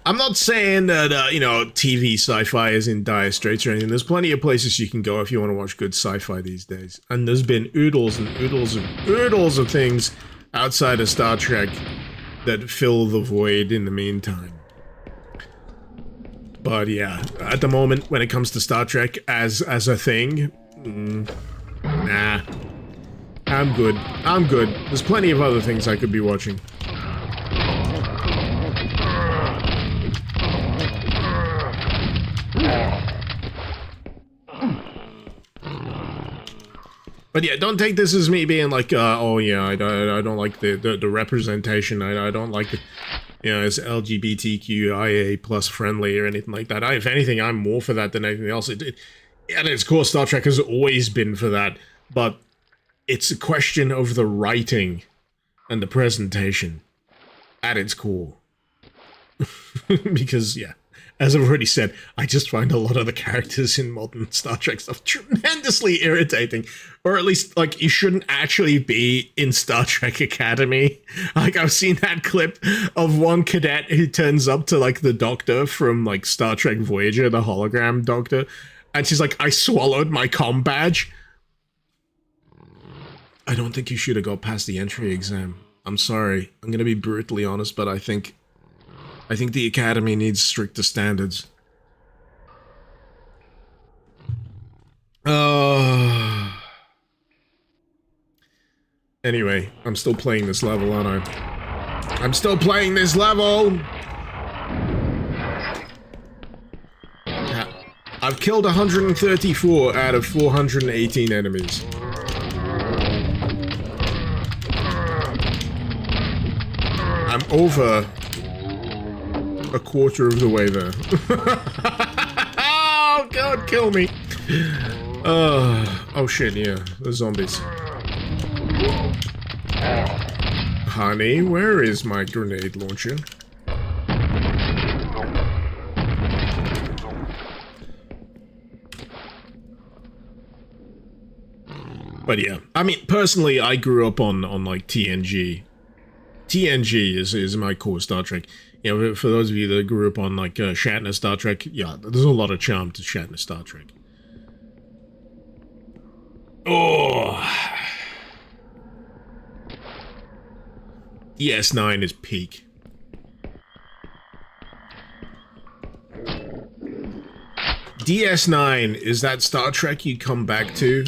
I'm not saying that, you know, TV sci-fi is in dire straits or anything. There's plenty of places you can go if you want to watch good sci-fi these days. And there's been oodles and oodles and oodles of things outside of Star Trek that fill the void in the meantime. But yeah, at the moment, when it comes to Star Trek as a thing, nah. I'm good. I'm good. There's plenty of other things I could be watching. But yeah, don't take this as me being like, oh yeah, I don't like the representation. I don't like the, you know, it's LGBTQIA plus friendly or anything like that. If anything, I'm more for that than anything else. At its core, Star Trek has always been for that. But it's a question of the writing and the presentation at its core. Because, yeah, as I've already said, I just find a lot of the characters in modern Star Trek stuff tremendously irritating. Or at least, like, you shouldn't actually be in Star Trek Academy. Like, I've seen that clip of one cadet who turns up to, like, the doctor from, like, Star Trek Voyager, the hologram doctor. And she's like, I swallowed my comm badge. I don't think you should have got past the entry exam. I'm sorry. I'm gonna be brutally honest, but I think the academy needs stricter standards. Anyway, I'm still playing this level, aren't I? I'm still playing this level! I've killed 134 out of 418 enemies. I'm over a quarter of the way there. Oh god, kill me! Oh shit, yeah, the zombies. Honey, where is my grenade launcher? But yeah, I mean, personally, I grew up on like TNG. TNG is my core Star Trek. You know, for those of you that grew up on like Shatner Star Trek, yeah, there's a lot of charm to Shatner Star Trek. Oh, DS9 is peak. DS9 is that Star Trek you come back to,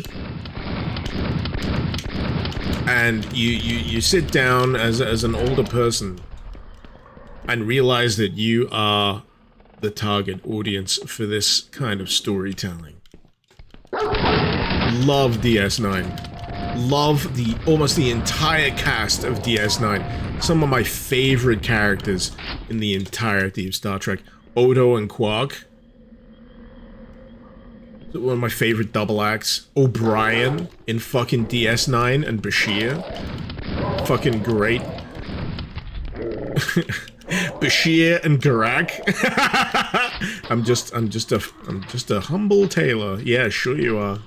and you sit down as an older person and realize that you are the target audience for this kind of storytelling. Love DS9. Love almost the entire cast of DS9. Some of my favorite characters in the entirety of Star Trek. Odo and Quark. One of my favorite double acts. O'Brien in fucking DS9 and Bashir. Fucking great. Bashir and Garak. I'm just a humble tailor. Yeah, sure you are.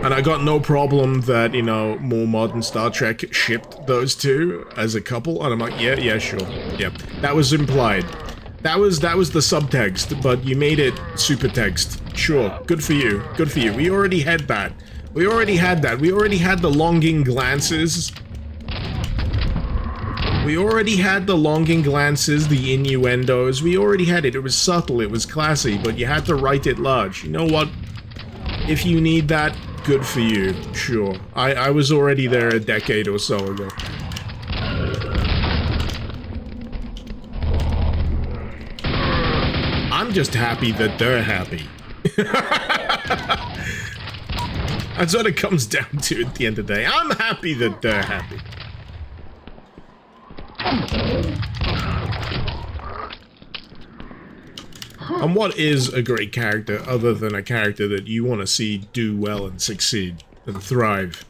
And I got no problem that, you know, more modern Star Trek shipped those two as a couple. And I'm like, yeah, sure. Yeah, that was implied. That was the subtext, but you made it super text. Sure, good for you. Good for you. We already had that. We already had that. We already had the longing glances. We already had the longing glances, the innuendos. We already had it. It was subtle, it was classy, but you had to write it large. You know what? If you need that, good for you. Sure. I was already there a decade or so ago. I'm just happy that they're happy. That's what it comes down to at the end of the day. I'm happy that they're happy. And what is a great character other than a character that you want to see do well and succeed and thrive?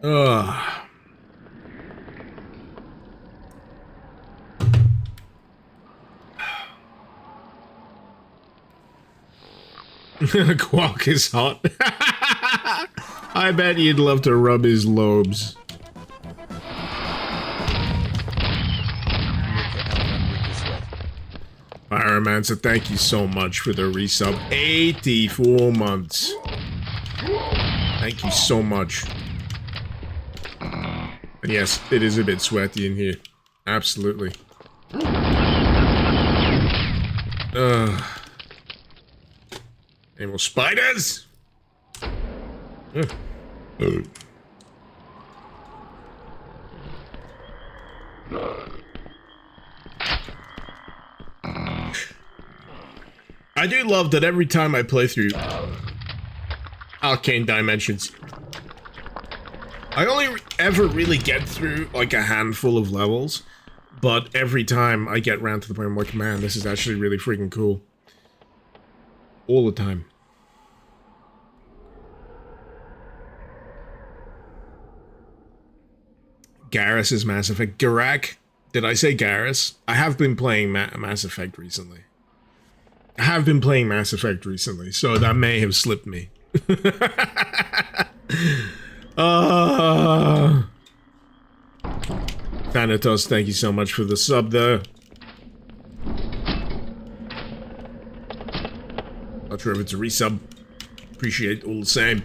Ugh. Quark is hot. I bet you'd love to rub his lobes. Pyromancer, thank you so much for the resub. 84 months. Thank you so much. And yes, it is a bit sweaty in here. Absolutely. Any more spiders? I do love that every time I play through Arcane Dimensions, I only ever really get through like a handful of levels, but every time I get around to the point I'm like, man, this is actually really freaking cool. All the time. Garrus is Mass Effect. Garak? Did I say Garrus? I have been playing Mass Effect recently. So that may have slipped me. Thanatos, thank you so much for the sub there. Not sure if it's a resub. Appreciate all the same.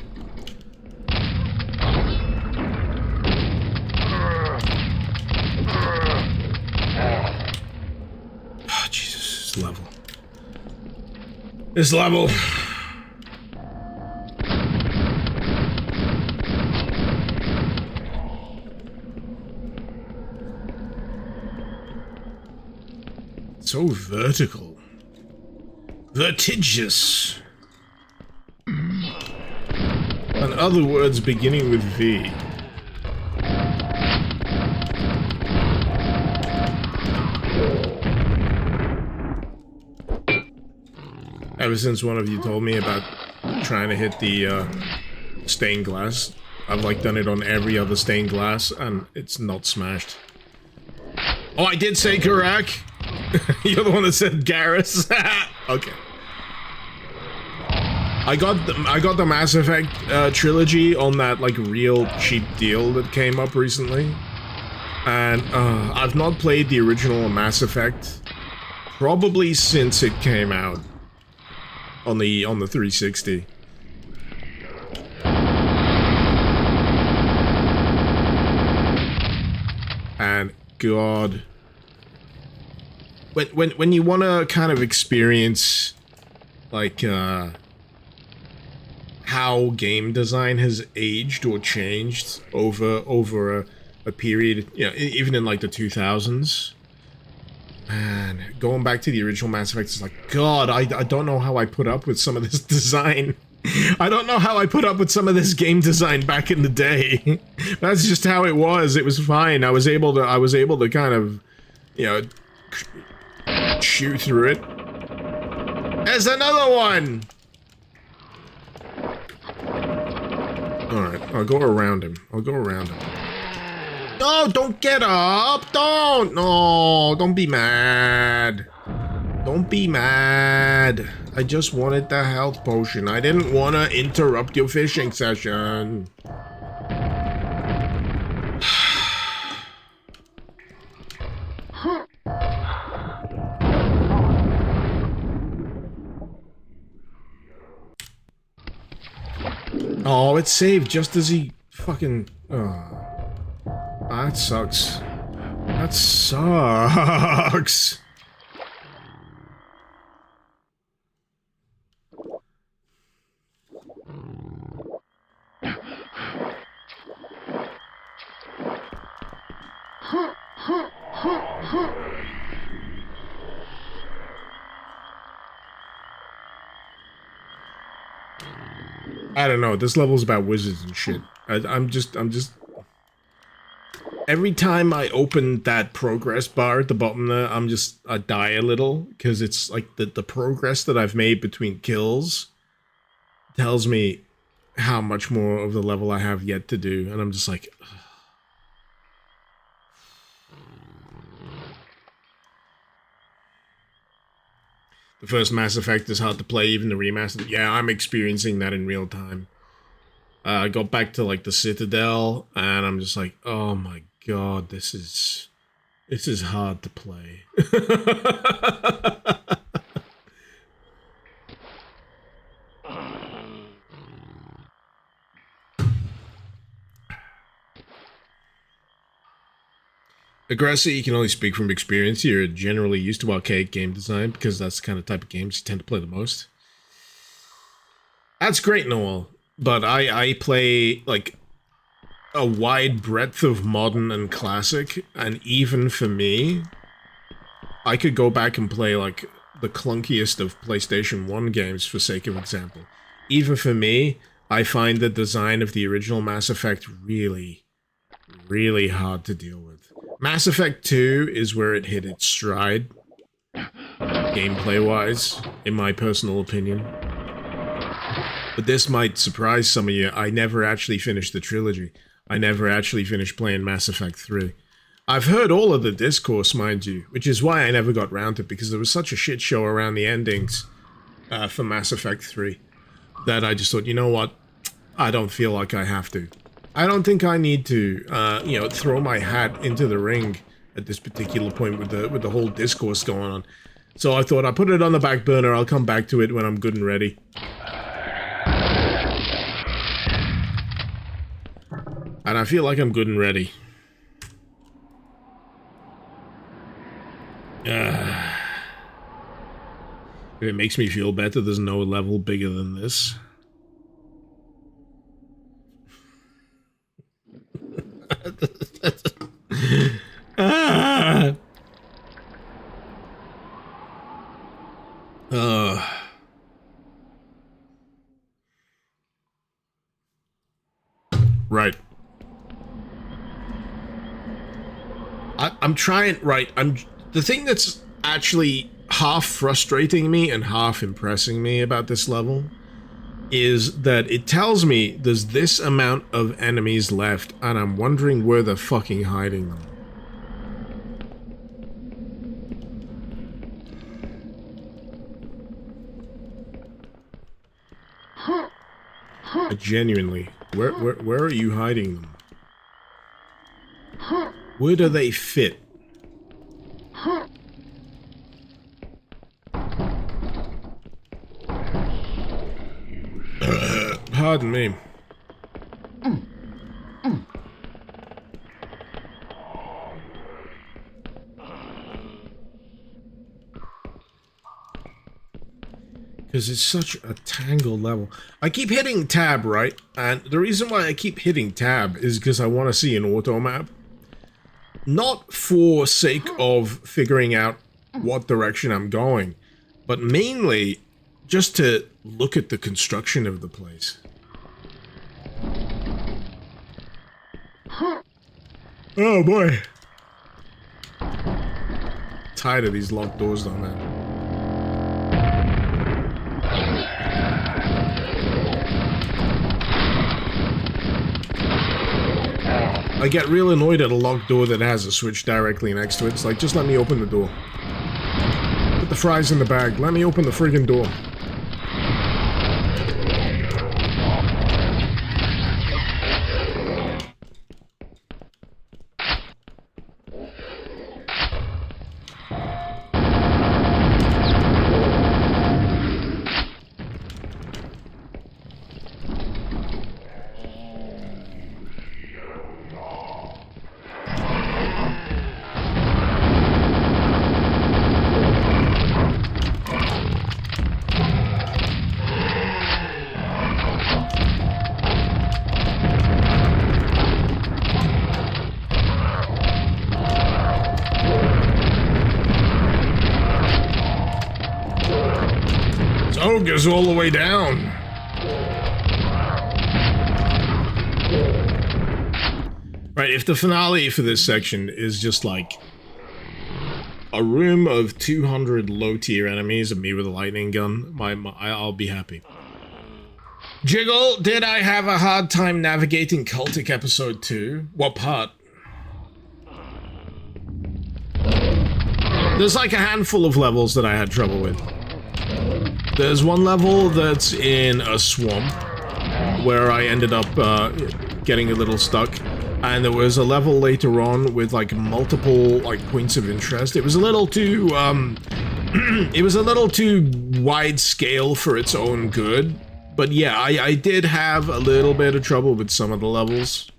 Oh, Jesus, this level. This level. So vertical. Vertigious. In other words, beginning with V. Ever since one of you told me about trying to hit the stained glass, I've like done it on every other stained glass, and it's not smashed. Oh, I did say Karak. You're the one that said Garrus. Okay. I got the Mass Effect trilogy on that like real cheap deal that came up recently, and I've not played the original Mass Effect probably since it came out on the 360. And God, when you want to kind of experience like how game design has aged or changed over a period, you know, even in like the 2000s, and going back to the original Mass Effect, it's like, God, I don't know how I put up with some of this design. I don't know how I put up with some of this game design back in the day. That's just how it was. It was fine. I was able to kind of, you know, chew through it. There's another one! Alright, I'll go around him. No, don't get up! Don't! No, don't be mad. Don't be mad. I just wanted the health potion. I didn't want to interrupt your fishing session. Oh, it saved just as he fucking... Oh. That sucks. That sucks. I don't know, this level's about wizards and shit. I'm just... Every time I open that progress bar at the bottom there, I die a little, because it's like the progress that I've made between kills tells me how much more of the level I have yet to do, and I'm just like... Ugh. The first Mass Effect is hard to play, even the remaster. Yeah, I'm experiencing that in real time. I got back to like the Citadel, and I'm just like, oh my God, this is hard to play. Aggressor, you can only speak from experience. You're generally used to arcade game design because that's the kind of type of games you tend to play the most. That's great and all, but I play like a wide breadth of modern and classic, and even for me, I could go back and play like the clunkiest of PlayStation 1 games for sake of example. Even for me, I find the design of the original Mass Effect really, really hard to deal with. Mass Effect 2 is where it hit its stride, gameplay-wise, in my personal opinion. But this might surprise some of you, I never actually finished the trilogy. I never actually finished playing Mass Effect 3. I've heard all of the discourse, mind you, which is why I never got round to it, because there was such a shit show around the endings for Mass Effect 3, that I just thought, you know what, I don't feel like I have to. I don't think I need to, you know, throw my hat into the ring at this particular point with the whole discourse going on. So I thought I'll put it on the back burner. I'll come back to it when I'm good and ready. And I feel like I'm good and ready. If it makes me feel better, there's no level bigger than this. Right. I'm trying, right, the thing that's actually half frustrating me and half impressing me about this level is that it tells me there's this amount of enemies left, and I'm wondering where they're fucking hiding them. Genuinely, where are you hiding them? Where do they fit? Pardon me. Because it's such a tangled level. I keep hitting tab, right? And the reason why I keep hitting tab is because I want to see an auto map. Not for sake of figuring out what direction I'm going, but mainly just to look at the construction of the place. Oh boy. Tired of these locked doors though, man. I get real annoyed at a locked door that has a switch directly next to it. It's like, just let me open the door. Put the fries in the bag. Let me open the friggin' door. Goes all the way down. Right, if the finale for this section is just like a room of 200 low-tier enemies and me with a lightning gun, I'll be happy. Jiggle, did I have a hard time navigating Cultic episode 2? What part? There's like a handful of levels that I had trouble with. There's one level that's in a swamp where I ended up getting a little stuck, and there was a level later on with like multiple like points of interest. It was a little too it was a little too wide scale for its own good, but yeah, I did have a little bit of trouble with some of the levels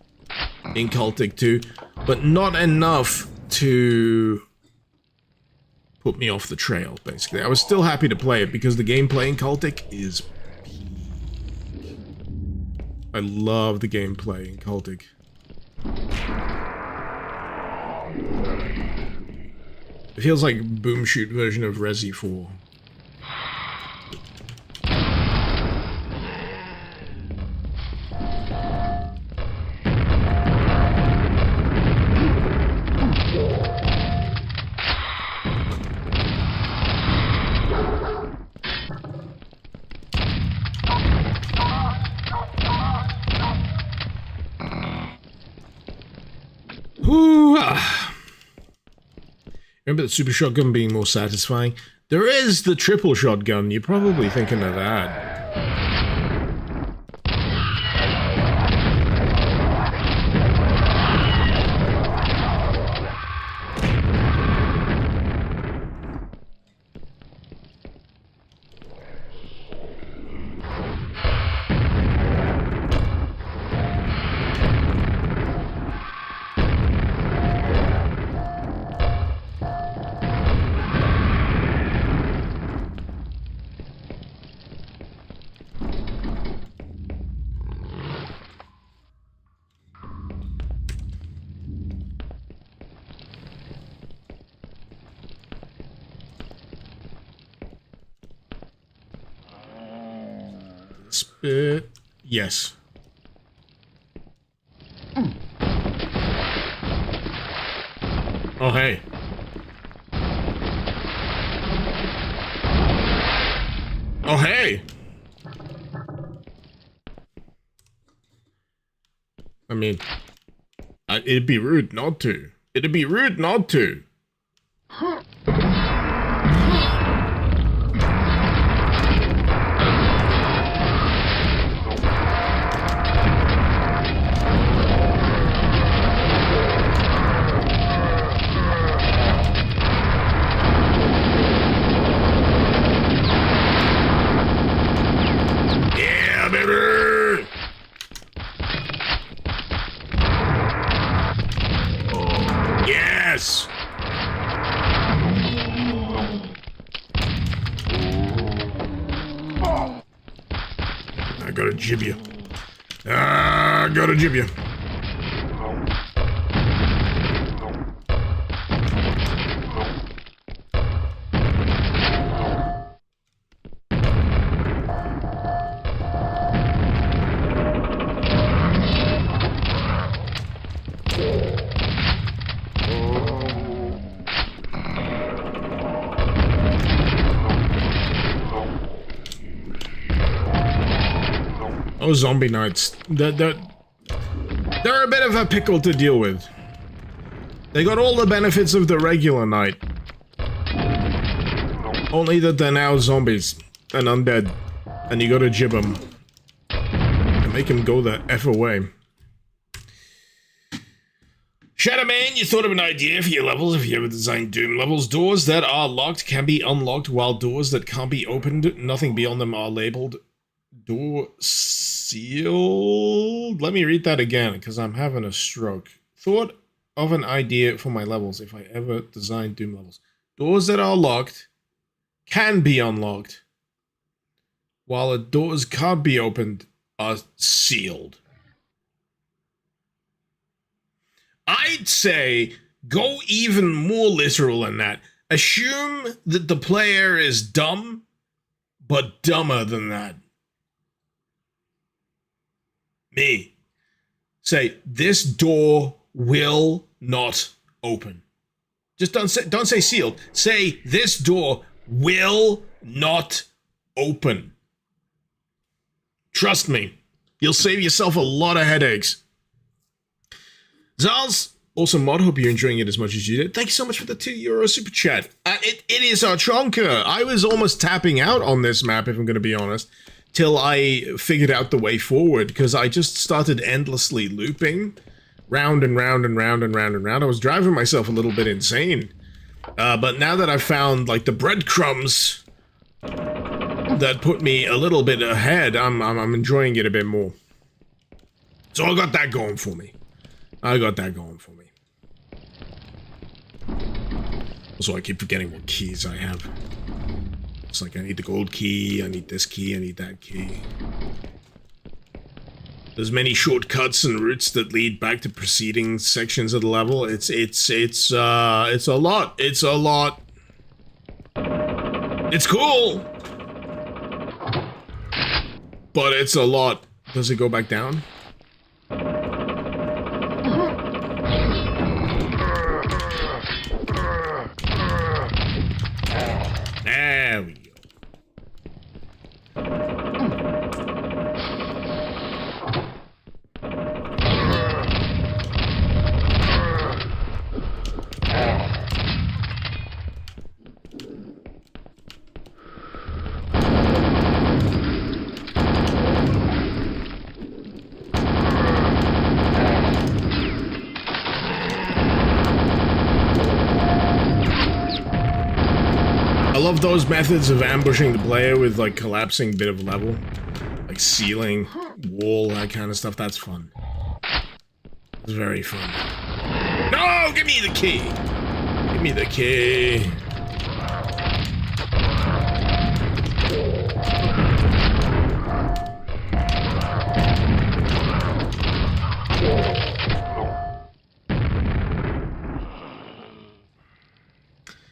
in Cultic 2, but not enough to put me off the trail, basically. I was still happy to play it because the gameplay in Cultic is peak. I love the gameplay in Cultic. It feels like Boom Shoot version of Resi 4. Remember the super shotgun being more satisfying? There is the triple shotgun, you're probably thinking of that. Spit. Yes. Oh, hey. Oh, hey. I mean, it'd be rude not to. It'd be rude not to. Yeah, baby! Yes! I gotta jib you. I gotta jib you. Oh, zombie nights. They're a bit of a pickle to deal with. They got all the benefits of the regular night. Only that they're now zombies and undead. And you gotta jib them. And make them go the F away. Shadowman, you thought of an idea for your levels if you ever designed Doom levels. Doors that are locked can be unlocked, while doors that can't be opened, nothing beyond them are labeled door sealed. Let me read that again, because I'm having a stroke. Thought of an idea for my levels if I ever designed Doom levels. Doors that are locked can be unlocked, while the doors can't be opened are sealed. I'd say go even more literal than that. Assume that the player is dumb, but dumber than that. Me. Say, this door will not open. Just don't say sealed. Say, this door will not open. Trust me, you'll save yourself a lot of headaches. Zals, awesome mod. Hope you're enjoying it as much as you did. Thank you so much for the €2 super chat. It is a chonker. I was almost tapping out on this map, if I'm going to be honest, till I figured out the way forward, because I just started endlessly looping round and round and round and round and round. I was driving myself a little bit insane. But now that I've found, like, the breadcrumbs that put me a little bit ahead, I'm enjoying it a bit more. So I got that going for me. Also, I keep forgetting what keys I have. It's like I need the gold key, I need this key, I need that key. There's many shortcuts and routes that lead back to preceding sections of the level. It's a lot. It's a lot. It's cool, but it's a lot. Does it go back down? There we go. I love those methods of ambushing the player with, like, collapsing bit of level. Like ceiling, wall, that kind of stuff. That's fun. It's very fun. No! Give me the key! Give me the key.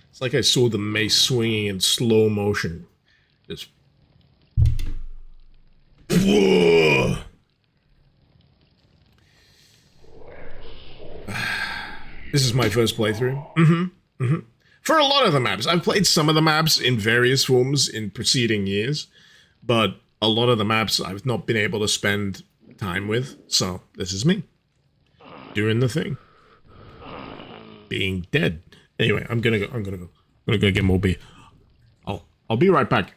It's like I saw the mace swinging in slow motion. Just... Whoa. This is my first playthrough. For a lot of the maps. I've played some of the maps in various forms in preceding years, but a lot of the maps I've not been able to spend time with, so this is me. Doing the thing. Being dead. Anyway, I'm gonna go get more beer. I'll be right back.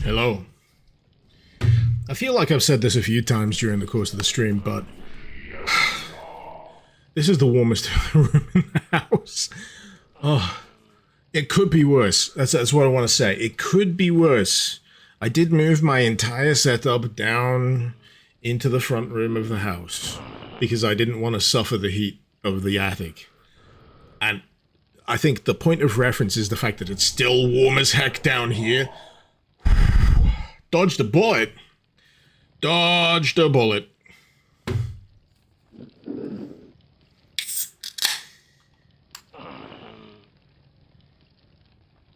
Hello. I feel like I've said this a few times during the course of the stream, but this is the warmest room in the house. Oh, it could be worse. That's what I want to say. It could be worse. I did move my entire setup down into the front room of the house because I didn't want to suffer the heat of the attic. And I think the point of reference is the fact that it's still warm as heck down here. Dodged a bullet. Dodged a bullet.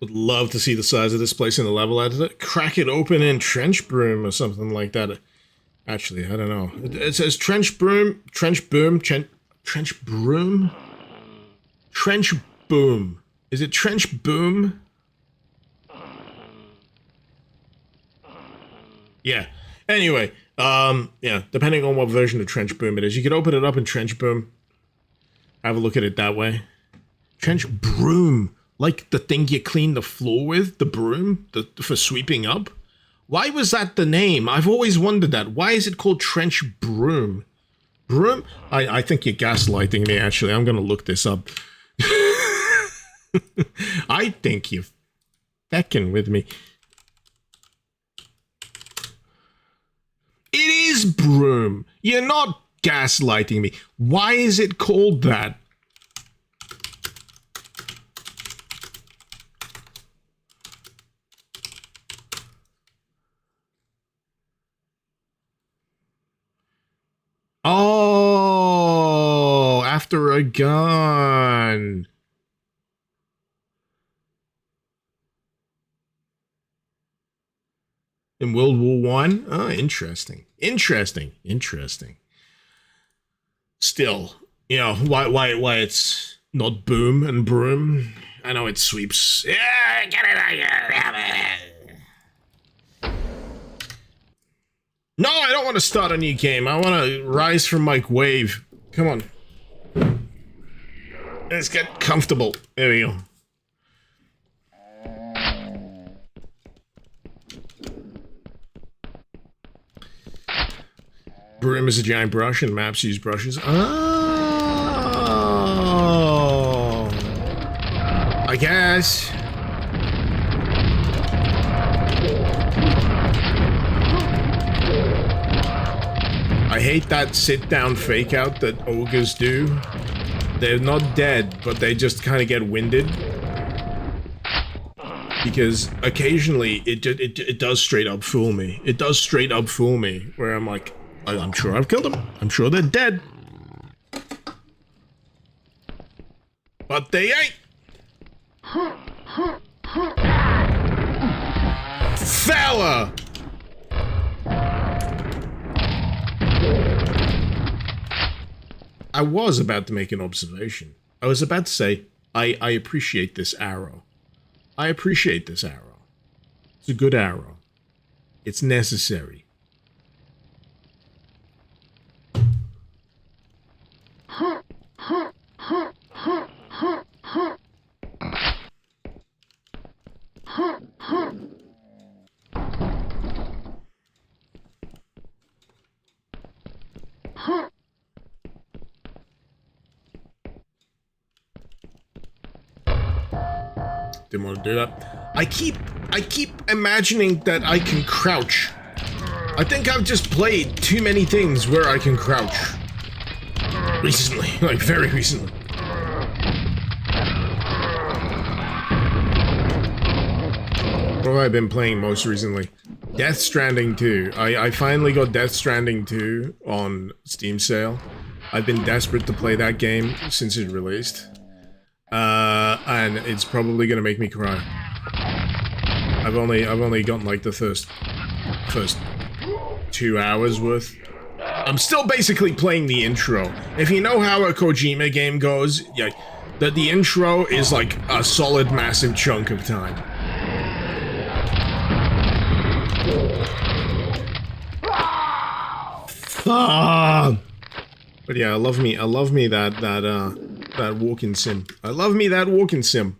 Would love to see the size of this place in the level editor. Crack it open in trench broom or something like that. Actually, I don't know. It says trench broom, trench boom, trench broom? Trench boom. Is it trench boom? Yeah. Anyway, yeah, depending on what version of trench boom it is, you could open it up in trench boom. Have a look at it that way. Trench broom. Like the thing you clean the floor with, the broom, for sweeping up. Why was that the name? I've always wondered that. Why is it called trench broom? Broom? I think you're gaslighting me, actually. I'm going to look this up. I think you're fecking with me. It is broom. You're not gaslighting me. Why is it called that? Oh, after a gun. In World War I? Oh, interesting. Interesting. Interesting. still, you know, why it's not boom and broom. I know it sweeps. Yeah, get it out. No, I don't want to start a new game. I want to rise from Mike Wave. Come on. Let's get comfortable. There we go. Broom is a giant brush and maps use brushes. Oh, I guess. I hate that sit-down fake-out that ogres do. They're not dead, but they just kind of get winded. Because occasionally it does straight up fool me. It does straight up fool me, where I'm like, I'm sure I've killed them. I'm sure they're dead. But they ain't. Fella! I was about to make an observation. I was about to say, I appreciate this arrow. I appreciate this arrow. It's a good arrow. It's necessary. Didn't want to do that. I keep imagining that I can crouch. I think I've just played too many things where I can crouch. Recently, like very recently. What have I been playing most recently? Death Stranding 2. I finally got Death Stranding 2 on Steam sale. I've been desperate to play that game since it released. And it's probably gonna make me cry. I've only gotten like the first 2 hours worth. I'm still basically playing the intro. If you know how a Kojima game goes, yeah, the intro is like a solid massive chunk of time. But yeah, I love me that walking sim. I love me that walking sim.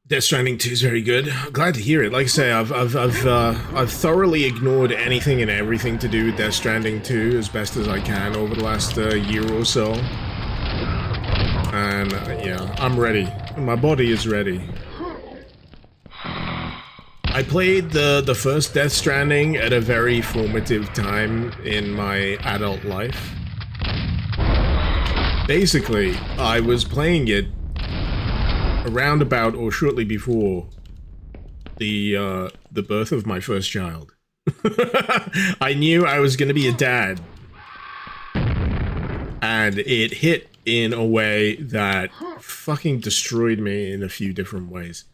Death Stranding 2 is very good. I'm glad to hear it. Like I say, I've thoroughly ignored anything and everything to do with Death Stranding 2 as best as I can over the last year or so. And yeah, I'm ready. My body is ready. I played the first Death Stranding at a very formative time in my adult life. Basically, I was playing it around about or shortly before the birth of my first child. I knew I was going to be a dad. And it hit in a way that fucking destroyed me in a few different ways.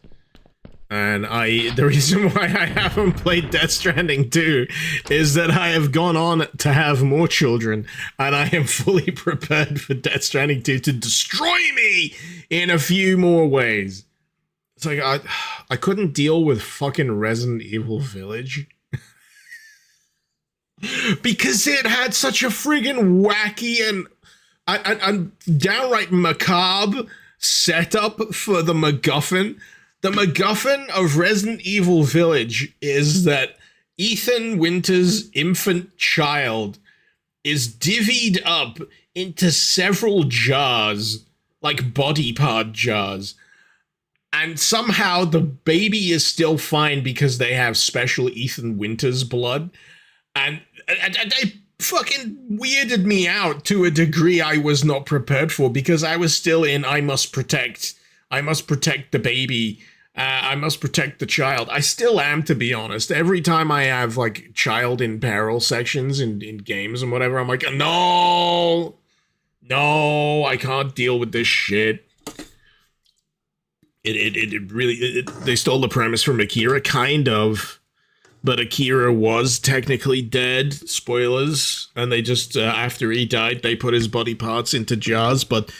And the reason why I haven't played Death Stranding 2 is that I have gone on to have more children, and I am fully prepared for Death Stranding 2 to destroy me in a few more ways. It's like, I couldn't deal with fucking Resident Evil Village. Because it had such a friggin' wacky and downright macabre setup for the MacGuffin. The MacGuffin of Resident Evil Village is that Ethan Winter's infant child is divvied up into several jars, like body part jars, and somehow the baby is still fine because they have special Ethan Winter's blood, and it fucking weirded me out to a degree I was not prepared for, because I was still in I must protect the baby I must protect the child. I still am, to be honest. Every time I have, like, child in peril sections in games and whatever, I'm like, no! No, I can't deal with this shit. It really... they stole the premise from Akira, kind of. But Akira was technically dead, spoilers. And they just, after he died, they put his body parts into jars. But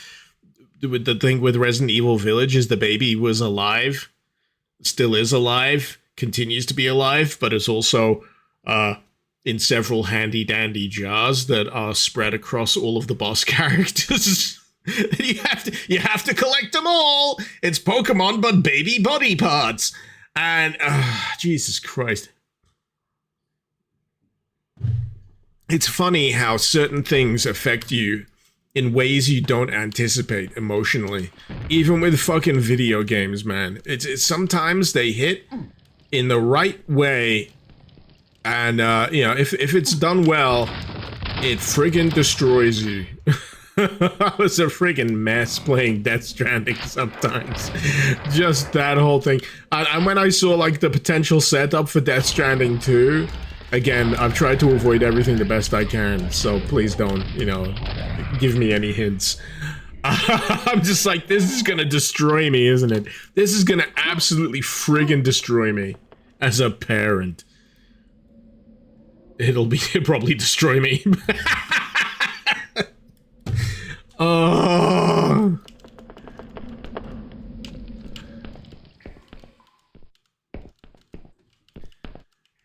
the thing with Resident Evil Village is the baby was alive. Still is alive, continues to be alive, but is also in several handy-dandy jars that are spread across all of the boss characters. you have to collect them all! It's Pokemon, but baby body parts! And, Jesus Christ. It's funny how certain things affect you in ways you don't anticipate emotionally. Even with fucking video games, man. It's sometimes they hit in the right way, and, you know, if it's done well, it friggin' destroys you. I was a friggin' mess playing Death Stranding sometimes. Just that whole thing. And when I saw, like, the potential setup for Death Stranding 2, again, I've tried to avoid everything the best I can, so please don't, you know, give me any hints. I'm just like, this is gonna destroy me, isn't it? This is gonna absolutely friggin' destroy me as a parent. It'll probably destroy me. Oh.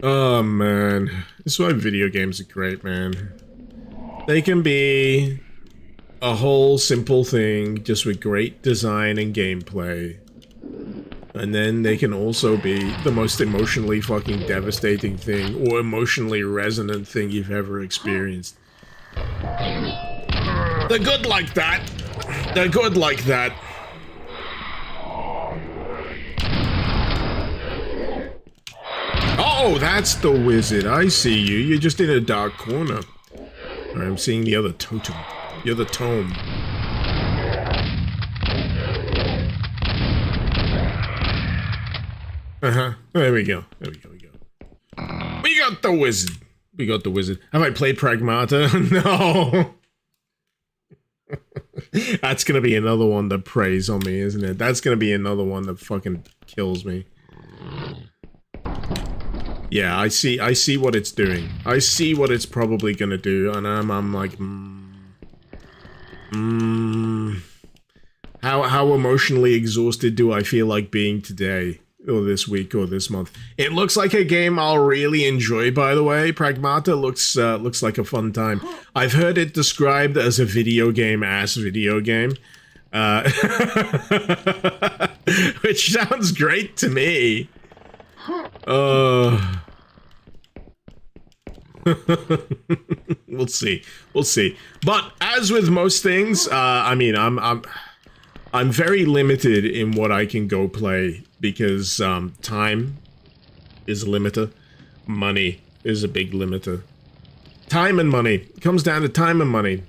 Oh, man. This is why video games are great, man. They can be a whole simple thing, just with great design and gameplay. And then they can also be the most emotionally fucking devastating thing, or emotionally resonant thing you've ever experienced. They're good like that. They're good like that. Oh, that's the wizard. I see you. You're just in a dark corner. I'm seeing the other totem. The other tome. Uh-huh. There we go. There we go. We got the wizard. We got the wizard. Have I played Pragmata? No. That's gonna be another one that preys on me, isn't it? That's gonna be another one that fucking kills me. Yeah, I see what it's doing. I see what it's probably gonna do, and I'm like, how emotionally exhausted do I feel like being today, or this week, or this month? It looks like a game I'll really enjoy, by the way. Pragmata looks like a fun time. I've heard it described as a video game, which sounds great to me. We'll see. But as with most things, I mean, I'm very limited in what I can go play because time is a limiter, money is a big limiter. Time and money. It comes down to time and money.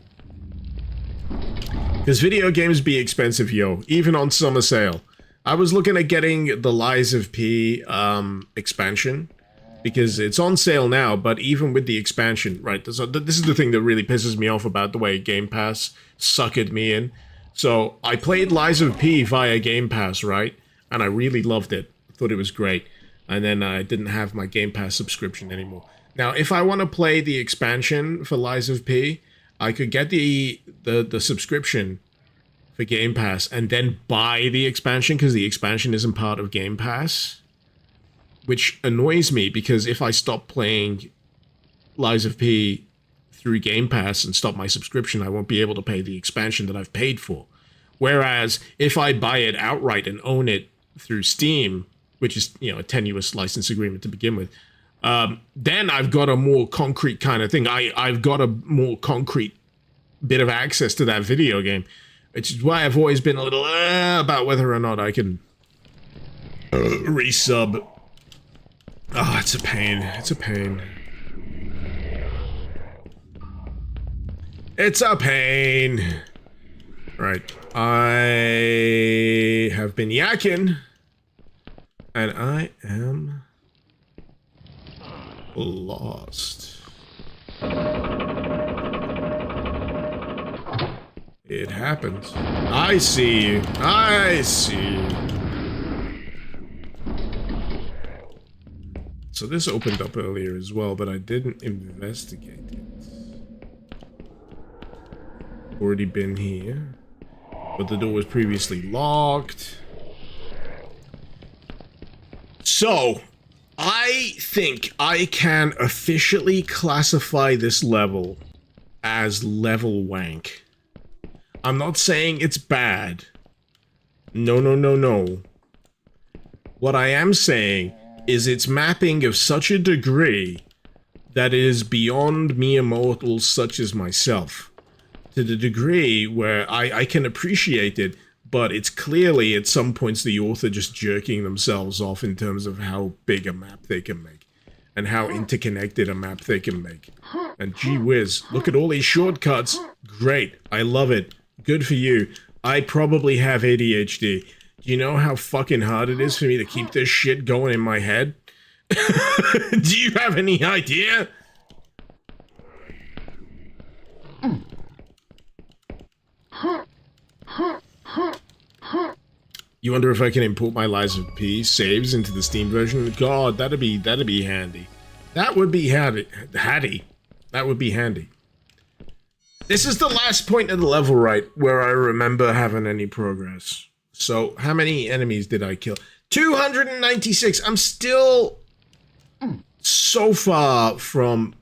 Because video games be expensive, yo, even on summer sale. I was looking at getting the Lies of P expansion, because it's on sale now, but even with the expansion, right, so this is the thing that really pisses me off about the way Game Pass suckered me in. So, I played Lies of P via Game Pass, right, and I really loved it. I thought it was great. And then I didn't have my Game Pass subscription anymore. Now, if I want to play the expansion for Lies of P, I could get the subscription for Game Pass and then buy the expansion, because the expansion isn't part of Game Pass. Which annoys me, because if I stop playing Lies of P through Game Pass and stop my subscription, I won't be able to pay the expansion that I've paid for. Whereas, if I buy it outright and own it through Steam, which is, you know, a tenuous license agreement to begin with, then I've got a more concrete kind of thing. I've got a more concrete bit of access to that video game, which is why I've always been a little about whether or not I can resub. Oh, it's a pain. It's a pain. It's a pain. Right. I have been yakking And I am lost. It happens. I see you. I see you. So this opened up earlier as well, but I didn't investigate it. Already been here. But the door was previously locked. So, I think I can officially classify this level as level wank. I'm not saying it's bad. No, no, no, no. What I am saying is its mapping of such a degree that it is beyond mere mortals such as myself. To the degree where I can appreciate it, but it's clearly at some points the author just jerking themselves off in terms of how big a map they can make. And how interconnected a map they can make. And gee whiz, look at all these shortcuts. Great, I love it. Good for you. I probably have ADHD. Do you know how fucking hard it is for me to keep this shit going in my head? Do you have any idea? You wonder if I can import my Lies of P saves into the Steam version? God, that'd be handy. That would be handy. That would be handy. This is the last point of the level, right, where I remember having any progress. So, how many enemies did I kill? 296! I'm still so far from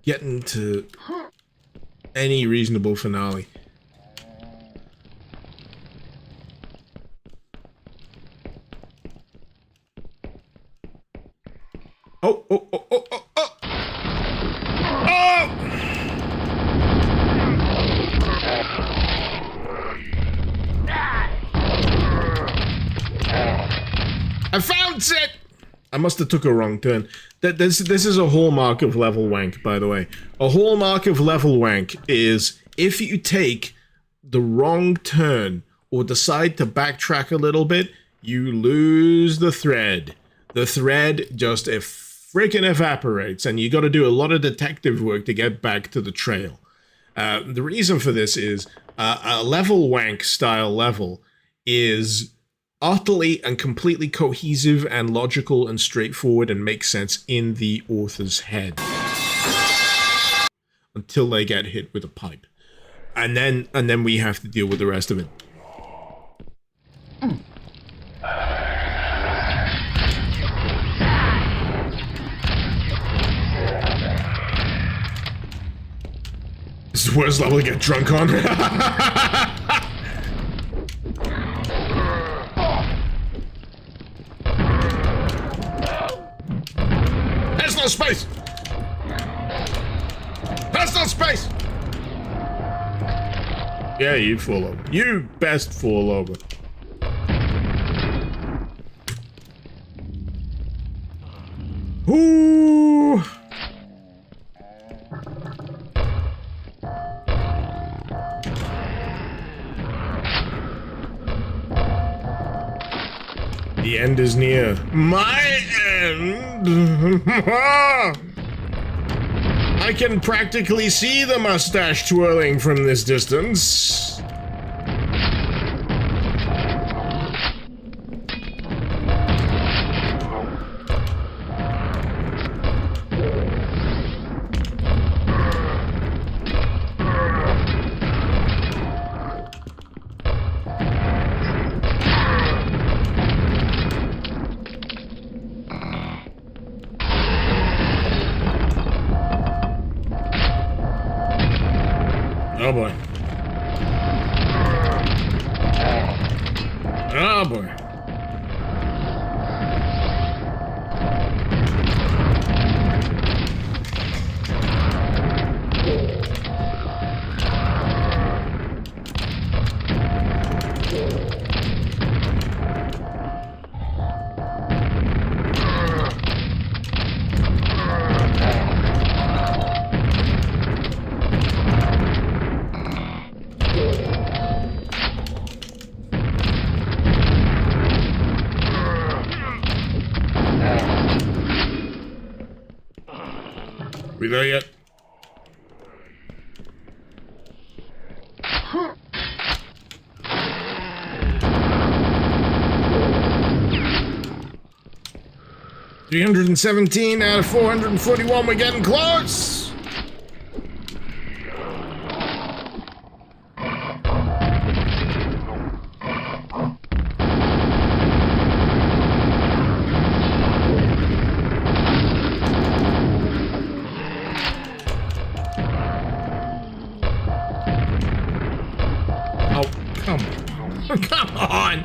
getting to any reasonable finale. Oh, oh, oh, oh, oh, oh! Oh! I found it! I must have took a wrong turn. This is a hallmark of level wank, by the way. A hallmark of level wank is if you take the wrong turn or decide to backtrack a little bit, you lose the thread. The thread just freaking evaporates, and you got to do a lot of detective work to get back to the trail. The reason for this is a level wank style level is utterly and completely cohesive and logical and straightforward and makes sense in the author's head until they get hit with a pipe, and then we have to deal with the rest of it. This is the worst level to get drunk on. There's no space! There's no space! Yeah, you fall over. You best fall over. Ooh! The end is near. My end! I can practically see the mustache twirling from this distance. Oh boy. Oh boy. We there yet? $317 out of 441. We're getting close. Come on!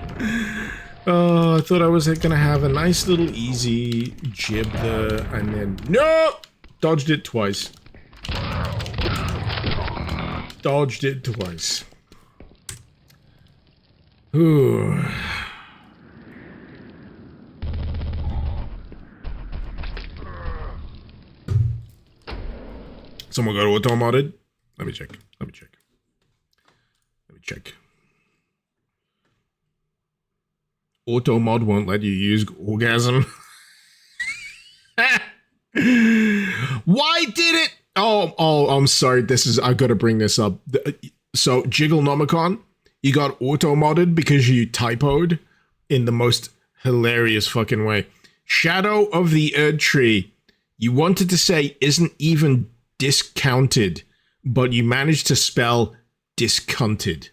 Oh, I thought I was gonna have a nice little easy jib there, and then... No! Dodged it twice. Dodged it twice. Ooh. Someone got auto-modded? Let me check. Let me check. Let me check. Auto mod won't let you use orgasm. Why did it? Oh, I'm sorry. I gotta bring this up. So, Jigglenomicon, you got auto modded because you typoed in the most hilarious fucking way. Shadow of the Erd Tree, you wanted to say isn't even discounted, but you managed to spell discunted.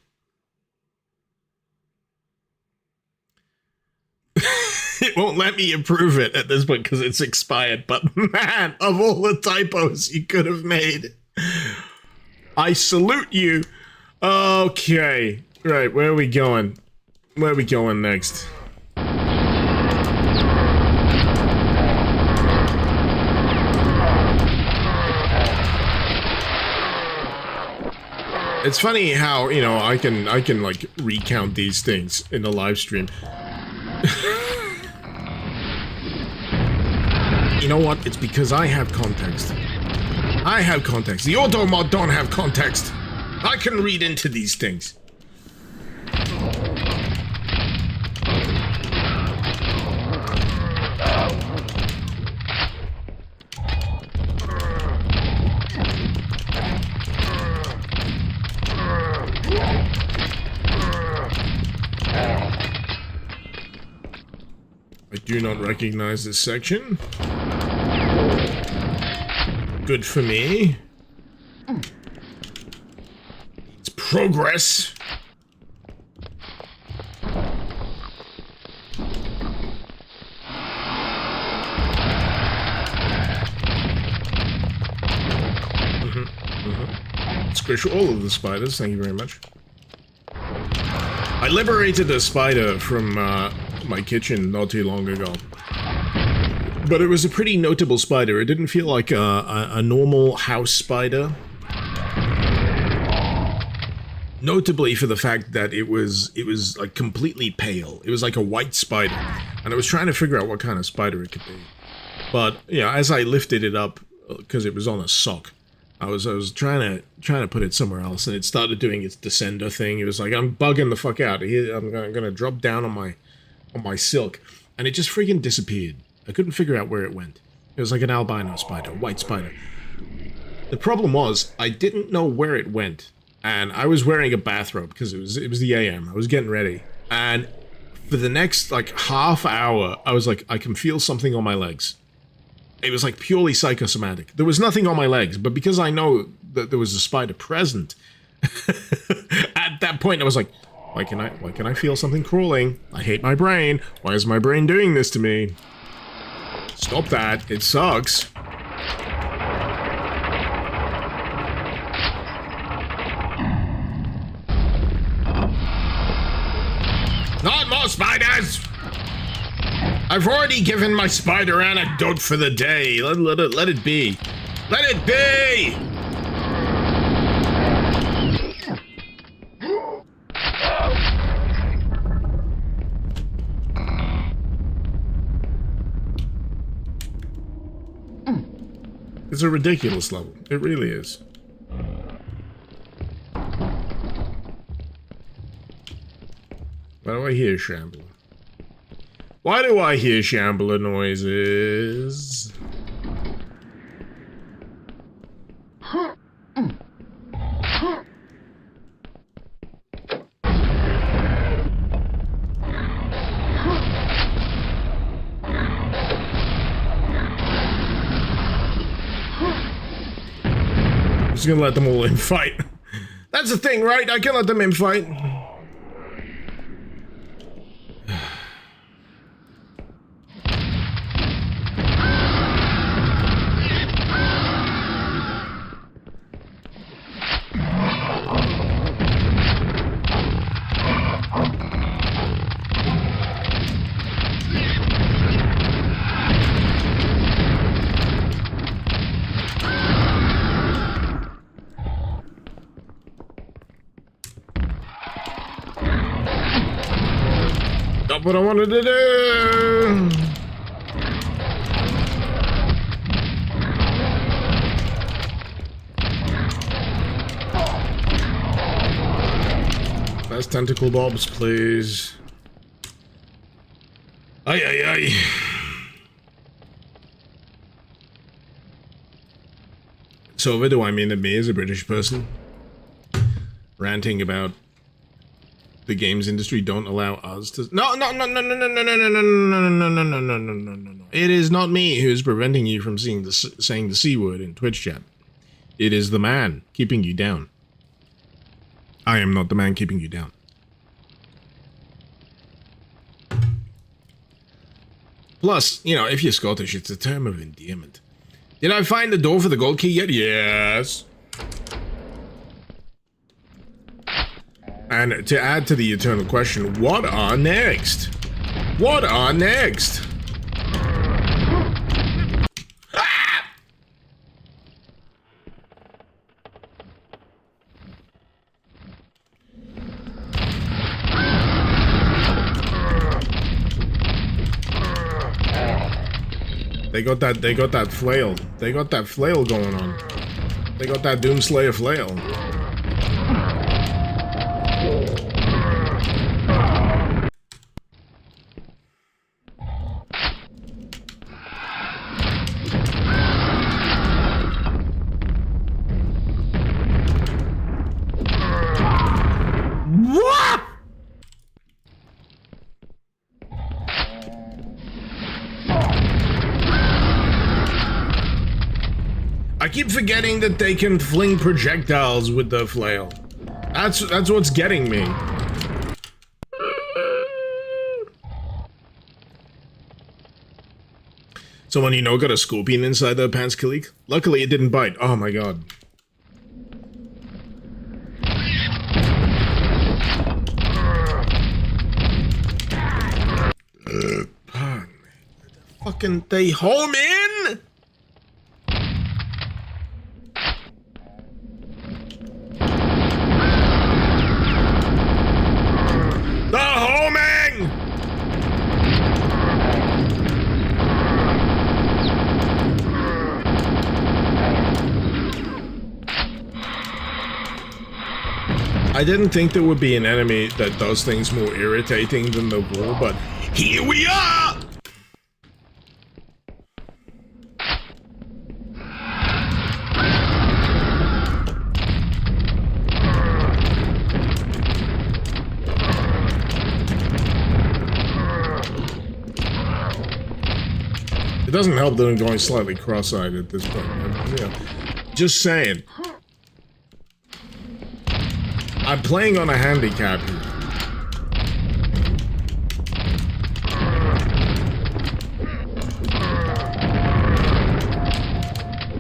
It won't let me approve it at this point because it's expired, but man, of all the typos you could have made, I salute you. Okay, right, where are we going? Where are we going next? It's funny how, you know, I can like recount these things in the live stream. You know what? It's because I have context. I have context. The auto mod don't have context. I can read into these things. I do not recognize this section. Good for me. It's progress. Squish all of the spiders, thank you very much. I liberated a spider from my kitchen not too long ago. But it was a pretty notable spider. It didn't feel like a normal house spider. Notably for the fact that it was like completely pale. It was like a white spider. And I was trying to figure out what kind of spider it could be. But, you know, as I lifted it up, because it was on a sock, I was trying to put it somewhere else, and it started doing its descender thing. It was like, I'm bugging the fuck out. I'm gonna drop down on my silk. And it just freaking disappeared. I couldn't figure out where it went. It was like an albino spider, white spider. The problem was, I didn't know where it went. And I was wearing a bathrobe because it was the AM. I was getting ready. And for the next, like, half hour, I was like, I can feel something on my legs. It was, like, purely psychosomatic. There was nothing on my legs, but because I know that there was a spider present, at that point I was like, why can I feel something crawling? I hate my brain. Why is my brain doing this to me? Stop that. It sucks. Not more spiders! I've already given my spider anecdote for the day. Let it be. Let it be! It's a ridiculous level. It really is. Why do I hear shambler? Why do I hear shambler noises? just gonna let them all infight. That's the thing, right? I can let them infight. Not what I wanted to do. Last tentacle bobs, please. Ay, ay, ay. So what do I mean to me as a British person? Ranting about the games industry don't allow us to... No. It is not me who's preventing you from saying the C word in Twitch chat. It is the man keeping you down. I am not the man keeping you down. Plus, you know, if you're Scottish, it's a term of endearment. Did I find the door for the gold key yet? Yes. And to add to the eternal question, what are next? What are next? Ah! They got that flail. They got that flail going on. They got that Doomslayer flail. I keep forgetting that they can fling projectiles with the flail. That's what's getting me. Someone you know got a scorpion inside their pants, Kalik. Luckily it didn't bite. Oh my god. Pardon me. Fucking they home in? The homing! I didn't think there would be an enemy that does things more irritating than the wall, but here we are! It doesn't help that I'm going slightly cross-eyed at this point. Yeah. Just saying. I'm playing on a handicap here.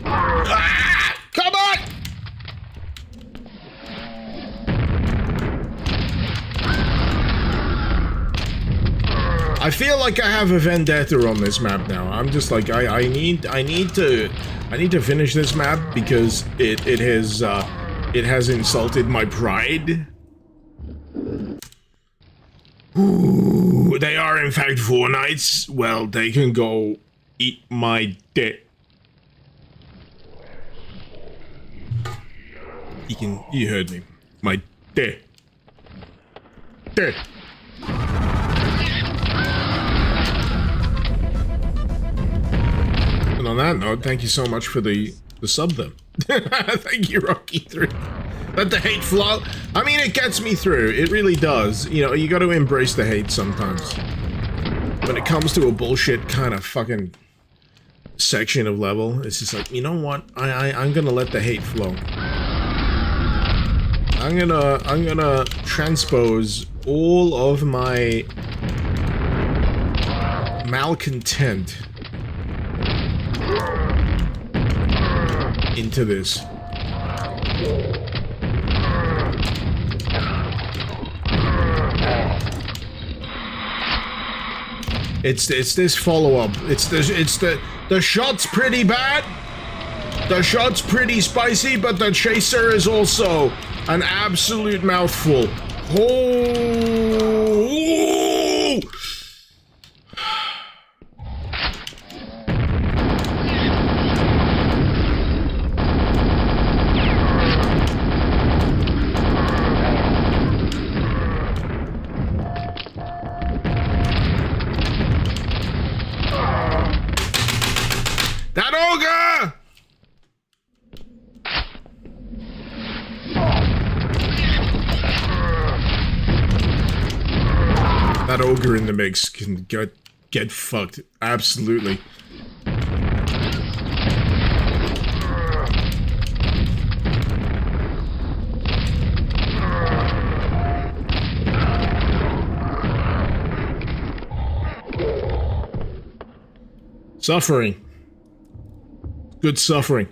Ah! Come on! I feel like I have a vendetta on this map now. I'm just like I need to finish this map because it has insulted my pride. Ooh, they are in fact 4 nights. Well, they can go eat my dick. You heard me. My dick. Dick. And on that note, thank you so much for the sub then. Thank you, Rocky3. Let the hate flow. I mean, it gets me through. It really does. You know, you gotta embrace the hate sometimes. When it comes to a bullshit kind of fucking section of level, it's just like, you know what? I'm gonna let the hate flow. I'm gonna transpose all of my malcontent into this. It's this follow-up. The shot's pretty bad. The shot's pretty spicy, but the chaser is also an absolute mouthful. Oh! That ogre! That ogre in the mix can get fucked. Absolutely. Suffering. Good suffering.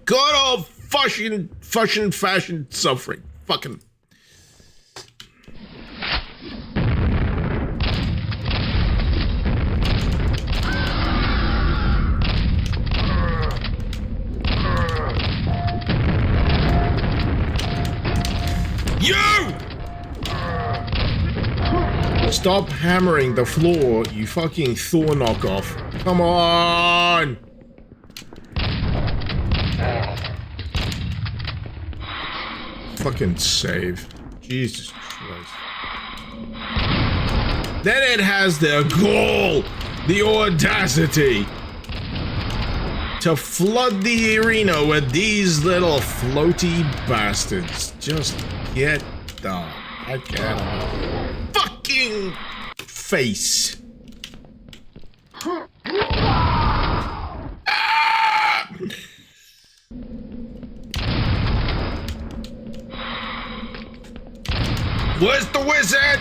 Good old fashion suffering. Fucking. You! Stop hammering the floor, you fucking Thor knockoff. Come on! Fucking save. Jesus Christ. Then it has the gall, the audacity to flood the arena with these little floaty bastards. Just get the heck out of my fucking face. Where's the wizard?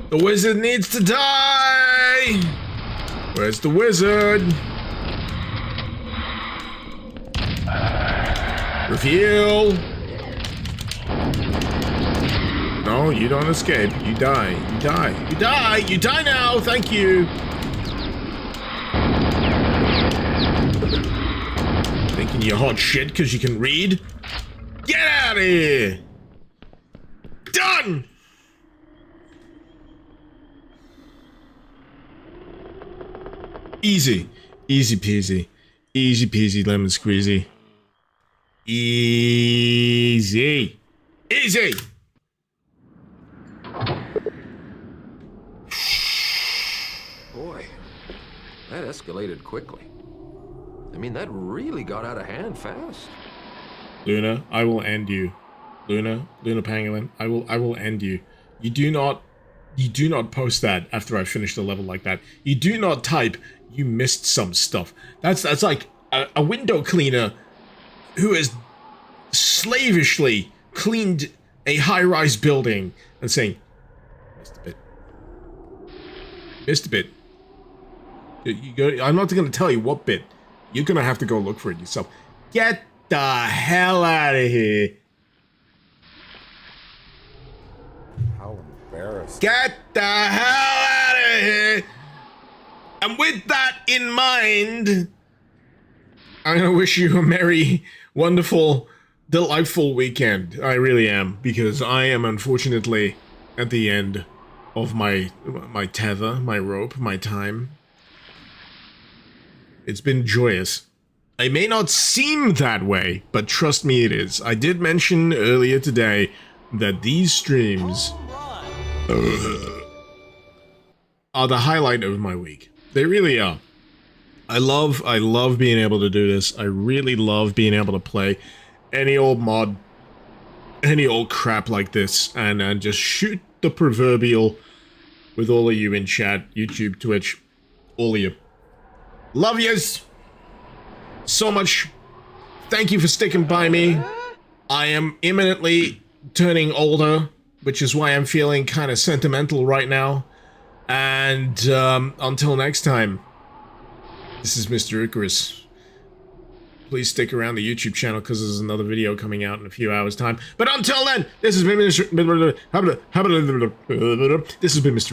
The wizard needs to die! Where's the wizard? Reveal! No, you don't escape. You die. You die. You die! You die now! Thank you! Thinking you're hot shit because you can read? Get out of here! Done! Easy. Easy peasy. Easy peasy lemon squeezy. Easy. Easy! Boy, that escalated quickly. I mean, that really got out of hand fast. Luna, I will end you. Luna Pangolin, I will end you. You do not post that after I finish a level like that. You do not type, you missed some stuff. That's like a window cleaner who has slavishly cleaned a high-rise building and saying, missed a bit. Missed a bit. I'm not going to tell you what bit. You're going to have to go look for it yourself. Get the hell out of here. How embarrassing. Get the hell out of here! And with that in mind, I'm gonna wish you a merry, wonderful, delightful weekend. I really am, because I am unfortunately at the end of my tether, my rope, my time. It's been joyous. It may not seem that way, but trust me it is. I did mention earlier today that these streams are the highlight of my week. They really are. I love being able to do this. I really love being able to play any old mod, any old crap like this, and just shoot the proverbial with all of you in chat, YouTube, Twitch, all of you. Love yous! so much. Thank you for sticking by me. I am imminently turning older, which is why I'm feeling kind of sentimental right now. And until next time, this is Mr. Icarus. Please stick around the YouTube channel because there's another video coming out in a few hours' time. But until then, this has been Mr.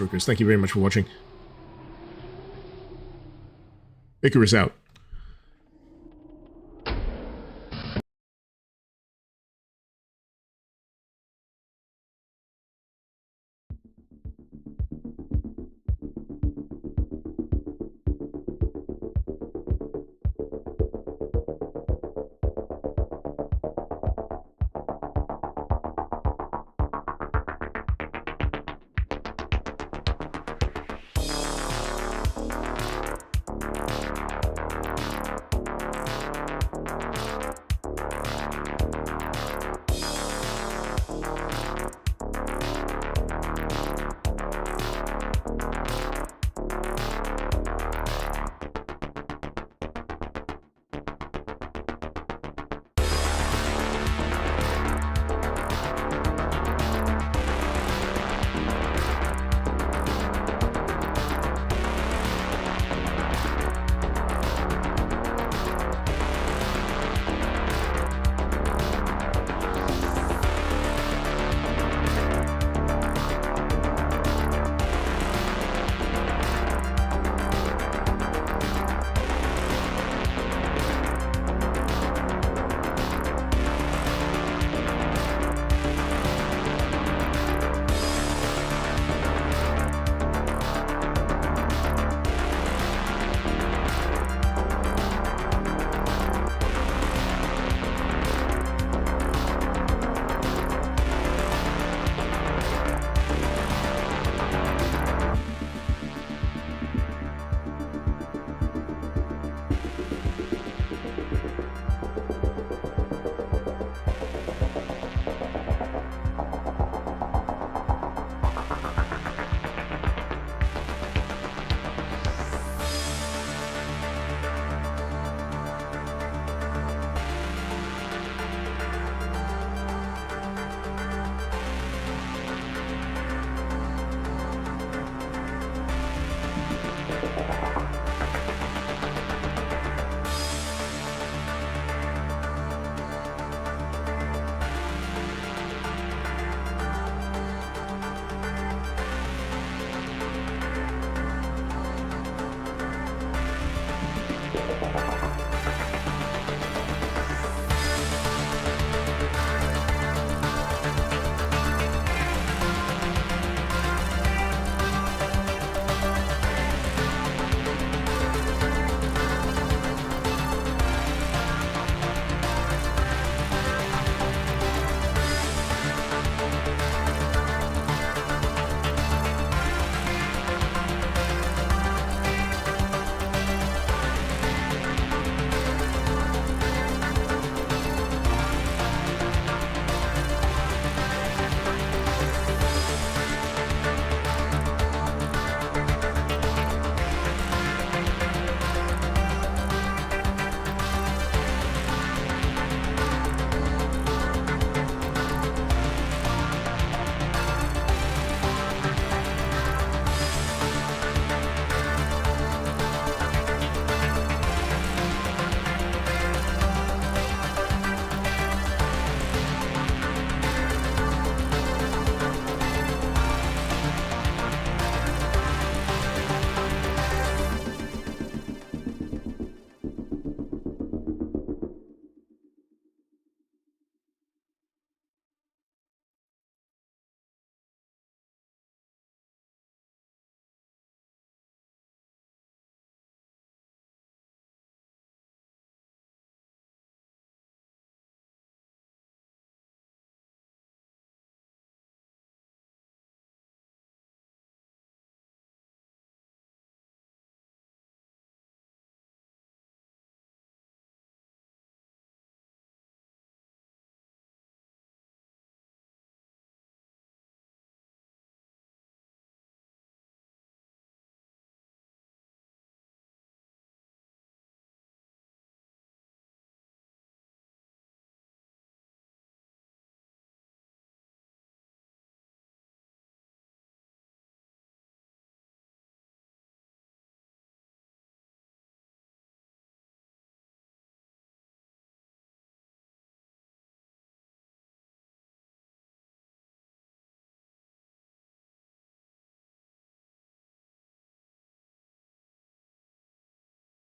Icarus. Thank you very much for watching. Icarus out.